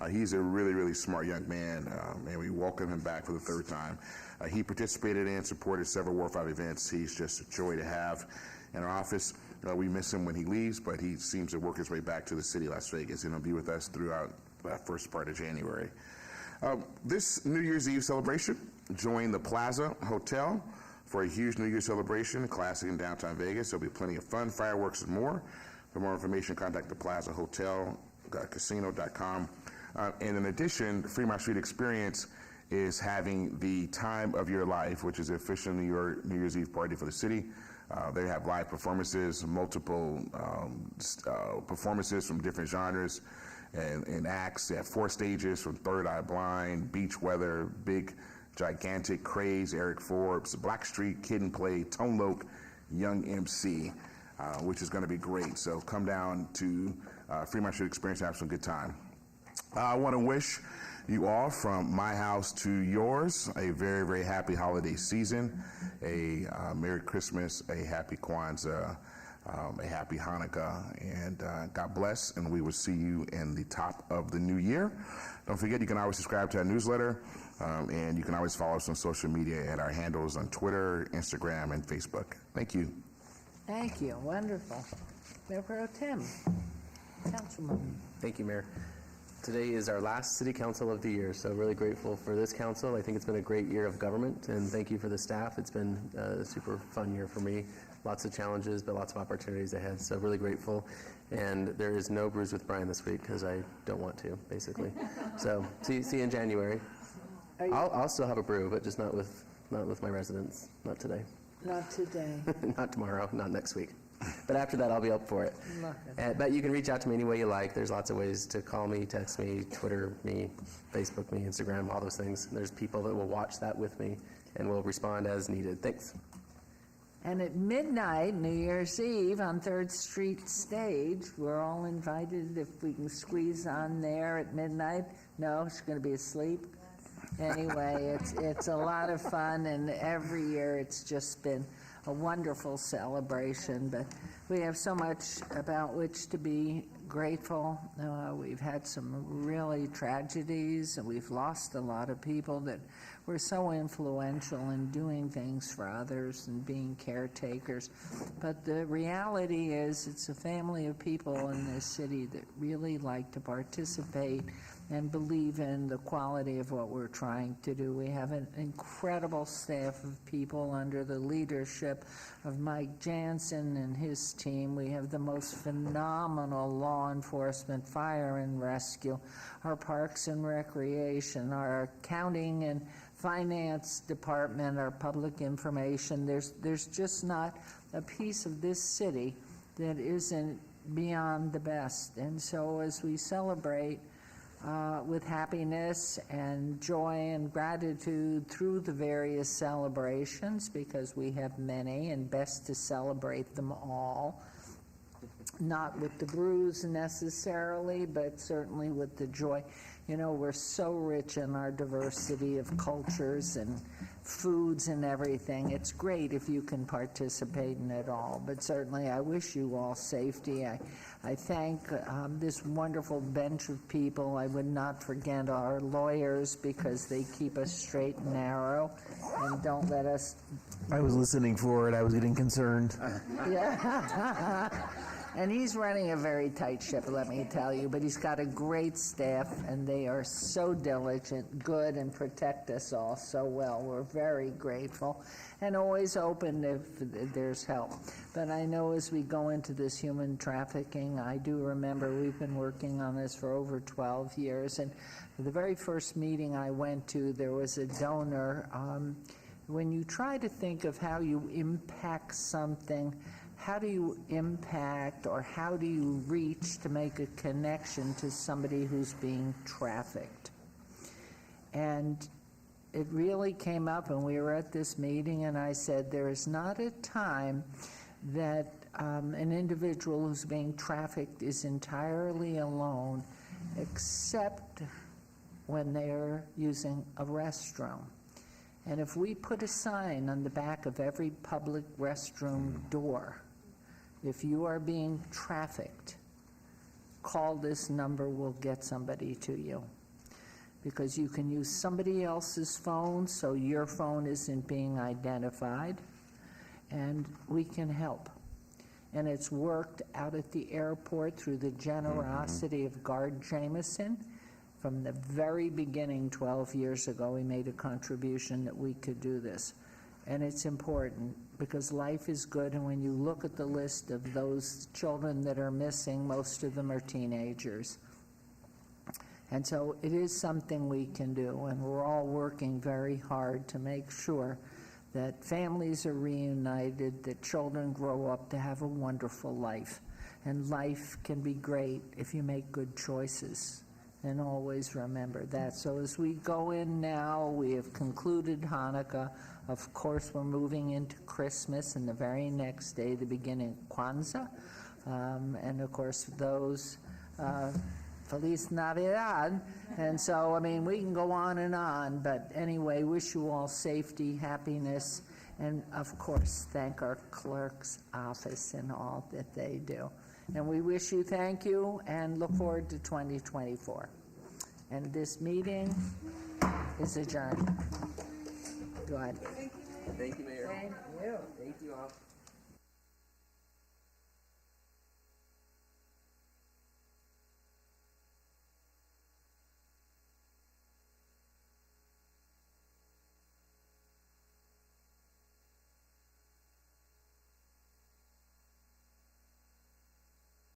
He's a really, really smart young man, and we welcome him back for the third time. He participated in and supported several Ward 5 events. He's just a joy to have in our office. We miss him when he leaves, but he seems to work his way back to the city of Las Vegas, and he'll be with us throughout the first part of January. This New Year's Eve celebration, join the Plaza Hotel for a huge New Year's celebration, classic in downtown Vegas. There'll be plenty of fun, fireworks, and more. For more information, contact the Plaza Hotel, casino.com. And in addition, the Fremont Street Experience is having the Time of Your Life, which is the official New Year's Eve party for the city. They have live performances, multiple performances from different genres, and acts. They have 4 stages from Third Eye Blind, Beach Weather, Big Gigantic, Craze, Eric Forbes, Blackstreet, Kid and Play, Tone Loc, Young MC, which is going to be great. So come down to Fremont Street Experience and have some good time. I want to wish you all from my house to yours a very, very happy holiday season, a Merry Christmas, a Happy Kwanzaa, a Happy Hanukkah, and God bless, and we will see you in the top of the new year. Don't forget, you can always subscribe to our newsletter, and you can always follow us on social media at our handles on Twitter, Instagram, and Facebook. Thank you. Thank you. Wonderful. Mayor Pro Tem, Councilman. Thank you, Mayor. Today is our last City Council of the year, so really grateful for this council. I think it's been a great year of government, and thank you for the staff. It's been a super fun year for me. Lots of challenges, but lots of opportunities ahead, so really grateful. And there is no Brews with Brian this week because I don't want to, basically. So see you in January. I'll still have a brew, but just not with my residents. Not today. Not today. Not tomorrow. Not next week. But after that, I'll be up for it. But you can reach out to me any way you like. There's lots of ways to call me, text me, Twitter me, Facebook me, Instagram, all those things. There's people that will watch that with me and will respond as needed. Thanks. And at midnight, New Year's Eve, on 3rd Street stage, we're all invited if we can squeeze on there at midnight. No, she's going to be asleep. Anyway, it's a lot of fun, and every year it's just been a wonderful celebration. But we have so much about which to be grateful. We've had some really tragedies, and we've lost a lot of people that were so influential in doing things for others and being caretakers. But the reality is it's a family of people in this city that really like to participate and believe in the quality of what we're trying to do. We have an incredible staff of people under the leadership of Mike Jansen and his team. We have the most phenomenal law enforcement, fire and rescue, our parks and recreation, our accounting and finance department, our public information. There's just not a piece of this city that isn't beyond the best. And so as we celebrate with happiness and joy and gratitude through the various celebrations, because we have many, and best to celebrate them all, not with the brews necessarily, but certainly with the joy. You know, we're so rich in our diversity of cultures and foods and everything. It's great if you can participate in it all, but certainly I wish you all safety. I thank this wonderful bench of people. I would not forget our lawyers, because they keep us straight and narrow and don't let us... I was listening for it. I was getting concerned. Yeah. And he's running a very tight ship, let me tell you, but he's got a great staff, and they are so diligent, good, and protect us all so well. We're very grateful and always open if there's help. But I know as we go into this human trafficking, I do remember we've been working on this for over 12 years, and the very first meeting I went to, there was a donor. When you try to think of how you impact something, how do you impact, or how do you reach to make a connection to somebody who's being trafficked? And it really came up, and we were at this meeting, and I said, there is not a time that an individual who's being trafficked is entirely alone, except when they're using a restroom. And if we put a sign on the back of every public restroom door, if you are being trafficked, call this number, we'll get somebody to you. Because you can use somebody else's phone, so your phone isn't being identified, and we can help. And it's worked out at the airport through the generosity of Guard Jameson. From the very beginning, 12 years ago, we made a contribution that we could do this. And it's important, because life is good, and when you look at the list of those children that are missing, most of them are teenagers. And so it is something we can do, and we're all working very hard to make sure that families are reunited, that children grow up to have a wonderful life. and life can be great if you make good choices. And always remember that. So as we go in now, we have concluded Hanukkah. Of course, we're moving into Christmas, and the very next day, the beginning of Kwanzaa. And of course, those, Feliz Navidad. And so, I mean, we can go on, but anyway, wish you all safety, happiness, and of course, thank our clerk's office and all that they do. And we wish you thank you and look forward to 2024. And this meeting is adjourned. Go ahead. Thank you, Mayor. Thank you. Thank you all.